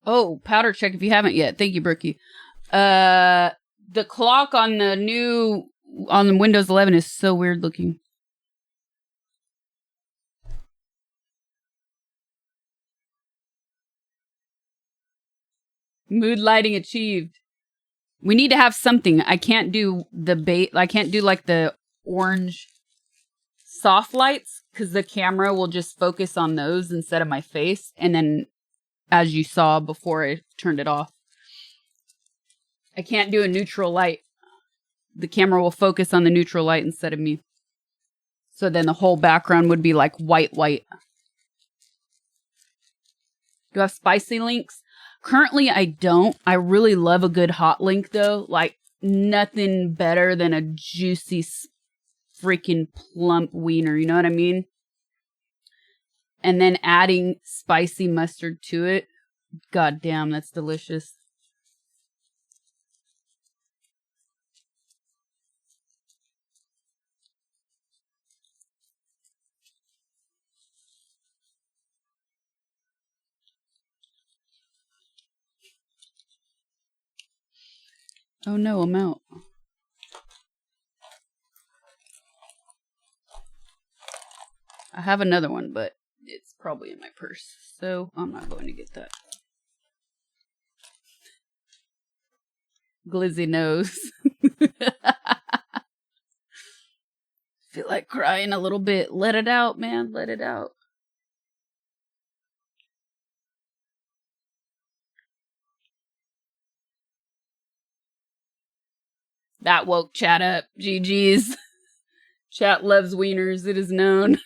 Oh, powder check if you haven't yet. Thank you, Brookie. The clock on the Windows 11 is so weird looking. Mood lighting achieved. We need to have something. I can't do the bait. I can't do like the orange soft lights because the camera will just focus on those instead of my face. And then, as you saw before I turned it off, I can't do a neutral light. The camera will focus on the neutral light instead of me. So then the whole background would be like white. Do I have spicy links? Currently, I don't. I really love a good hot link, though. Like, nothing better than a juicy, freaking plump wiener. You know what I mean? And then adding spicy mustard to it. God damn, that's delicious. Oh no, I'm out. I have another one, but it's probably in my purse, so I'm not going to get that. Glizzy knows. Feel like crying a little bit. Let it out, man. Let it out. That woke chat up. GG's. Chat loves wieners. It is known.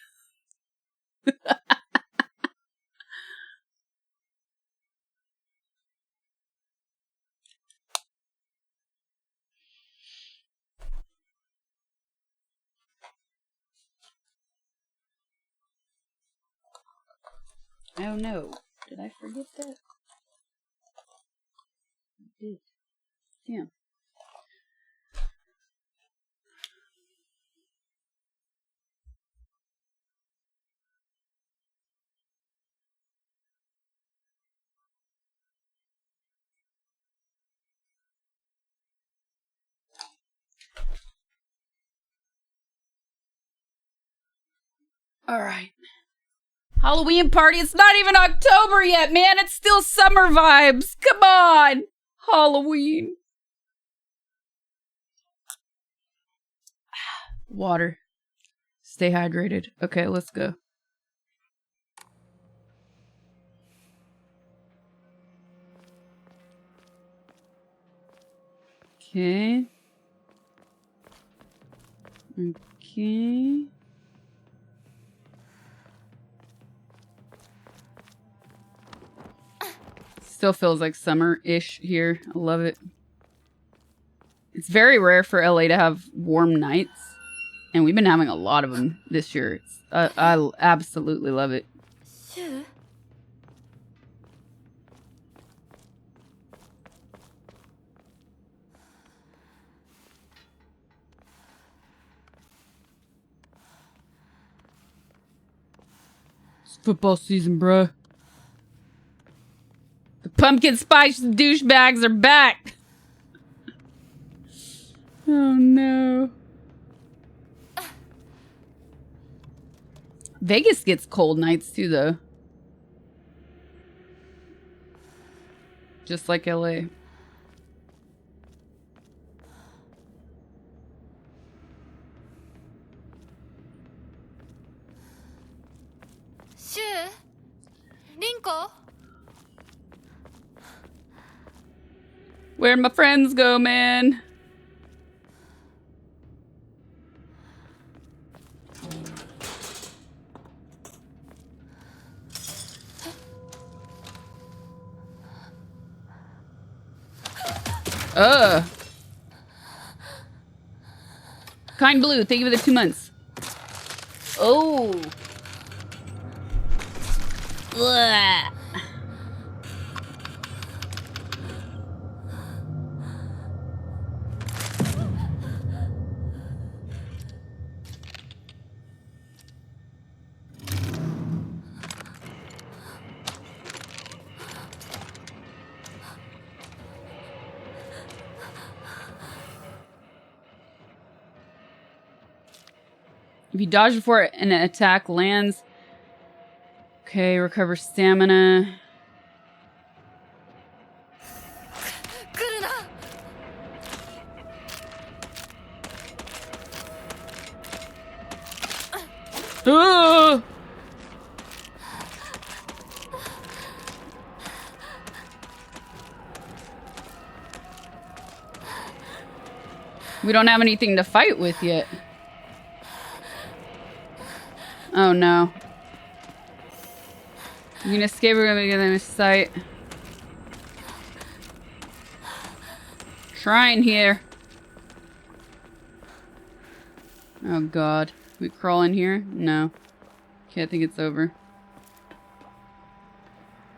Oh no. Did I forget that? I did. Damn. All right. Halloween party. It's not even October yet, man. It's still summer vibes. Come on. Halloween. Water. Stay hydrated. Okay, let's go. Okay. Okay. Still feels like summer-ish here. I love it. It's very rare for LA to have warm nights. And we've been having a lot of them this year. I absolutely love it. It's football season, bruh. The pumpkin spice douchebags are back. Oh no. Vegas gets cold nights too, though. Just like LA. Shu? Rinko? Where'd my friends go, man? Kind Blue, thank you for the 2 months. Oh. Ugh. If you dodge before an attack lands. Okay, recover stamina. Ugh. We don't have anything to fight with yet. Oh no. You can escape, we're gonna get in a sight. Shrine here. Oh god. We crawl in here? No. Okay, I think it's over.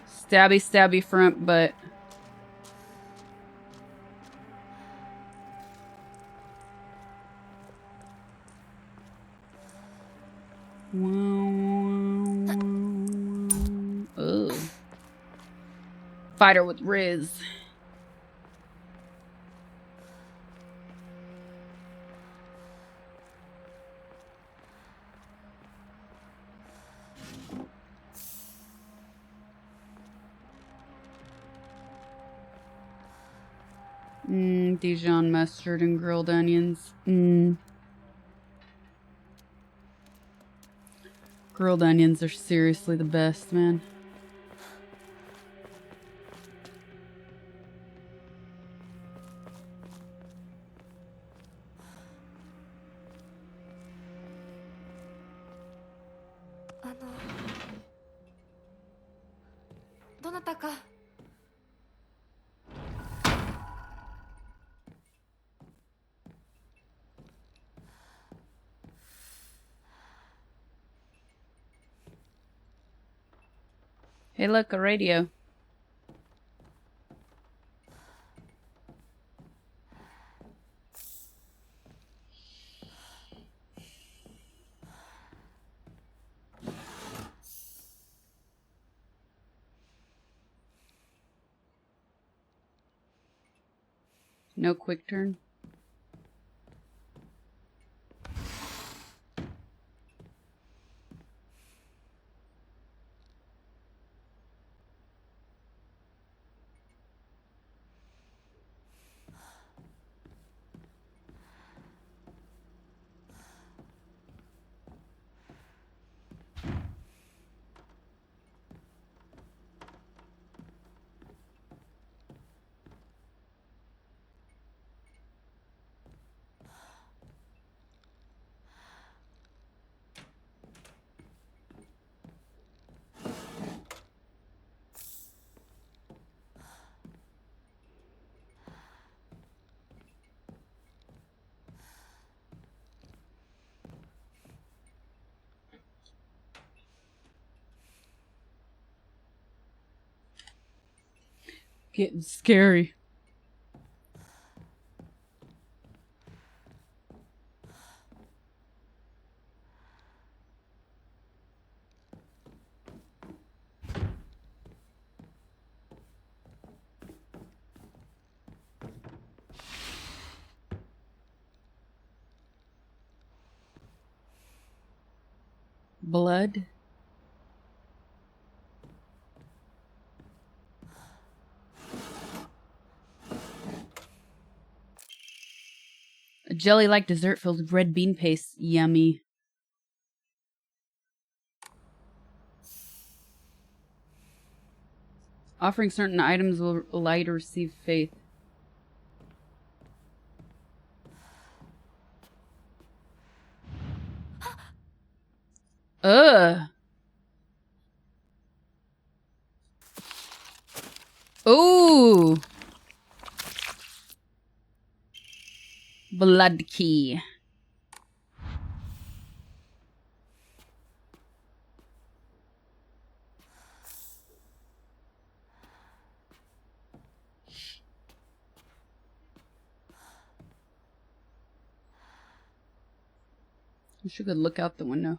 Stabby, stabby front butt. Ugh. Fighter with Riz. Dijon mustard and grilled onions. Grilled onions are seriously the best, man. Hey, look, a radio. No quick turn. Getting scary. Blood. A jelly-like dessert filled with red bean paste. Yummy. Offering certain items will allow you to receive faith. Ugh. Ooh. Blood key. You should go look out the window.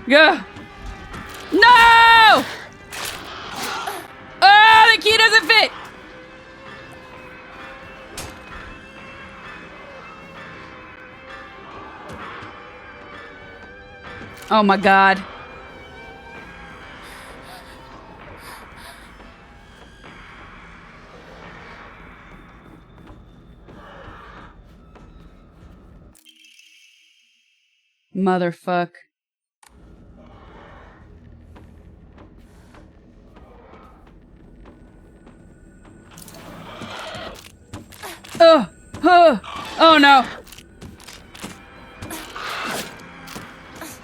Go! No! Oh, the key doesn't fit! Oh my god. Motherfuck. Oh no.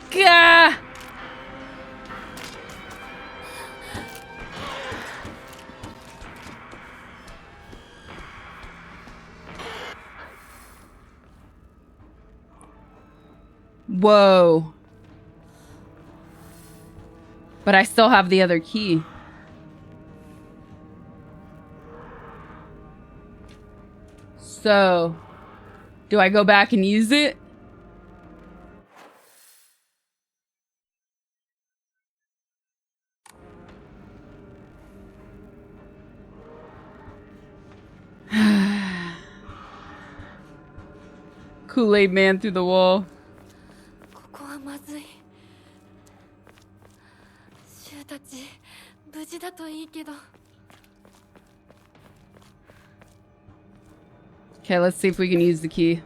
Gah! Whoa. But I still have the other key. So, do I go back and use it? Kool-Aid man through the wall. ここはまずい。シュウたち無事だといいけど。 Okay, let's see if we can use the key.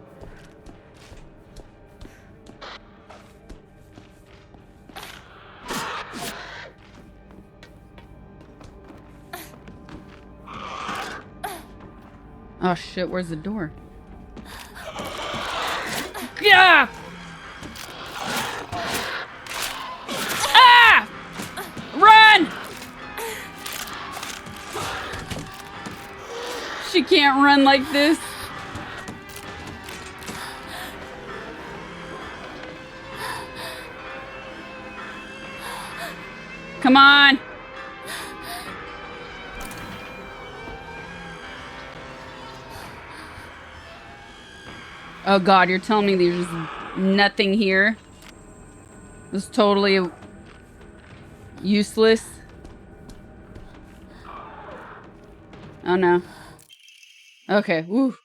Oh shit, where's the door? Yeah! Ah! Run! She can't run like this. Come on. Oh god, you're telling me there's nothing here? This is totally useless. Oh no. Okay, woo.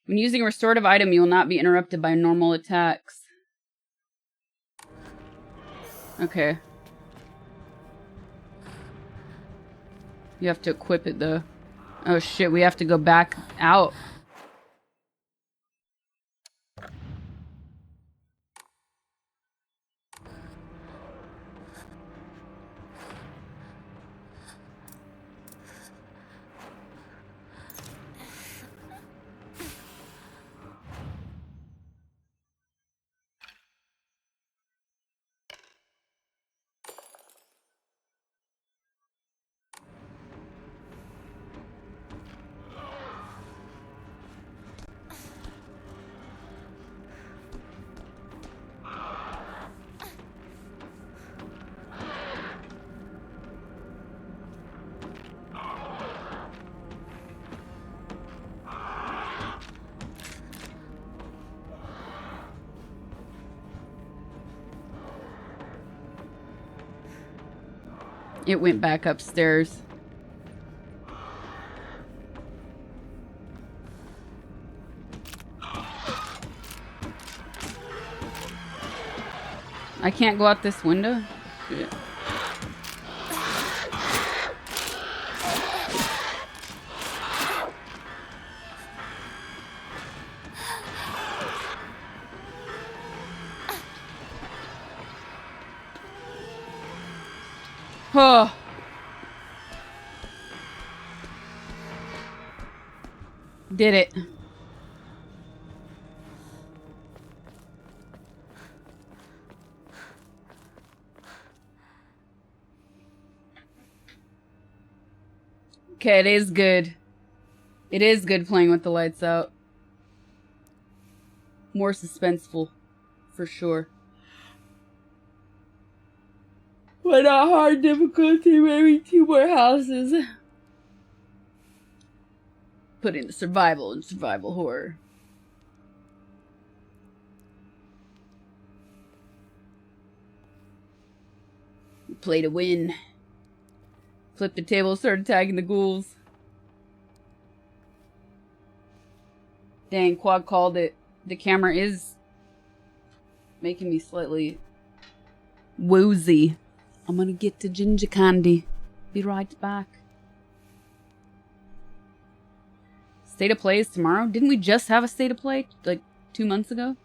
When using a restorative item, you will not be interrupted by normal attacks. Okay. You have to equip it though. Oh shit, we have to go back out. It went back upstairs. I can't go out this window? Shit. Oh. Did it. Okay, it is good. It is good playing with the lights out. More suspenseful, for sure. But not hard difficulty, maybe 2 more houses. Putting the survival and survival horror. Play to win. Flip the table, start attacking the ghouls. Dang, Quad called it. The camera is making me slightly woozy. I'm gonna get to ginger candy. Be right back. State of play is tomorrow? Didn't we just have a state of play like 2 months ago?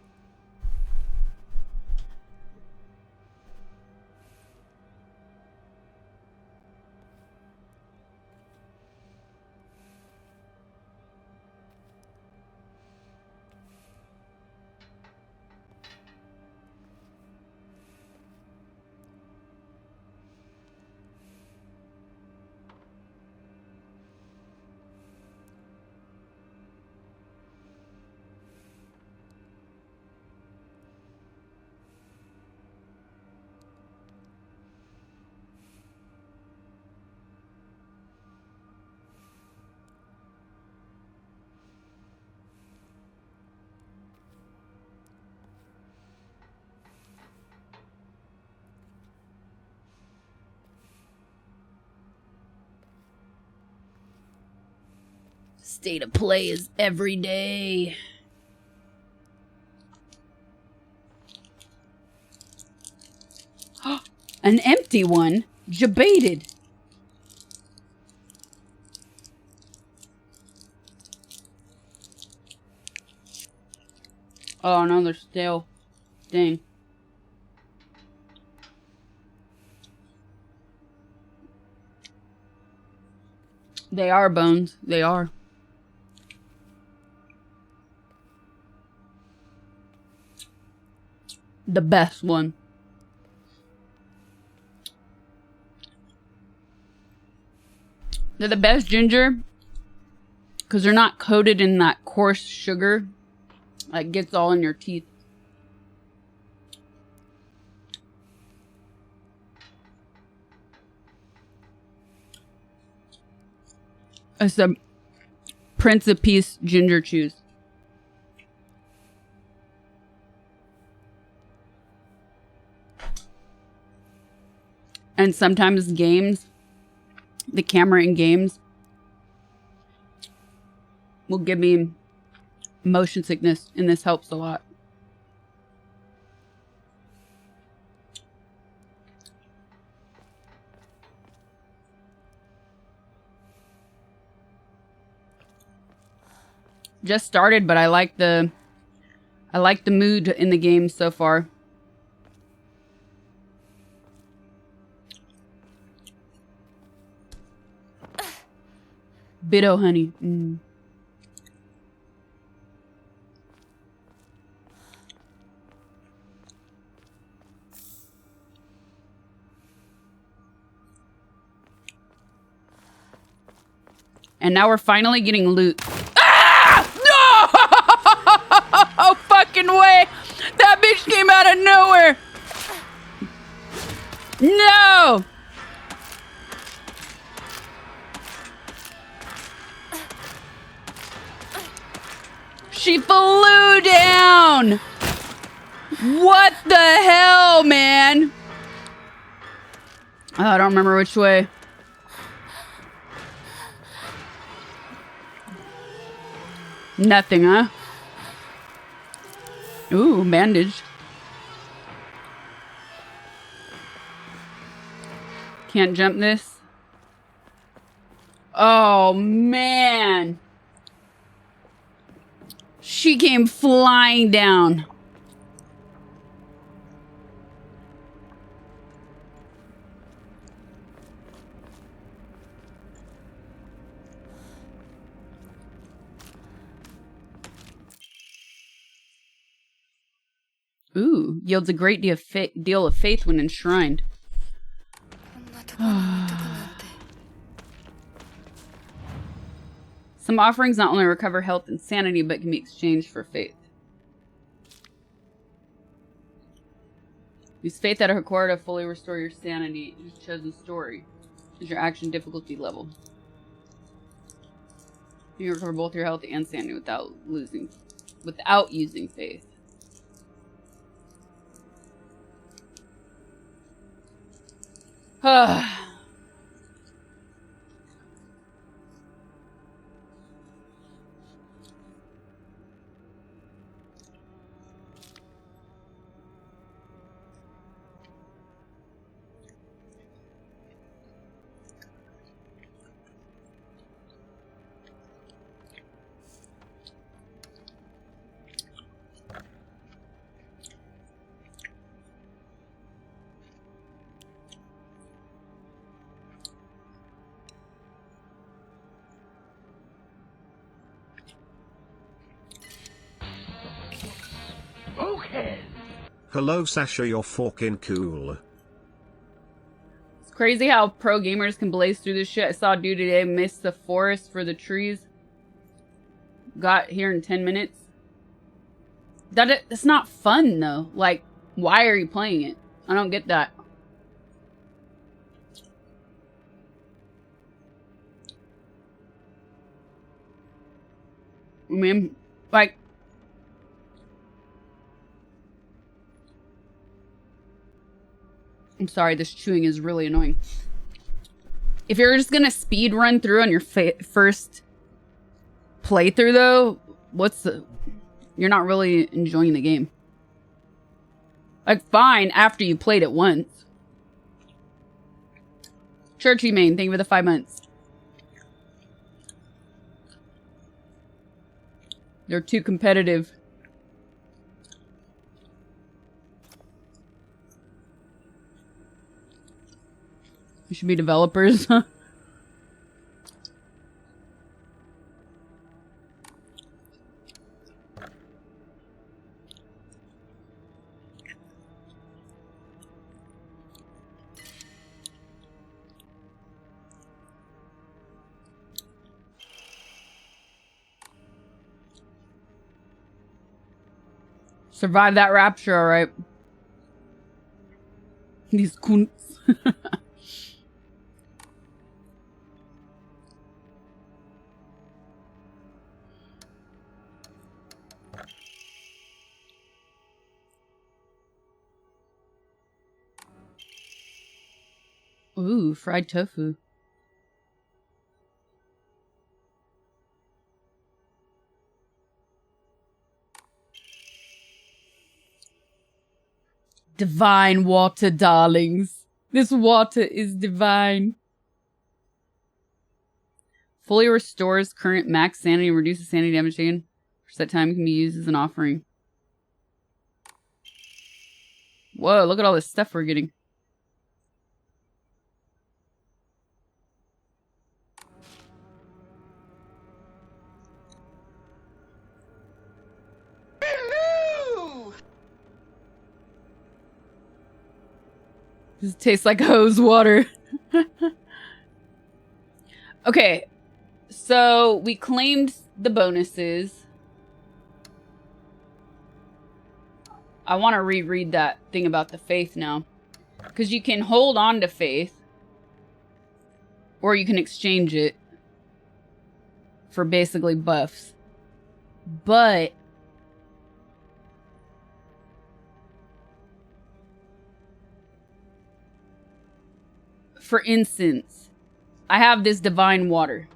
State of play is every day. An empty one? Jebaited. Oh no, they're stale. Dang. They are, Bones. They are. The best one. They're the best ginger because they're not coated in that coarse sugar that gets all in your teeth. It's the Prince of Peace ginger chews. And sometimes games, the camera in games will give me motion sickness, and this helps a lot. Just started, but I like the mood in the game so far. Bitto honey. Mm. And now we're finally getting loot. Ah! No! Oh, fucking way! That bitch came out of nowhere! No! She flew down! What the hell, man? Oh, I don't remember which way. Nothing, huh? Ooh, bandage. Can't jump this. Oh, man. She came flying down. Ooh, yields a great deal of faith when enshrined. Some offerings not only recover health and sanity, but can be exchanged for faith. Use faith at a Hakora to fully restore your sanity. Your chosen story is your action difficulty level. You recover both your health and sanity without using faith. Okay. Hello Sasha, you're fucking cool. It's crazy how pro gamers can blaze through this shit. I saw a dude today miss the forest for the trees. Got here in 10 minutes. That's not fun though. Like, why are you playing it? I don't get that. I mean, like, I'm sorry, this chewing is really annoying. If you're just gonna speed run through on your first playthrough though, you're not really enjoying the game. Like, fine after you played it once. Churchy Main, thank you for the 5 months. They're too competitive. You should be developers. Survive that rapture, alright. These kunts. Ooh, fried tofu. Divine water, darlings. This water is divine. Fully restores current max sanity and reduces sanity damage taken. For set time can be used as an offering. Whoa, look at all this stuff we're getting. This tastes like hose water. Okay, so we claimed the bonuses. I want to reread that thing about the faith now. Because you can hold on to faith. Or you can exchange it for basically buffs. But for instance, I have this divine water.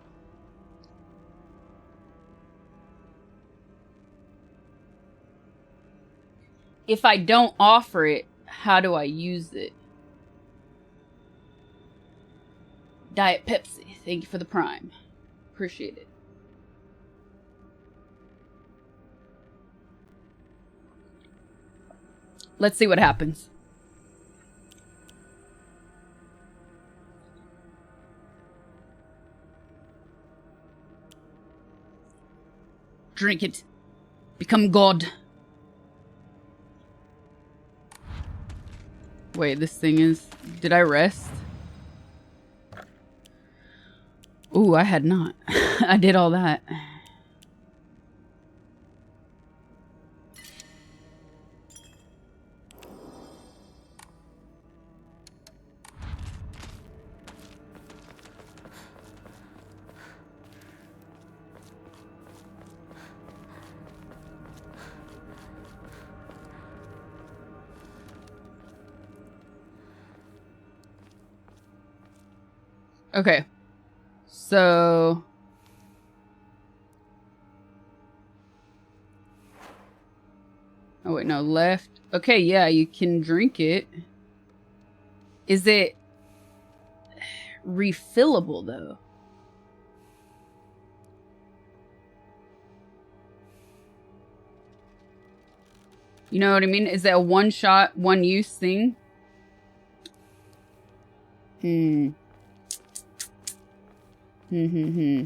If I don't offer it, how do I use it? Diet Pepsi, thank you for the prime. Appreciate it. Let's see what happens. Drink it. Become God. Wait, this thing is... Did I rest? Ooh, I had not. I did all that. Okay. So... Oh, wait, no, left. Okay, yeah, you can drink it. Is it refillable, though? You know what I mean? Is that a one-shot, one-use thing? Hmm. Hmm.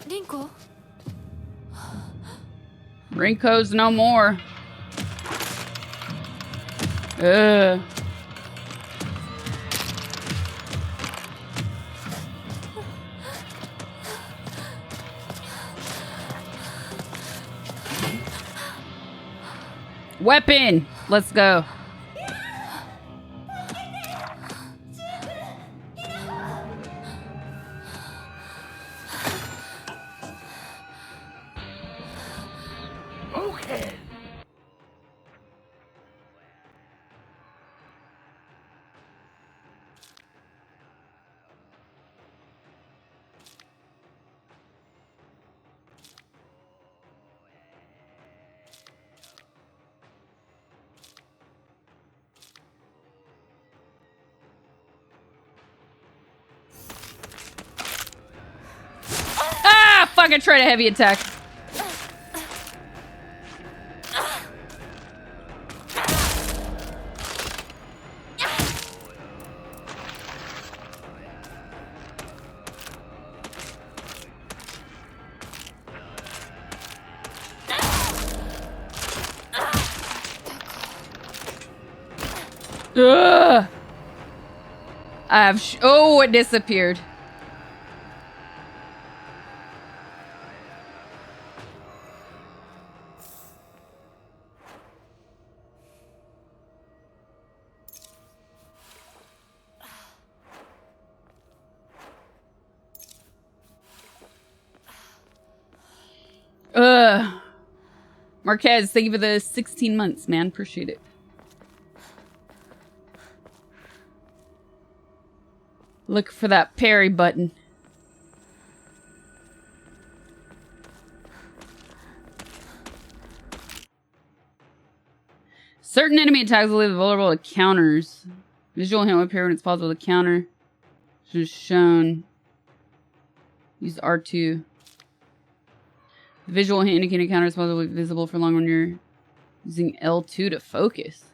Rinko? Rinko's no more. Ugh. Weapon! Let's go. Okay. Ah! Fucking tried a heavy attack. Ugh. Oh, it disappeared. Ugh. Marquez, thank you for the 16 months, man. Appreciate it. Look for that parry button. Certain enemy attacks will leave vulnerable to counters. Visual hint will appear when it's possible to counter. Just shown. Use R2. The visual hint indicating counter is possibly visible for long when you're using L2 to focus.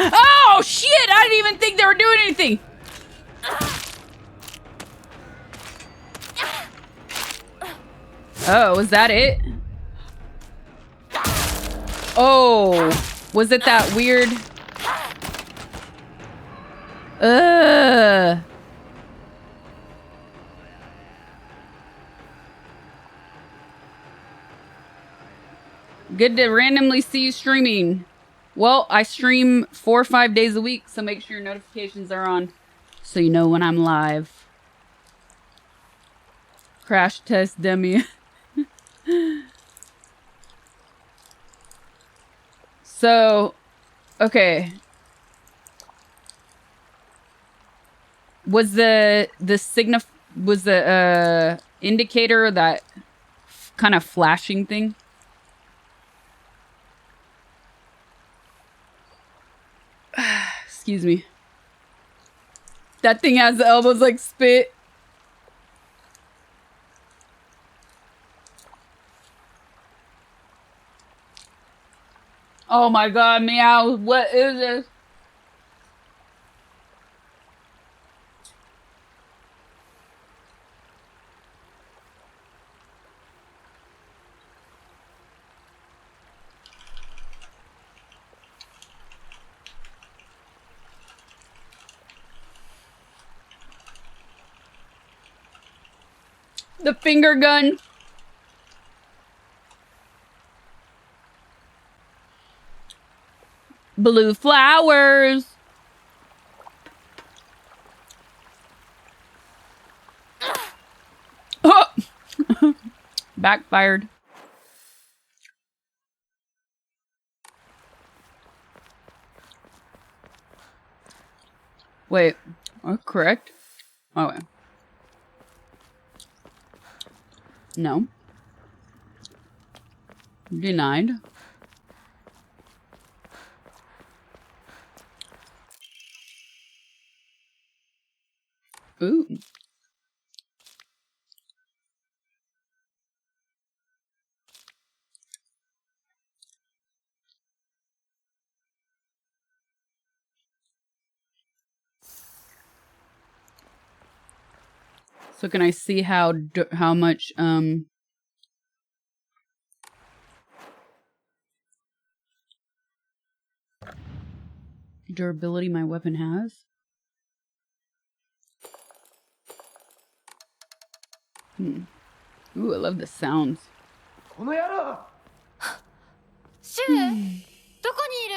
Oh shit! I didn't even think they were doing anything. Oh, was that it? Oh, was it that weird? Ugh. Good to randomly see you streaming. Well, I stream 4 or 5 days a week, so make sure your notifications are on so you know when I'm live. Crash test dummy. So, okay. Was the indicator that kind of flashing thing? Excuse me. That thing has the elbows like spit. Oh my god, meow. What is this? The finger gun. Blue flowers. Oh! Backfired. Wait, correct? Oh, wait. No. Denied. Ooh. So can I see how much durability my weapon has? Ooh, I love the sounds. シュウ、どこにいる？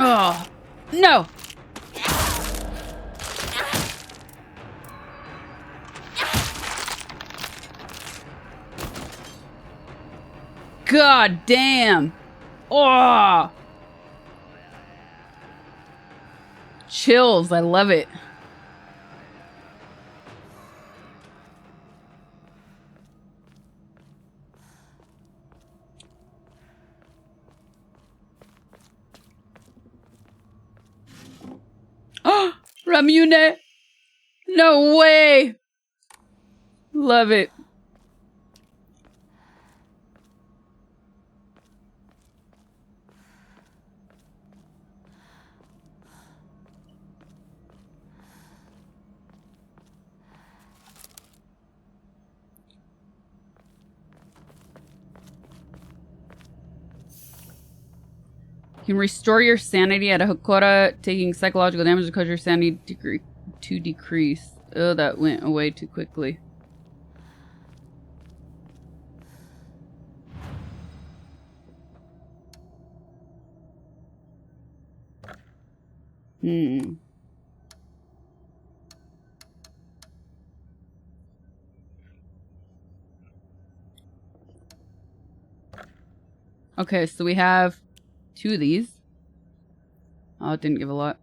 Oh, no. God damn. Oh. Chills. I love it. Oh, Ramune. No way. Love it. You can restore your sanity at a Hokora, taking psychological damage to cause your sanity to decrease. Oh, that went away too quickly. Okay, so we have 2 of these. Oh, it didn't give a lot.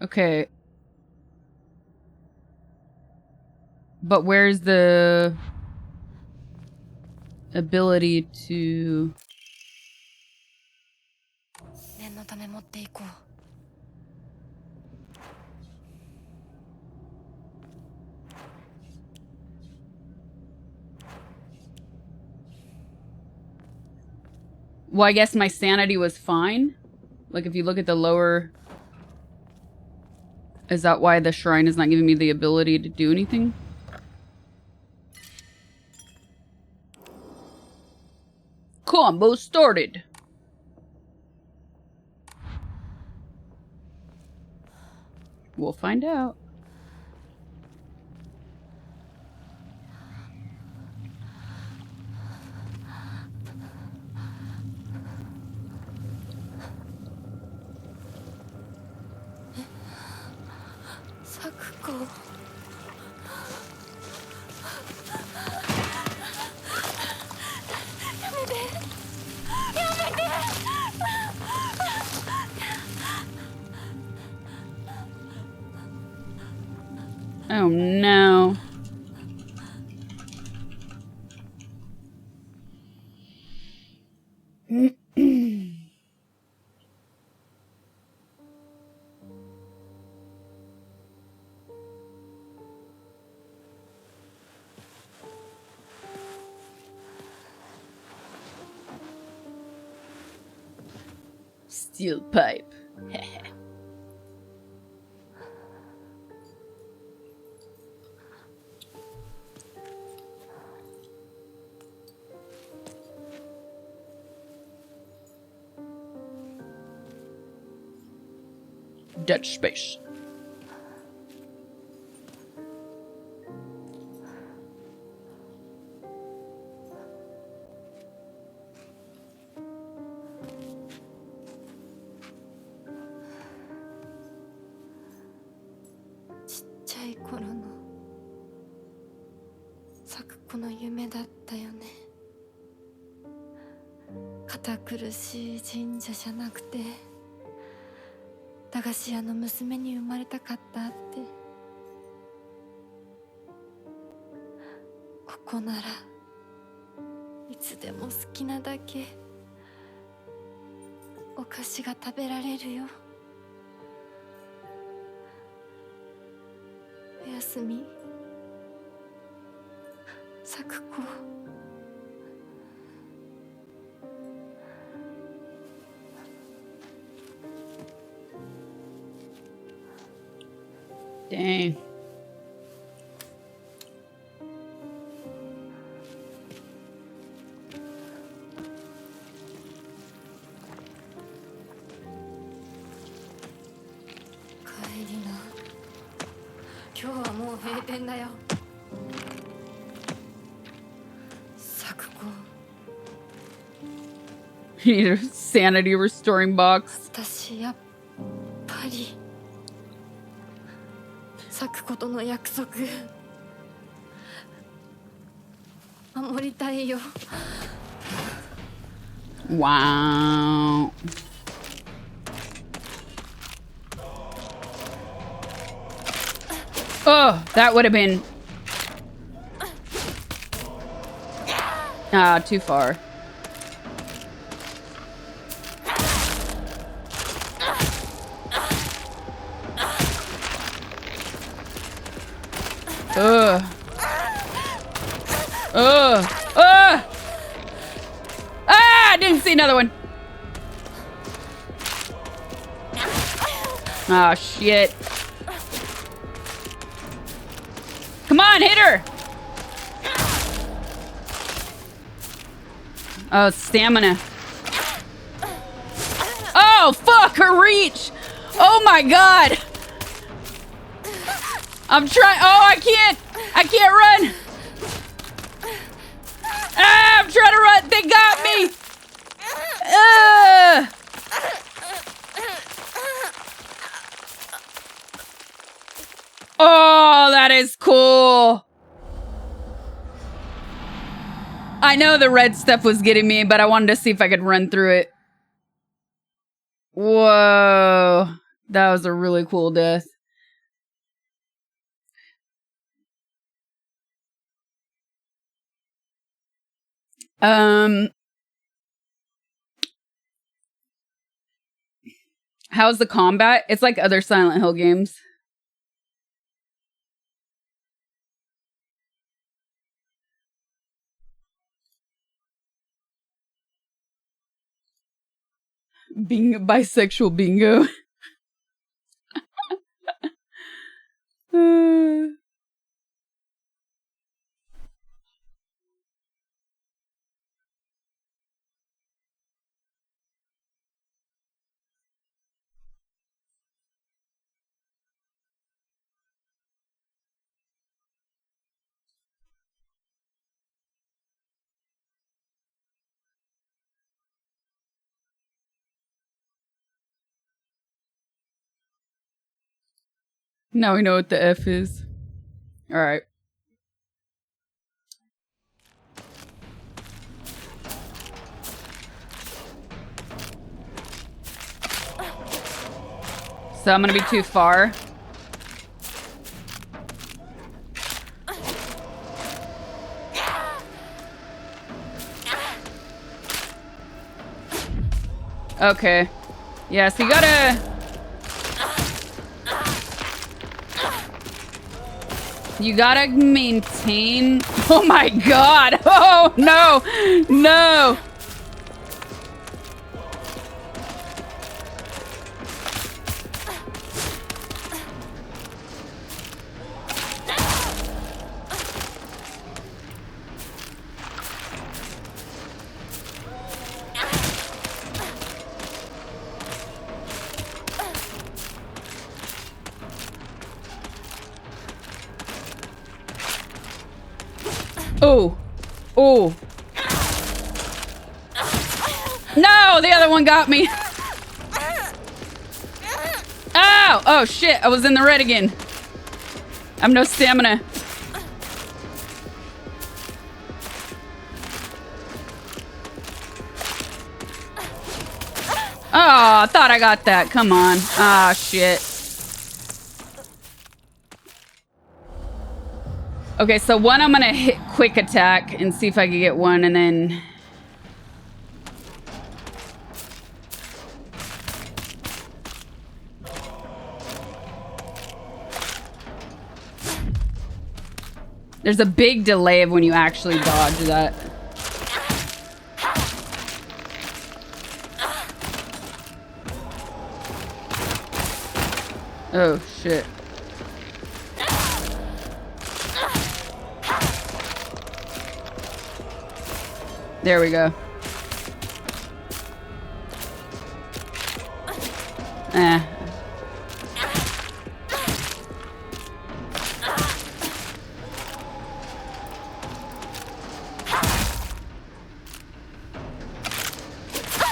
Okay. But where's the ability to... Well, I guess my sanity was fine. Like, if you look at the lower... Is that why the shrine is not giving me the ability to do anything? Combo started. We'll find out. Sakuko. Oh no. Seal pipe. Dutch space. Dang. You need a sanity restoring box. Wow. Oh, that would have been... Ah, too far. Ugh. Ugh. Ugh. Ah, I didn't see another one. Oh, shit. Come on, hit her. Oh, stamina. Oh, fuck, her reach. Oh, my God. I'm trying. Oh, I can't run. Ah, I'm trying to run. They got me. Oh, that is cool. I know the red stuff was getting me, but I wanted to see if I could run through it. Whoa. That was a really cool death. How's the combat? It's like other Silent Hill games. Bisexual bingo. Now we know what the F is. All right. So I'm gonna be too far. Okay. Yeah, so you gotta... You gotta maintain... Oh my God! Oh no! No! Oh. Oh. No, the other one got me. Oh, oh shit, I was in the red again. I have no stamina. Oh, I thought I got that. Come on. Ah, shit. Okay, so one I'm gonna hit quick attack and see if I can get one, and then... There's a big delay of when you actually dodge that. Oh, shit. There we go. Eh.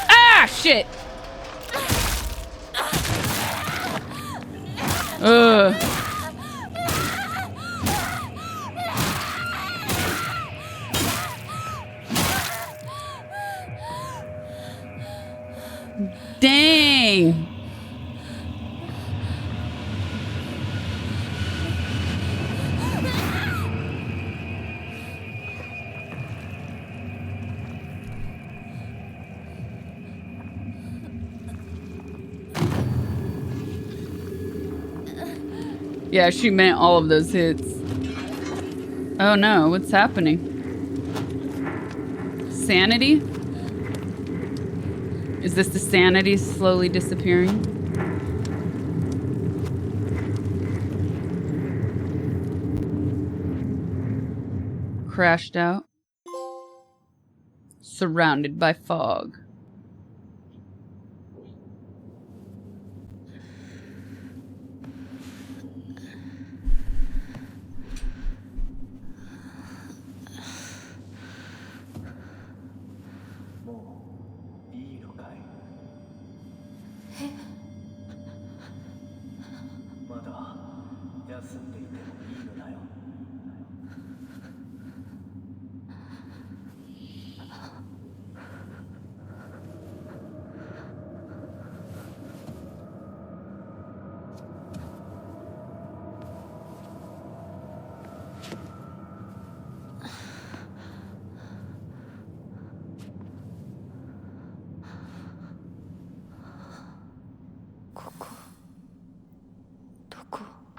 Ah, shit! Ugh. Dang. Yeah, she meant all of those hits. Oh no, what's happening? Sanity? Is this the sanity slowly disappearing? Crashed out. Surrounded by fog.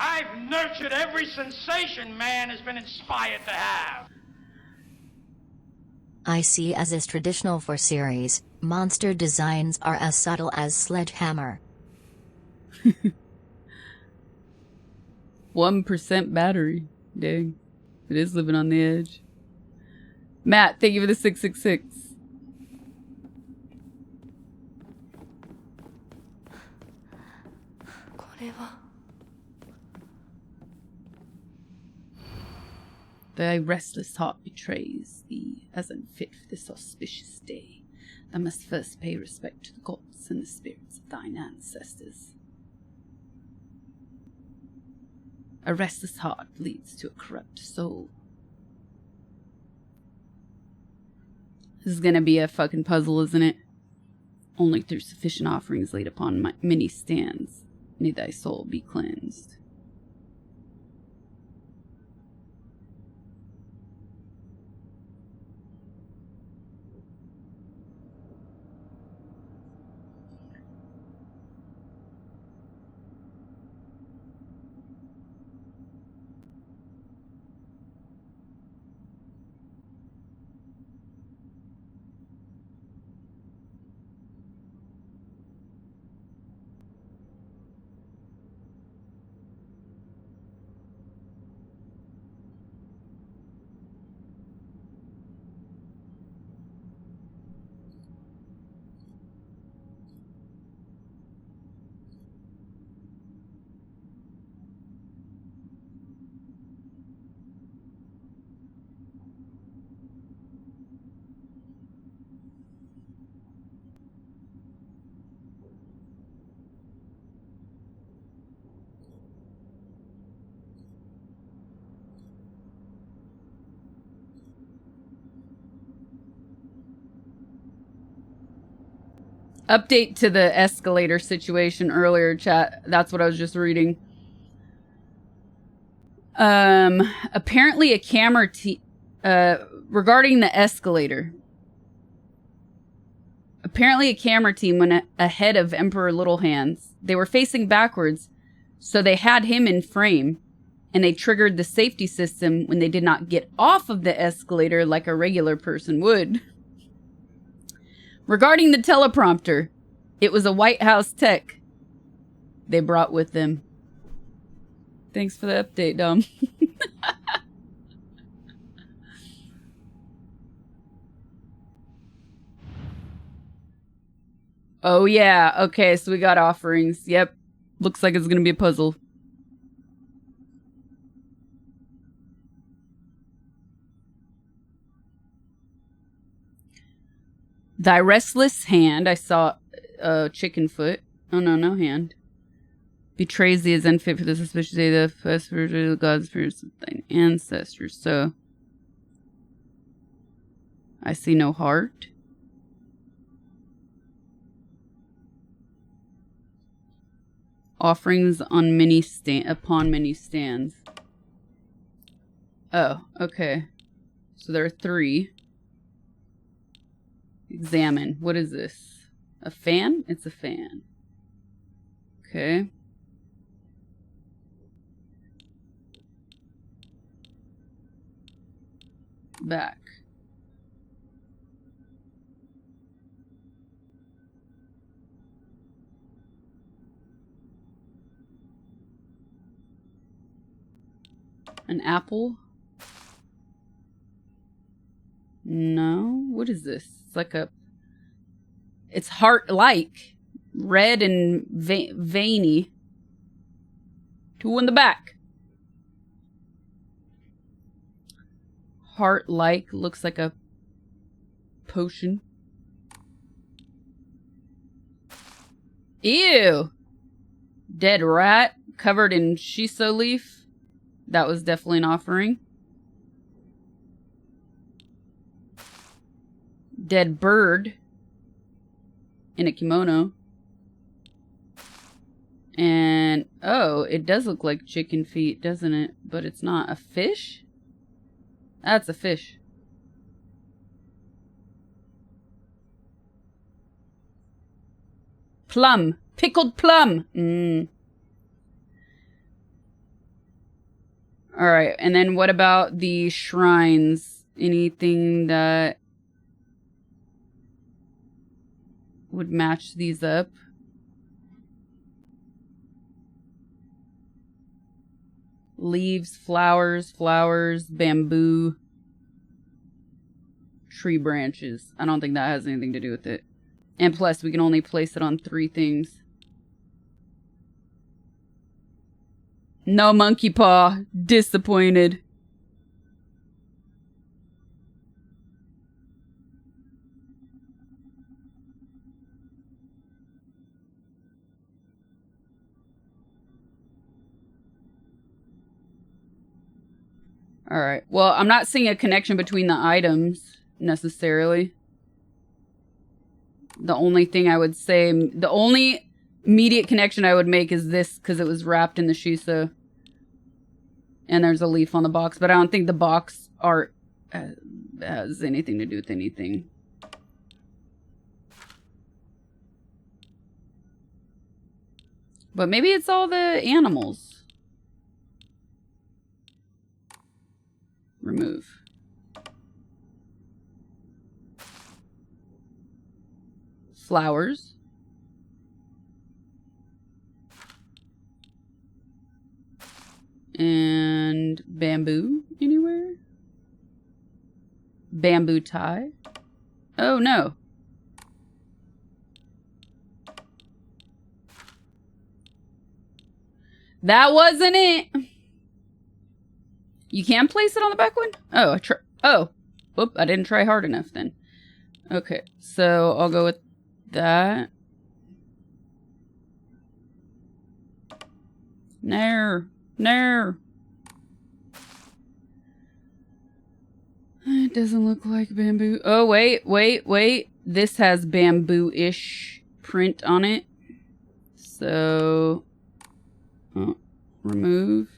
I've nurtured every sensation man has been inspired to have. I see as is traditional for series, monster designs are as subtle as Sledgehammer. 1% battery. Dang. It is living on the edge. Matt, thank you for the 666. Thy restless heart betrays thee as unfit for this auspicious day. Thou must first pay respect to the gods and the spirits of thine ancestors. A restless heart leads to a corrupt soul. This is gonna be a fucking puzzle, isn't it? Only through sufficient offerings laid upon many stands may thy soul be cleansed. Update to the escalator situation earlier, chat. That's what I was just reading. Apparently a camera regarding the escalator. Apparently a camera team went ahead of Emperor Littlehands. They were facing backwards, so they had him in frame, and they triggered the safety system when they did not get off of the escalator like a regular person would. Regarding the teleprompter, it was a White House tech they brought with them. Thanks for the update, Dom. Oh yeah, okay, so we got offerings. Yep, looks like it's gonna be a puzzle. Thy restless hand, I saw a chicken foot. Oh no, no hand. Betrays thee as unfit for the suspicious day of the first virtue of the gods for something ancestors. So I see no heart. Offerings on upon many stands. Oh, okay. So there are 3. Examine. What is this? A fan? It's a fan. Okay. Back. An apple? No. What is this? It's like a... It's heart-like. Red and veiny. 2 in the back. Heart-like. Looks like a potion. Ew! Dead rat covered in shiso leaf. That was definitely an offering. Dead bird in a kimono. And, oh, it does look like chicken feet, doesn't it? But it's not. A fish? That's a fish. Plum. Pickled plum. Mmm. Alright, and then what about the shrines? Anything that would match these up? Leaves, flowers, bamboo, tree branches. I don't think that has anything to do with it. And plus, we can only place it on 3 things. No monkey paw. Disappointed. Alright. Well, I'm not seeing a connection between the items, necessarily. The only thing I would say... The only immediate connection I would make is this, because it was wrapped in the shiso. And there's a leaf on the box, but I don't think the box art has anything to do with anything. But maybe it's all the animals. Remove. Flowers. And bamboo anywhere? Bamboo tie? Oh no. That wasn't it. You can place it on the back one? Oh, whoop, I didn't try hard enough then. Okay, so I'll go with that. No. It doesn't look like bamboo. Oh, wait. This has bamboo-ish print on it. So, remove.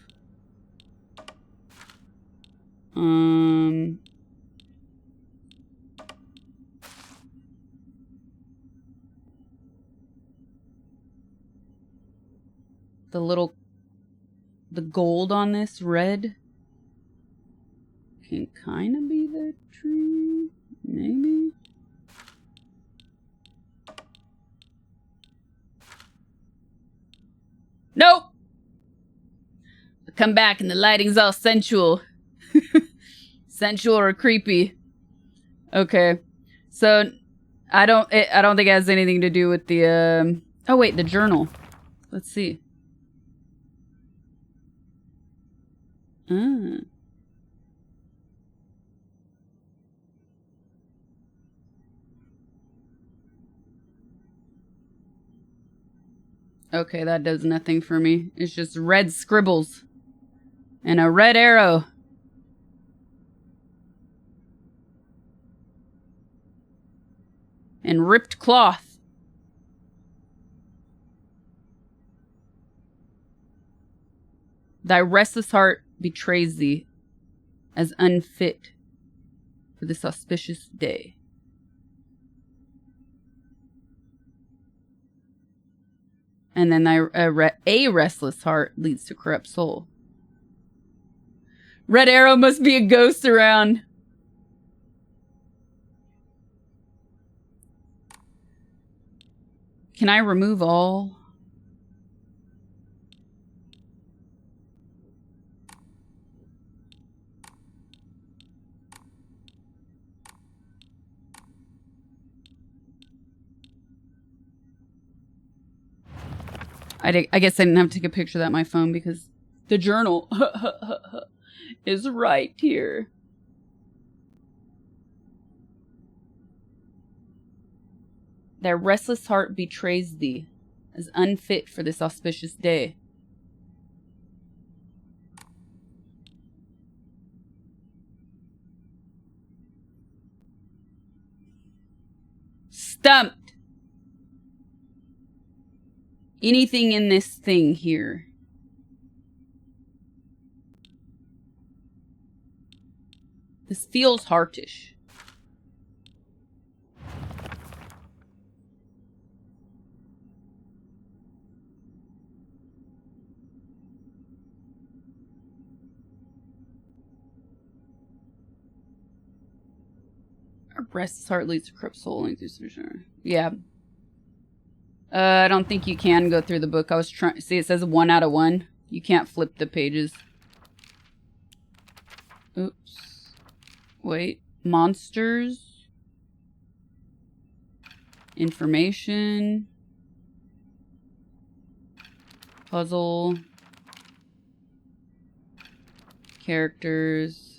The gold on this red can kind of be the tree, maybe. Nope. Come back and the lighting's all sensual. Sensual or creepy. Okay. So I don't think it has anything to do with the oh wait, the journal. Let's see. Okay, that does nothing for me. It's just red scribbles. And a red arrow. And ripped cloth. Thy restless heart betrays thee as unfit for this auspicious day. And then a restless heart leads to corrupt soul. Red arrow must be a ghost around. Can I remove all? I guess I didn't have to take a picture of that on my phone because the journal is right here. Thy restless heart betrays thee as unfit for this auspicious day. Stumped. Anything in this thing here. This feels heartish. Our restless heart leads to corrupt soul. Yeah. I don't think you can go through the book. I was trying. See, it says 1 out of 1. You can't flip the pages. Oops. Wait. Monsters. Information. Puzzle. Characters.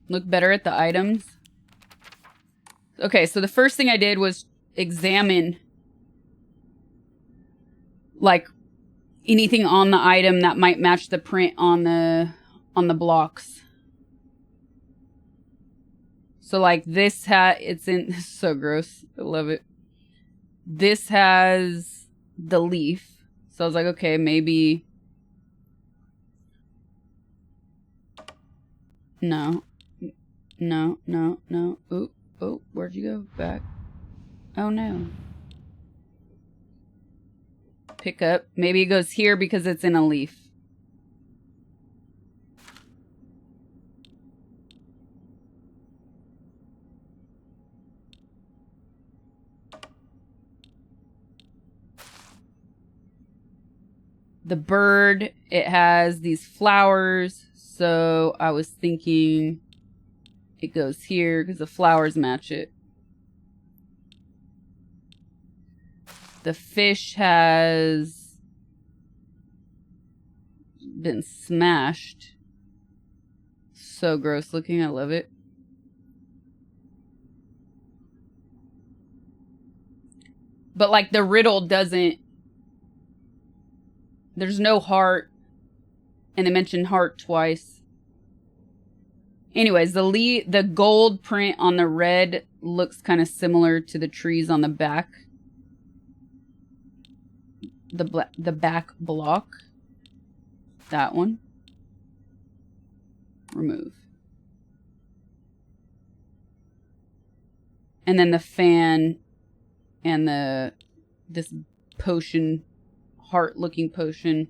Look better at the items. Okay, so the first thing I did was examine like anything on the item that might match the print on the blocks. So like this it's in so gross. I love it. This has the leaf. So I was like, okay, maybe no. No. Oh, where'd you go? Back. Oh, no. Pick up. Maybe it goes here because it's in a leaf. The bird, it has these flowers. So I was thinking it goes here because the flowers match it. The fish has been smashed. So gross looking. I love it. But like the riddle doesn't, there's no heart. And they mentioned heart twice. Anyways, the gold print on the red looks kind of similar to the trees on the back. The back block. That one. Remove. And then the fan and this potion, heart looking potion,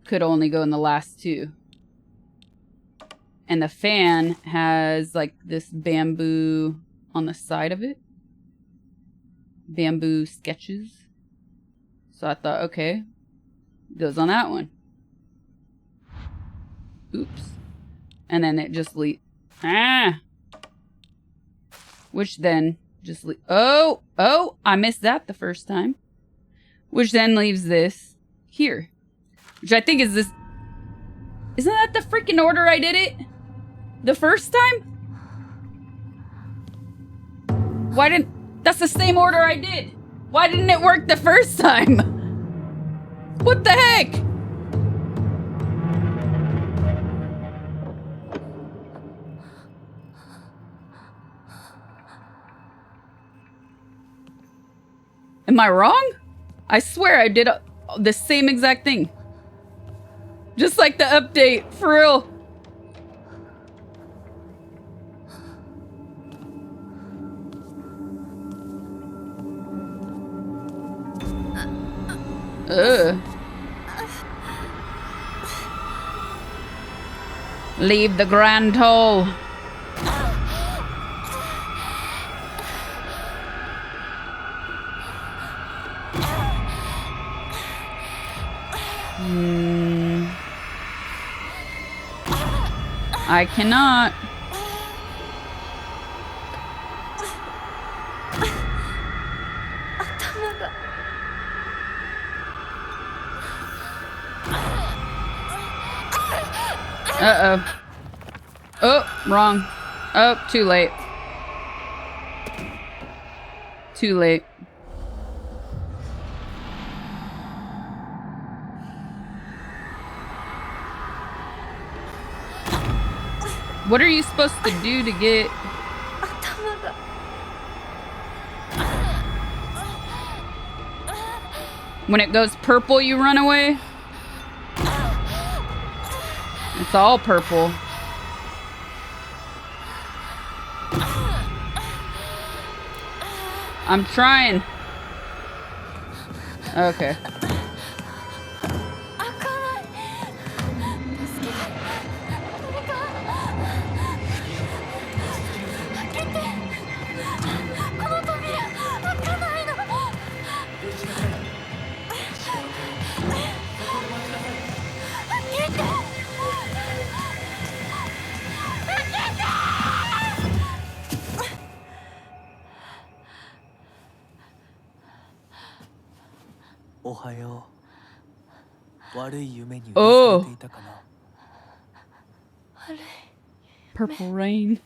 could only go in the last two. And the fan has like this bamboo on the side of it. Bamboo sketches. So I thought, okay, goes on that one. Oops. And then it just which then just oh, I missed that the first time. Which then leaves this here. Which I think is this. Isn't that the freaking order I did it? The first time? Why didn't... That's the same order I did. Why didn't it work the first time? What the heck? Am I wrong? I swear I did the same exact thing. Just like the update, for real. Ugh. Leave the grand hall. I cannot. Uh-oh. Oh, wrong. Oh, too late. Too late. What are you supposed to do to get... When it goes purple, you run away? It's all purple. I'm trying. Okay. Oh. Purple rain.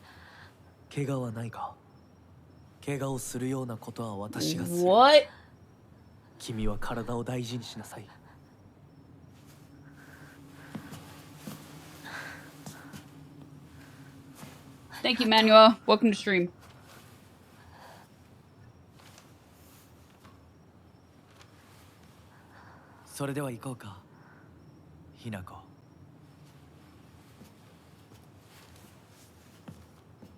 What? Thank you, Manuel. Welcome to stream.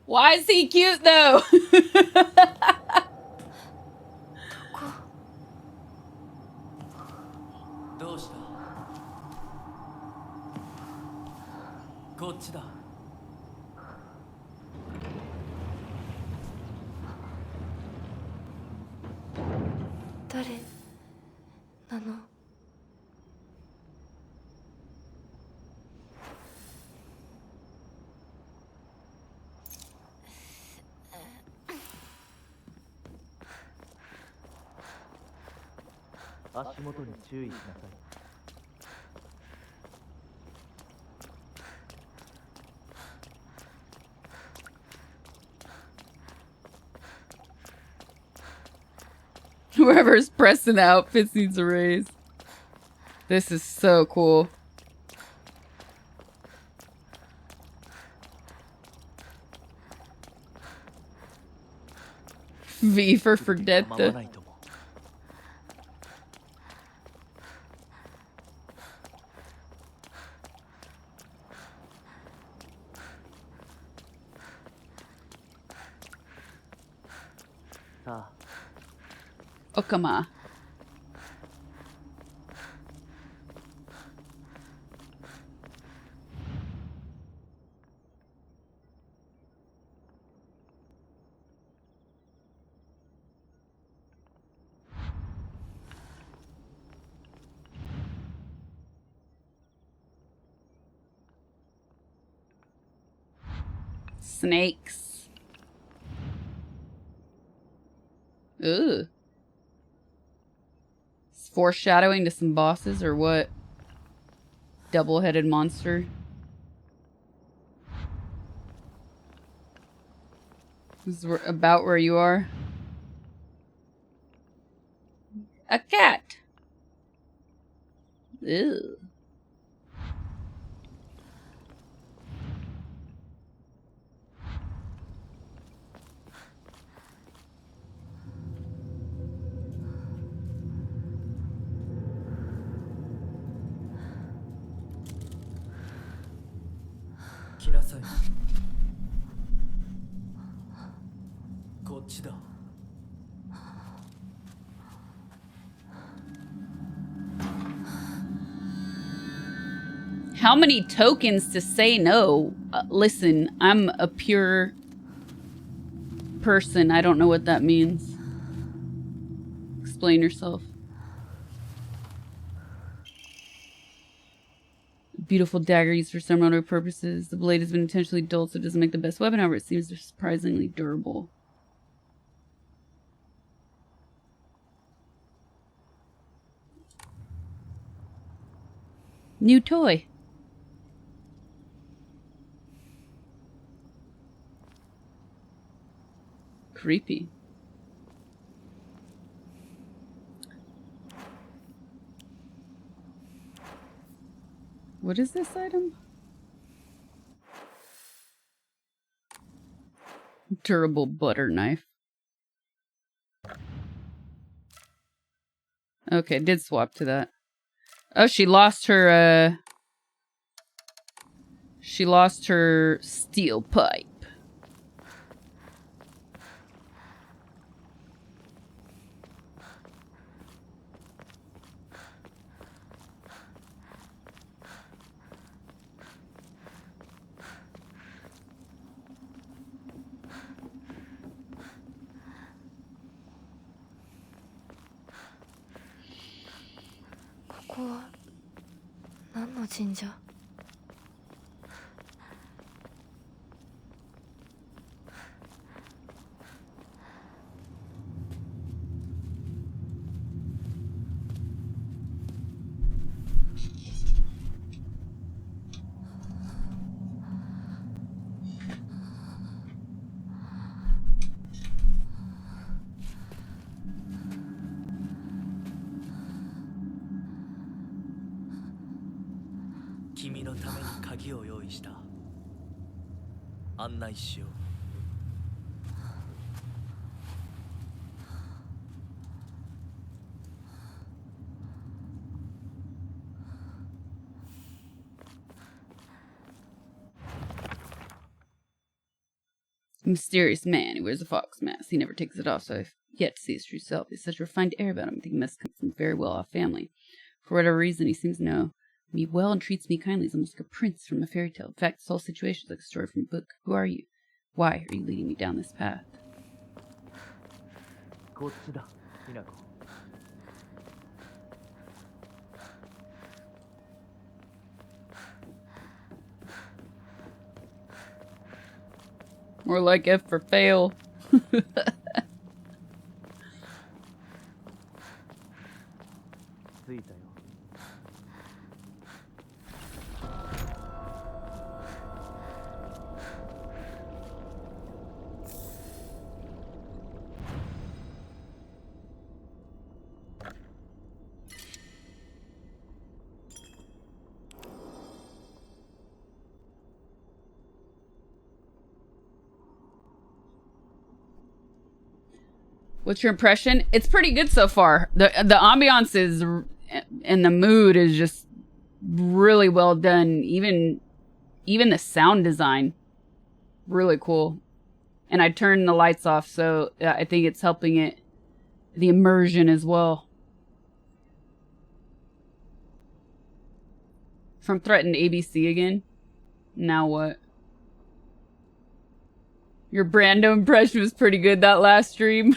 Why is he cute though? 足元に注意しなさい。 Whoever's pressing the outfits needs a raise. This is so cool. V for Fordetta. Okama. Snakes. Ugh. It's foreshadowing to some bosses or what? Double-headed monster. This is about where you are. A cat. Ew. How many tokens to say no? Listen, I'm a pure person. I don't know what that means. Explain yourself. Beautiful dagger used for ceremonial purposes. The blade has been intentionally dulled so it doesn't make the best weapon. However, it seems surprisingly durable. New toy. Creepy. What is this item? Durable butter knife. Okay, did swap to that. Oh, she lost her steel pipe. Mysterious man. He wears a fox mask. He never takes it off, so I've yet to see his true self. He has such a refined air about him. I think he must come from a very well-off family. For whatever reason, he seems to know me well and treats me kindly. He's almost like a prince from a fairy tale. In fact, this whole situation is like a story from a book. Who are you? Why are you leading me down this path? More like F for fail. What's your impression? It's pretty good so far. The ambiance is and the mood is just really well done. Even the sound design, really cool. And I turned the lights off, so I think it's helping it, the immersion as well. From threatened ABC again. Now what? Your Brando impression was pretty good that last stream.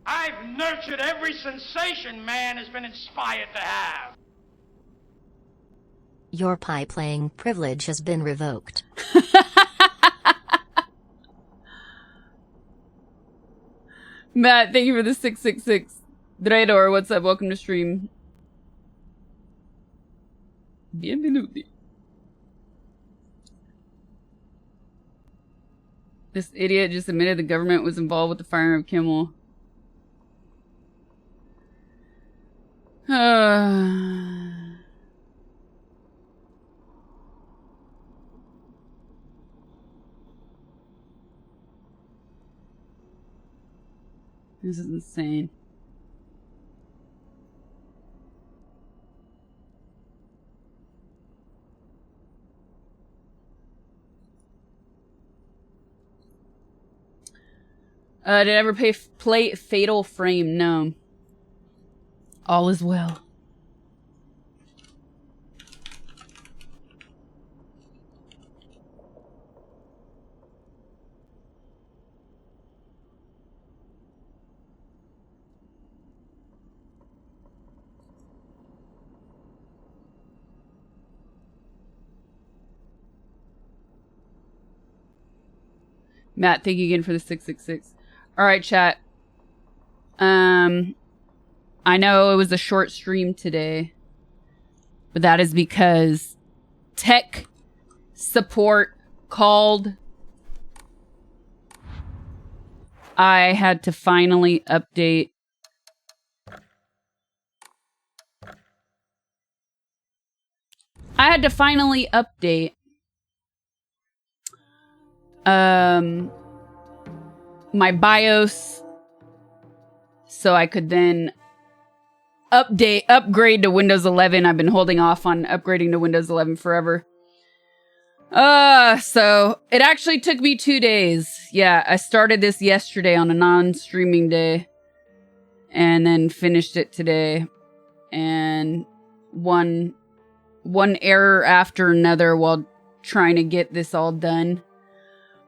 I've nurtured every sensation man has been inspired to have. Your pie playing privilege has been revoked. Matt, thank you for the 666. Dredor, what's up? Welcome to stream. Bienvenuti. This idiot just admitted the government was involved with the firing of Kimmel. This is insane. Did I ever play Fatal Frame? No. All is well. Matt, thank you again for the 666. All right, chat. I know it was a short stream today, but that is because tech support called. I had to finally update. My BIOS so I could then upgrade to Windows 11. I've been holding off on upgrading to Windows 11 forever. So it actually took me 2 days. Yeah, I started this yesterday on a non-streaming day and then finished it today. And one error after another while trying to get this all done.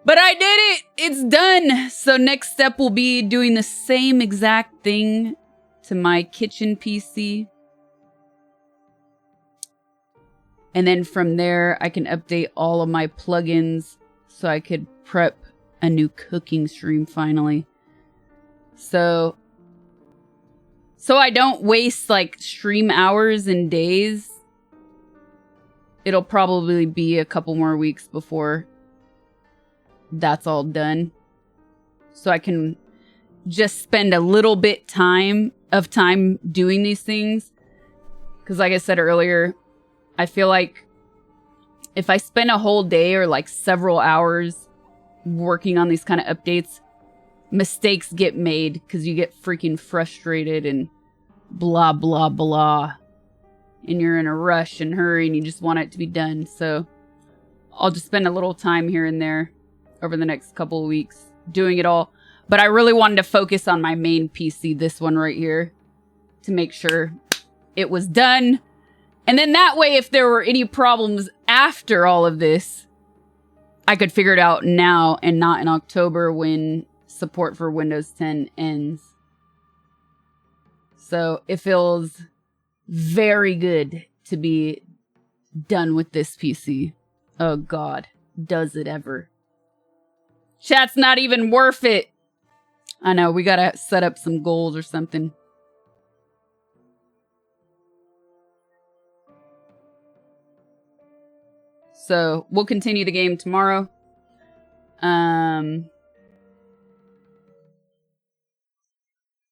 But I did it! It's done! So next step will be doing the same exact thing to my kitchen PC. And then from there, I can update all of my plugins so I could prep a new cooking stream finally. So I don't waste like stream hours and days. It'll probably be a couple more weeks before that's all done. So I can just spend a little bit of time doing these things. Because like I said earlier, I feel like if I spend a whole day or like several hours working on these kind of updates, mistakes get made because you get freaking frustrated and blah, blah, blah. And you're in a rush and hurry and you just want it to be done. So I'll just spend a little time here and there over the next couple of weeks doing it all. But I really wanted to focus on my main PC, this one right here, to make sure it was done. And then that way, if there were any problems after all of this, I could figure it out now and not in October when support for Windows 10 ends. So it feels very good to be done with this PC. Oh God, does it ever. Chat's not even worth it. I know, we gotta set up some goals or something. So we'll continue the game tomorrow.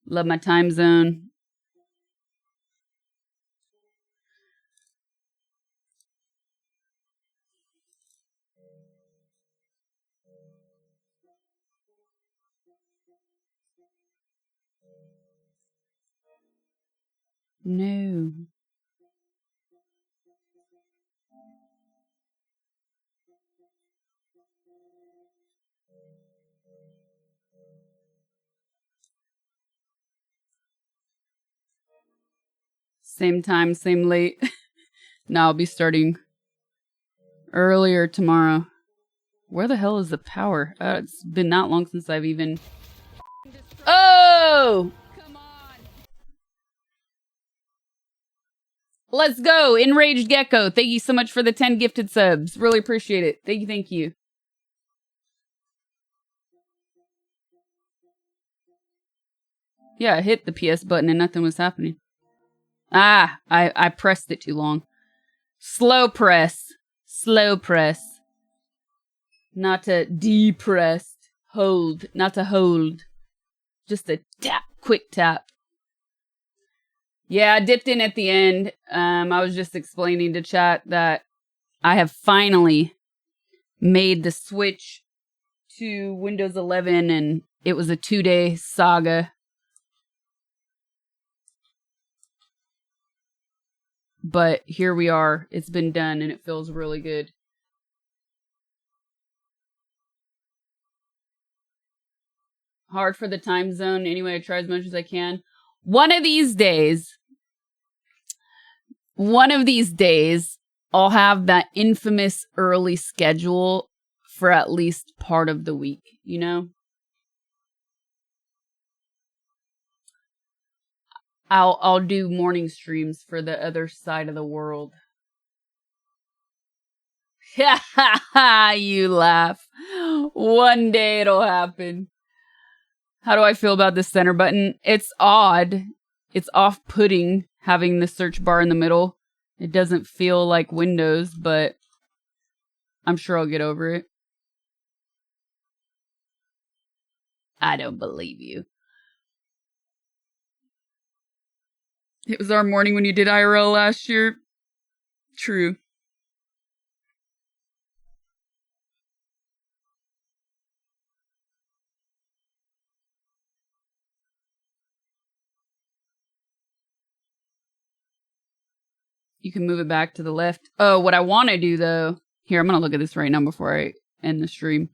Love my time zone. No. Same time, same late. Now I'll be starting earlier tomorrow. Where the hell is the power? It's been that long since I've even... Oh! Come on! Let's go! Enraged Gecko. Thank you so much for the 10 gifted subs. Really appreciate it. Thank you, thank you. Yeah, I hit the PS button and nothing was happening. Ah, I pressed it too long. Slow press. Slow press. Not to depress. Hold. Not to hold. Just a tap. Quick tap. Yeah, I dipped in at the end. I was just explaining to chat that I have finally made the switch to Windows 11 and it was a 2-day saga. But here we are. It's been done and it feels really good. Hard for the time zone. Anyway, I try as much as I can. One of these days, I'll have that infamous early schedule for at least part of the week, you know? I'll do morning streams for the other side of the world. Ha ha ha, you laugh. One day it'll happen. How do I feel about the center button? It's odd. It's off-putting having the search bar in the middle. It doesn't feel like Windows, but I'm sure I'll get over it. I don't believe you. It was our morning when you did IRL last year. True. You can move it back to the left. Oh, what I want to do, though... Here, I'm going to look at this right now before I end the stream.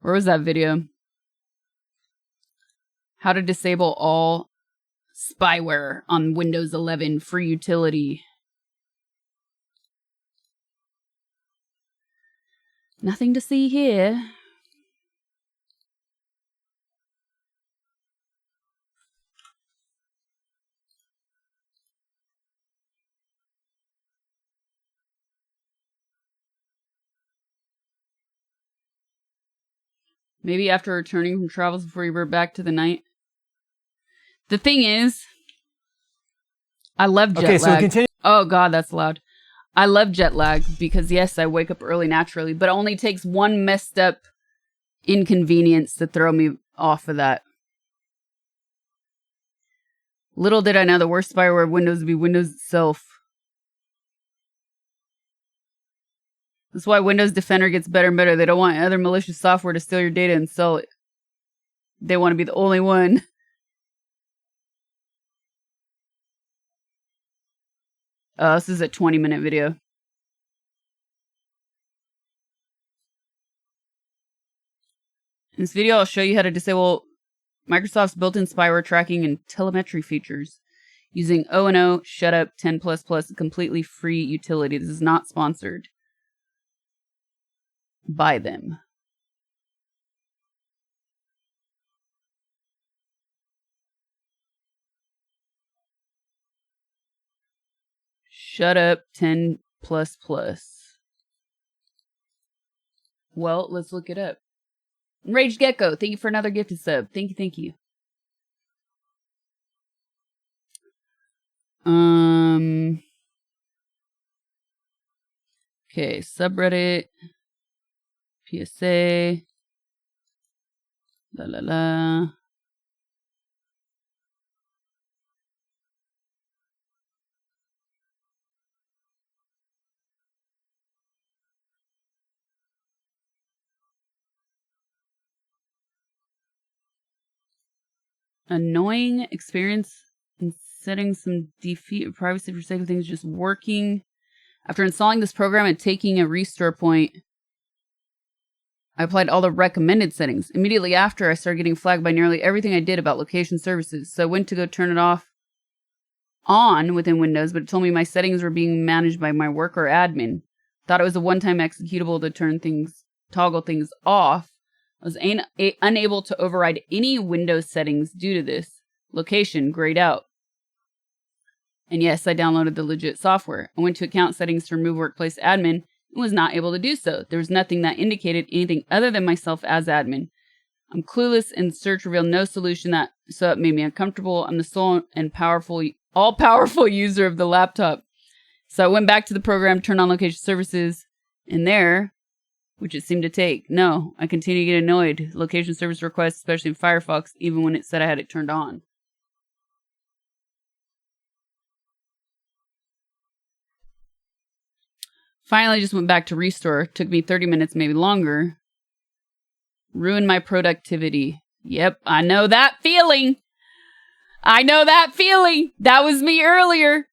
Where was that video? How to disable all spyware on Windows 11 free utility. Nothing to see here. Maybe after returning from travels before you revert back to the night. The thing is, I love jet lag. Oh god, that's loud. I love jet lag because yes, I wake up early naturally, but it only takes one messed up inconvenience to throw me off of that. Little did I know the worst spyware of Windows would be Windows itself. That's why Windows Defender gets better and better. They don't want other malicious software to steal your data and sell it. They want to be the only one. This is a 20-minute video. In this video, I'll show you how to disable Microsoft's built-in spyware tracking and telemetry features using O&O Shutup 10++, a completely free utility. This is not sponsored by them. Shutup 10++. Well, let's look it up. Rage Gecko, thank you for another gifted sub. Thank you, thank you. Okay, subreddit, PSA, la la la. annoying experience in setting some defeat of privacy for sake of things just working. After installing this program and taking a restore point, I applied all the recommended settings. Immediately after, I started getting flagged by nearly everything I did about location services. So I went to go turn it on within Windows, but it told me my settings were being managed by my worker admin. Thought it was a one-time executable to toggle things off. I was unable to override any Windows settings due to this. Location grayed out. And yes, I downloaded the legit software. I went to account settings to remove workplace admin and was not able to do so. There was nothing that indicated anything other than myself as admin. I'm clueless and search revealed no solution so it made me uncomfortable. I'm the sole and all-powerful user of the laptop. So I went back to the program, turned on location services, and there, which it seemed to take. No, I continue to get annoyed. Location service requests, especially in Firefox, even when it said I had it turned on. Finally, just went back to restore. Took me 30 minutes, maybe longer. Ruined my productivity. Yep, I know that feeling. That was me earlier.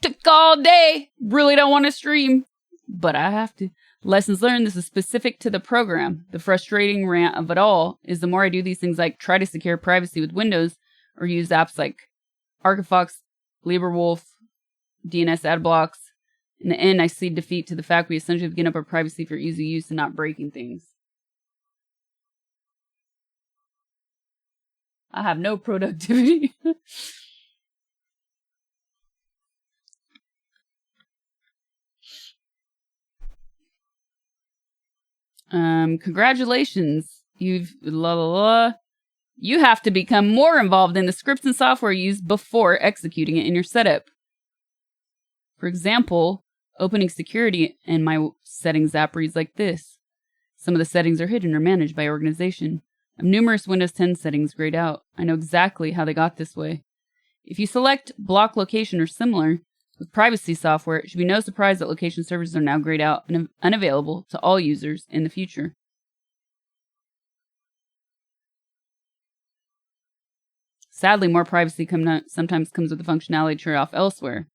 Took all day. Really don't want to stream, but I have to. Lessons learned, this is specific to the program. The frustrating rant of it all is the more I do these things like try to secure privacy with Windows or use apps like Archifox, LibreWolf, DNS ad blocks. In the end, I see defeat to the fact we essentially have given up our privacy for easy use and not breaking things. I have no productivity. Congratulations. You have to become more involved in the scripts and software used before executing it in your setup. For example, opening security in my settings app reads like this. Some of the settings are hidden or managed by organization. I have numerous Windows 10 settings grayed out. I know exactly how they got this way. If you select block location or similar with privacy software, it should be no surprise that location services are now grayed out and unavailable to all users in the future. Sadly, more privacy sometimes comes with the functionality to turn off elsewhere.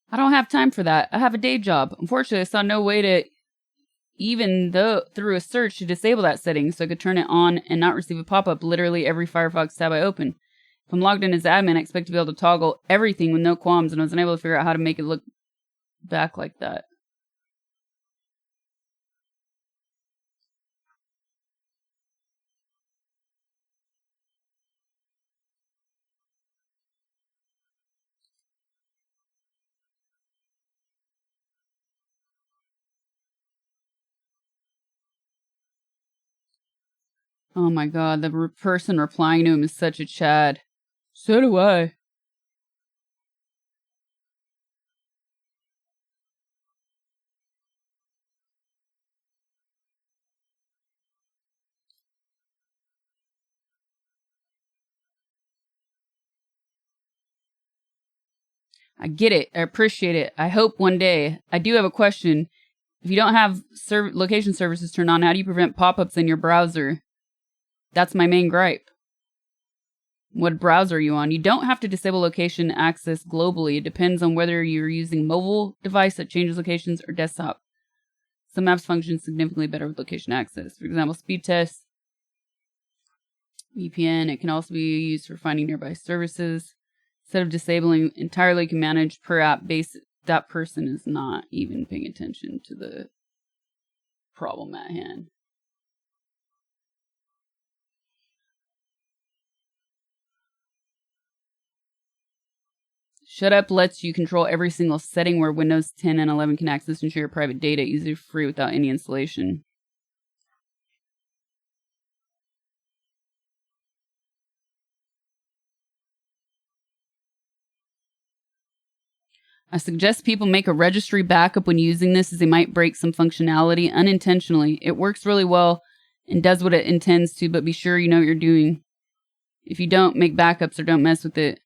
I don't have time for that. I have a day job. Unfortunately, I saw no way to, through a search, to disable that setting so I could turn it on and not receive a pop-up literally every Firefox tab I open. If I'm logged in as admin, I expect to be able to toggle everything with no qualms, and I was unable to figure out how to make it look back like that. Oh my god, the person replying to him is such a Chad. So do I. I get it. I appreciate it. I hope one day. I do have a question. If you don't have location services turned on, how do you prevent pop-ups in your browser? That's my main gripe. What browser are you on? You don't have to disable location access globally. It depends on whether you're using mobile device that changes locations or desktop. Some apps function significantly better with location access. For example, speed test, VPN. It can also be used for finding nearby services. Instead of disabling entirely, you can manage per app base. That person is not even paying attention to the problem at hand. Shut Up lets you control every single setting where Windows 10 and 11 can access and share your private data easily free without any installation. I suggest people make a registry backup when using this, as they might break some functionality unintentionally. It works really well and does what it intends to, but be sure you know what you're doing. If you don't, make backups or don't mess with it.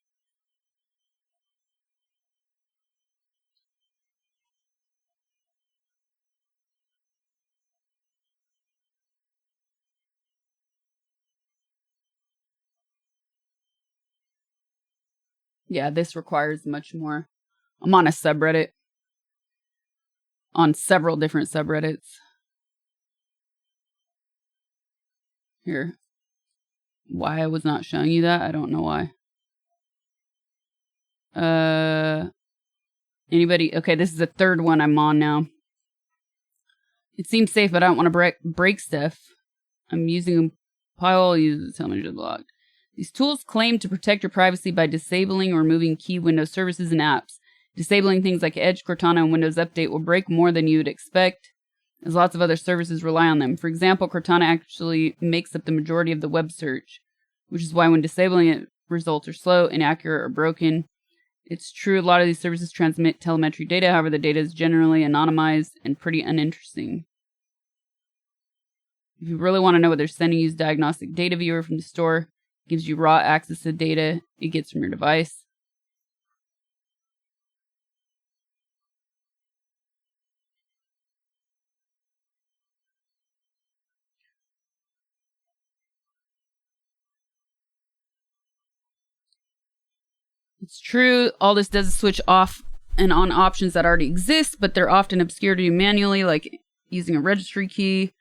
Yeah, this requires much more. I'm on a subreddit. On several different subreddits. Here. Why I was not showing you that, I don't know why. Anybody? Okay, this is the third one I'm on now. It seems safe, but I don't want to break stuff. I'm using a pile uses telemetry block. These tools claim to protect your privacy by disabling or removing key Windows services and apps. Disabling things like Edge, Cortana, and Windows Update will break more than you would expect, as lots of other services rely on them. For example, Cortana actually makes up the majority of the web search, which is why when disabling it, results are slow, inaccurate, or broken. It's true a lot of these services transmit telemetry data, however the data is generally anonymized and pretty uninteresting. If you really want to know what they're sending, use Diagnostic Data Viewer from the store. It gives you raw access to data it gets from your device. It's true, all this does is switch off and on options that already exist, but they're often obscured to you manually, like using a registry key.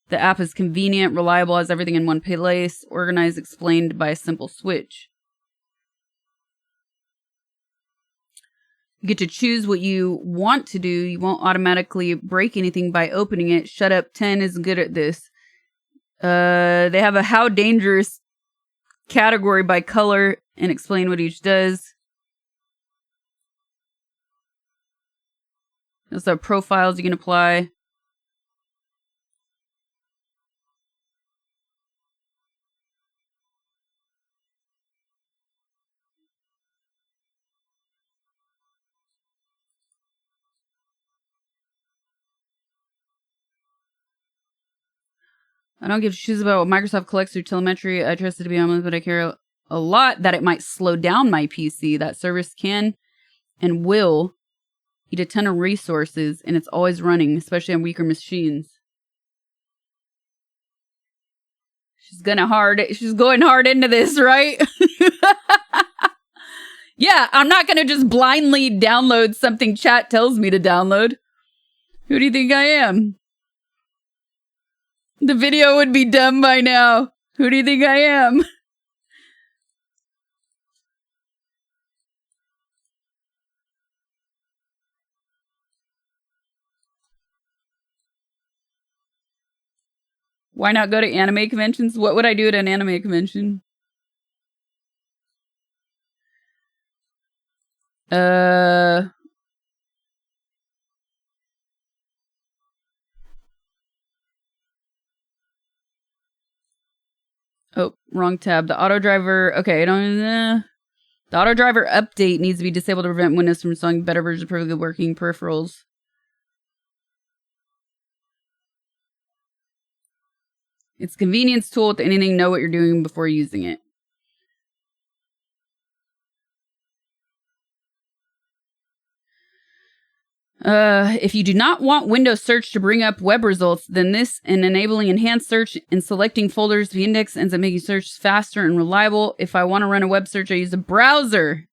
The app is convenient, reliable, has everything in one place, organized, explained by a simple switch. You get to choose what you want to do. You won't automatically break anything by opening it. Shut Up 10 is good at this. They have a how dangerous category by color and explain what each does. There's also profiles you can apply. I don't give shoes about what Microsoft collects through telemetry. I trust it to be honest, but I care a lot that it might slow down my PC. That service can and will eat a ton of resources, and it's always running, especially on weaker machines. She's going hard into this, right? Yeah, I'm not going to just blindly download something chat tells me to download. Who do you think I am? The video would be done by now. Who do you think I am? Why not go to anime conventions? What would I do at an anime convention? Oh, wrong tab. The auto driver. Okay, the auto driver update needs to be disabled to prevent Windows from installing better versions of perfectly working peripherals. It's a convenience tool with anything. Know what you're doing before using it. If you do not want Windows search to bring up web results, then this and enabling enhanced search and selecting folders to be indexed ends up making search faster and reliable. If I want to run a web search, I use a browser.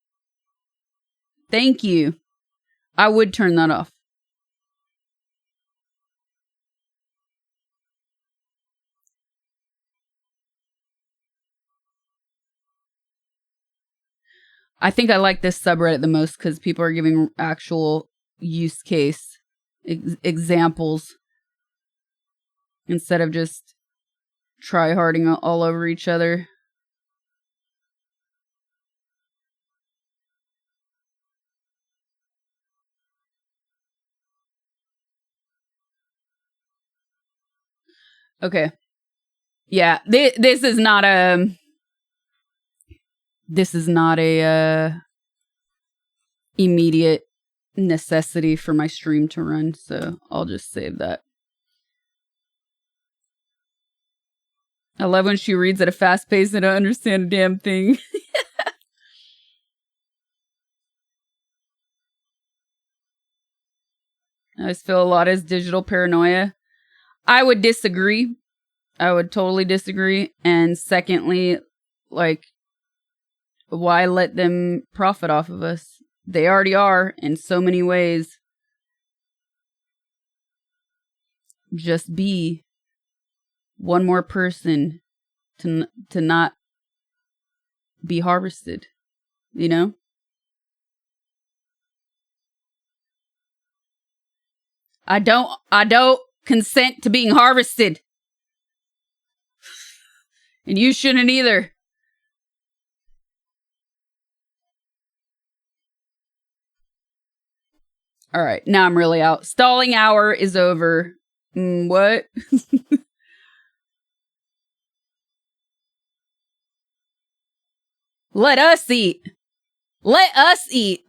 Thank you. I would turn that off. I think I like this subreddit the most because people are giving actual use case examples instead of just try-harding all over each other. Okay. Yeah, this is not a immediate necessity for my stream to run, so I'll just save that. I love when she reads at a fast pace and I don't understand a damn thing. I just feel a lot as digital paranoia. I would disagree. I would totally disagree. And secondly, like, why let them profit off of us? They already are in so many ways. Just be one more person to not be harvested, you know? I don't consent to being harvested. And you shouldn't either. All right, now I'm really out. Stalling hour is over. What? Let us eat. Let us eat.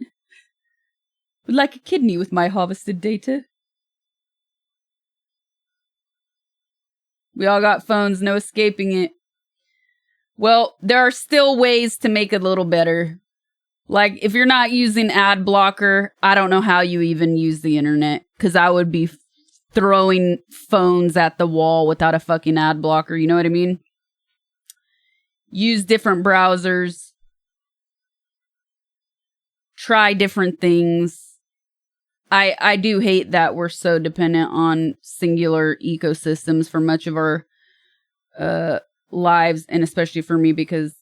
Would like a kidney with my harvested data. We all got phones, no escaping it. Well, there are still ways to make it a little better. Like, if you're not using ad blocker, I don't know how you even use the internet. Because I would be throwing phones at the wall without a fucking ad blocker. You know what I mean? Use different browsers. Try different things. I do hate that we're so dependent on singular ecosystems for much of our lives, and especially for me because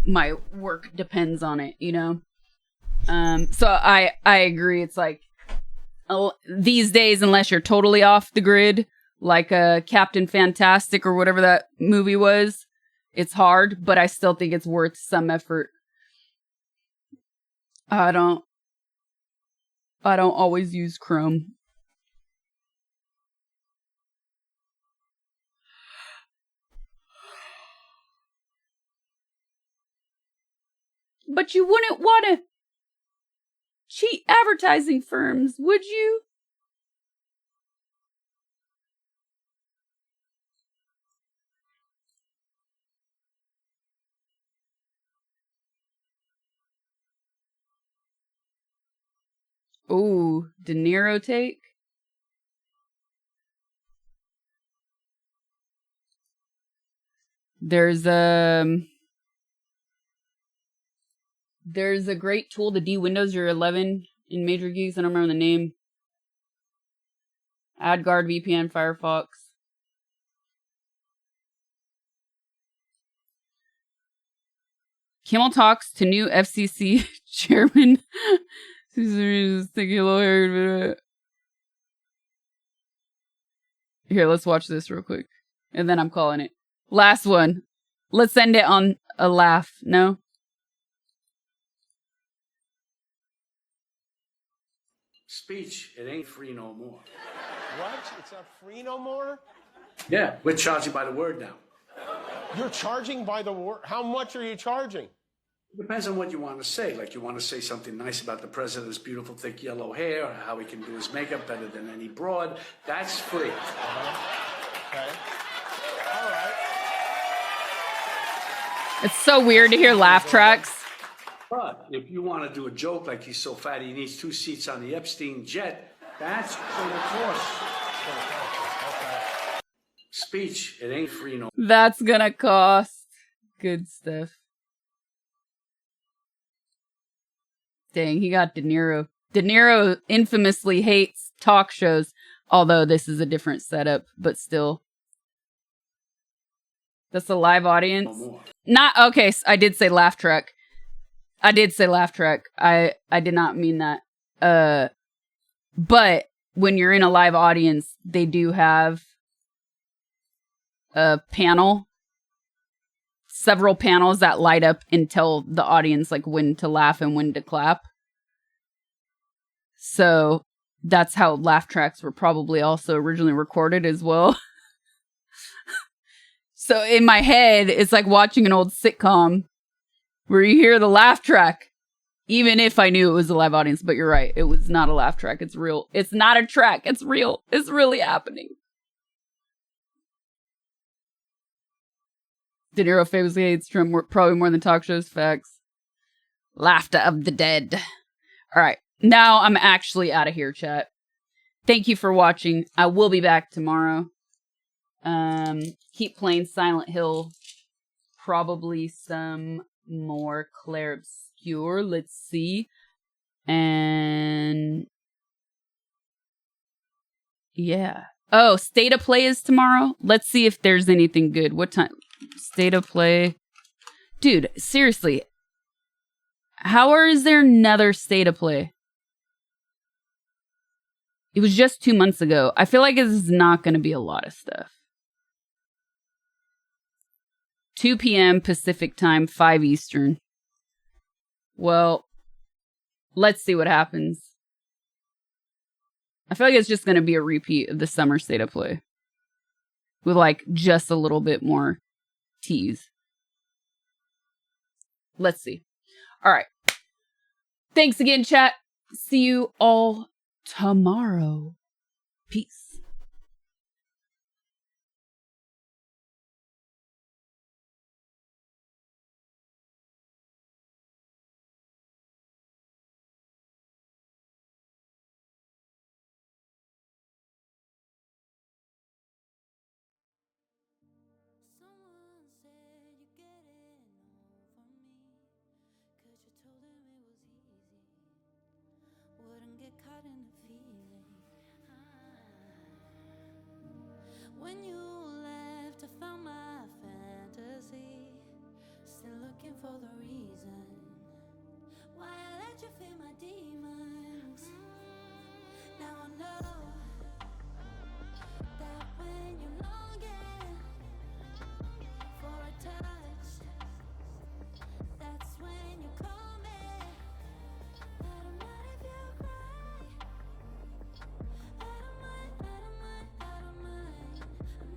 my work depends on it, you know? So I agree. It's like these days, unless you're totally off the grid, like Captain Fantastic or whatever that movie was, it's hard, but I still think it's worth some effort. I don't always use Chrome. But you wouldn't want to cheat advertising firms, would you? Ooh, De Niro take? There's a great tool to de-Windows your 11 in Major Geeks. I don't remember the name. AdGuard, VPN, Firefox. Kimmel talks to new FCC chairman. Here, let's watch this real quick. And then I'm calling it. Last one. Let's end it on a laugh. No? Speech, it ain't free no more. What? It's not free no more? Yeah, we're charging by the word now. You're charging by the word? How much are you charging? It depends on what you want to say. Like, you want to say something nice about the president's beautiful, thick yellow hair, or how he can do his makeup better than any broad. That's free. Okay. All right. It's so weird to hear laugh tracks. But if you want to do a joke like he's so fat he needs 2 seats on the Epstein jet, that's going to cost. Speech, it ain't free no. That's gonna cost. Good stuff. Dang, he got De Niro. De Niro infamously hates talk shows, although this is a different setup, but still. That's a live audience. Not okay. I did say laugh track. I did not mean that. But when you're in a live audience, they do have a panel, several panels that light up and tell the audience like when to laugh and when to clap. So that's how laugh tracks were probably also originally recorded as well. So in my head, it's like watching an old sitcom where you hear the laugh track Even if I knew it was a live audience, but you're right. It was not a laugh track. It's real. It's not a track. It's real. It's really happening. De Niro famously hates Trump probably more than talk shows. Facts. Laughter of the dead. All right. Now I'm actually out of here, chat. Thank you for watching. I will be back tomorrow. Keep playing Silent Hill. Probably some more Claire Obscure. Let's see. And yeah. Oh, State of Play is tomorrow. Let's see if there's anything good. What time? State of Play. Dude, seriously. How is there another State of Play? It was just 2 months ago. I feel like it's not going to be a lot of stuff. 2 p.m. Pacific time, 5 Eastern. Well, let's see what happens. I feel like it's just going to be a repeat of the summer State of Play. With like just a little bit more tease. Let's see. All right. Thanks again, chat. See you all tomorrow. Peace. Someone said you're getting over me, 'cause you told him it was easy, wouldn't get caught in the feeling. When you left, I found my fantasy, still looking for the reason why I let you feel my demons. Now I know that when you're longing for a touch, that's when you call me. I don't mind if you cry. I don't mind, I don't mind, I don't mind. I'm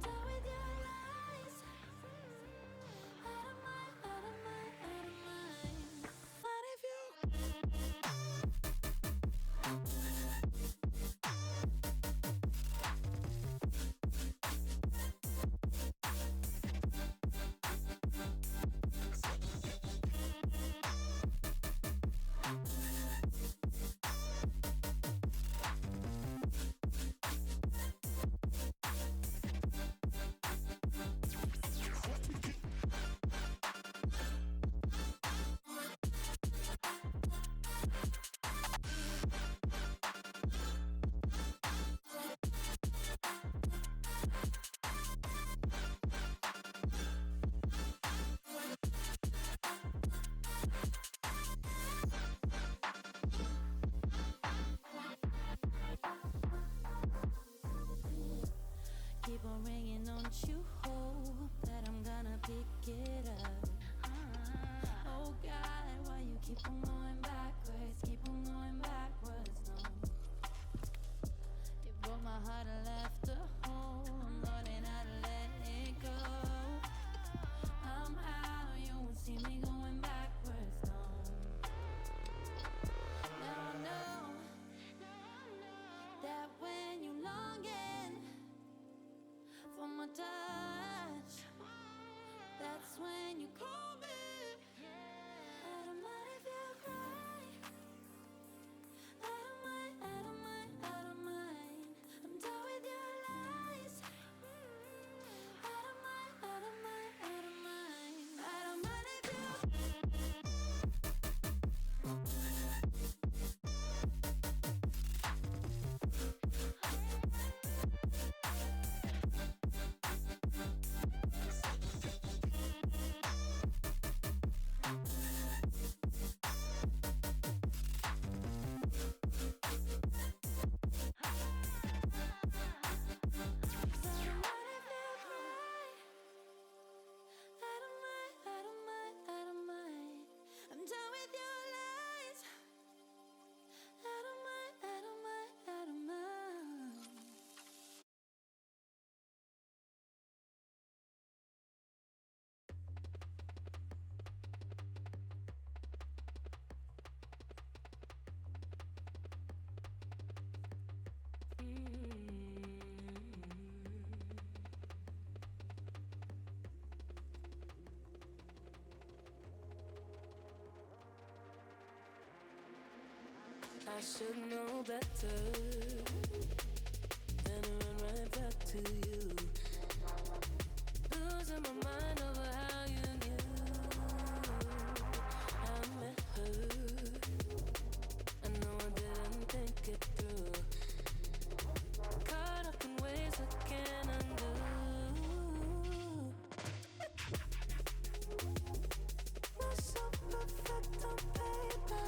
I should know better than to run right back to you. Losing my mind over how you knew I met her. I know I didn't think it through. Caught up in ways I can't undo. We're so perfect on paper.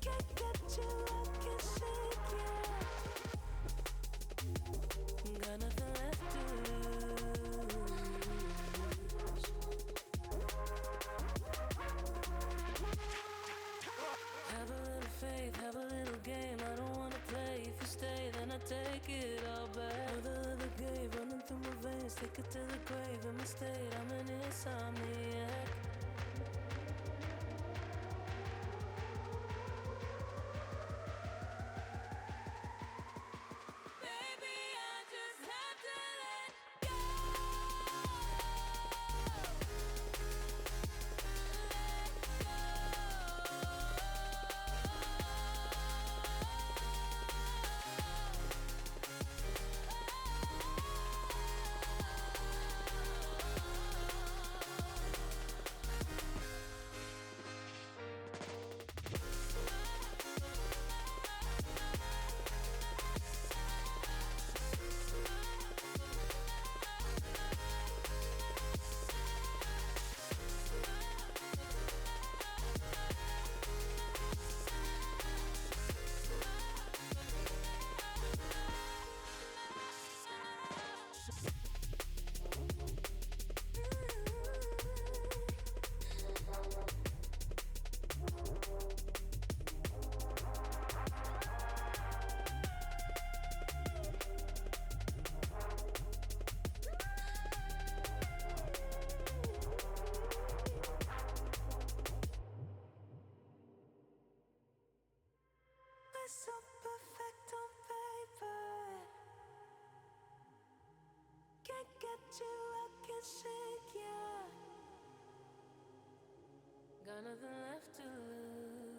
Can't get you, I can't shake you. Got nothing left to lose. Have a little faith, have a little game. I don't wanna play. If you stay, then I take it all back. Another little game running through my veins. Take it to the grave in my state. I'm an insomniac. Baby, I just have to let go. We're so perfect on paper. Can't get you, I can't shake you. Got nothing left to lose.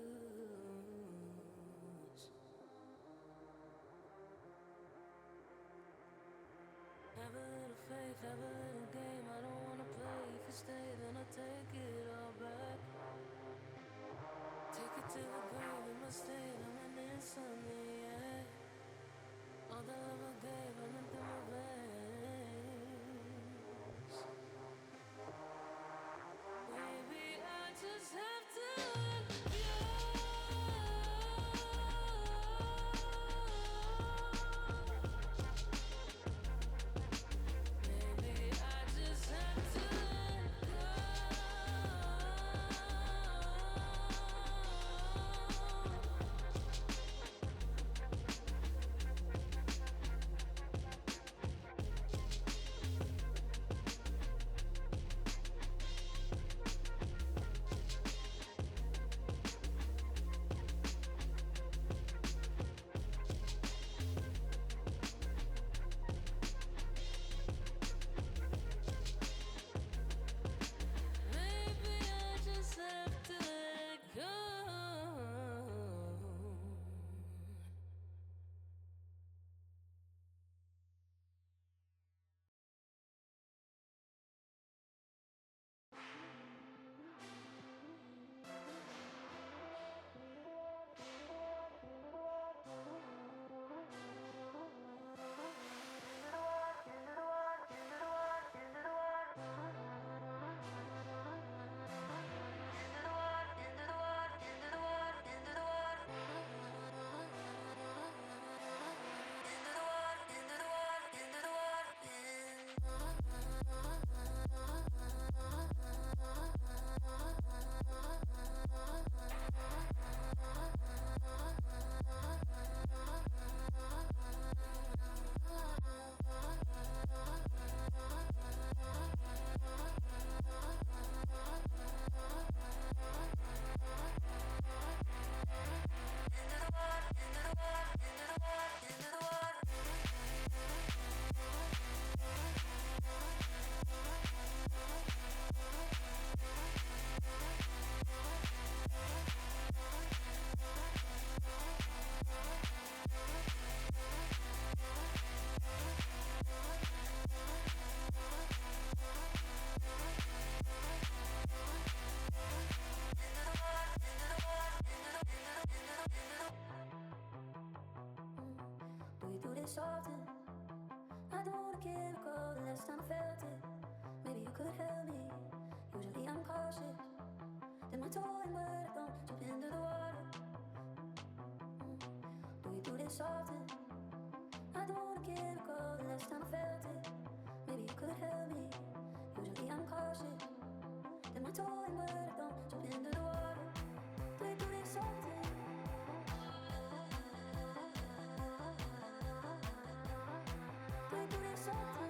Have a little faith, have a little game. I don't wanna play. If you stay, then I take it all back. Take it to the grave in my state. I'm an insomniac. All the love I gave running through my veins. Baby, I just have to let you. Baby, I just have to let go. cautious. Then my toe and word, I don't jump into the water. Do we do this often? I don't wanna get a call the last time I felt it. Maybe you could help me. Usually I'm cautious. Then my toe and word, I don't jump into the water. Do we do this often? Do we do this often?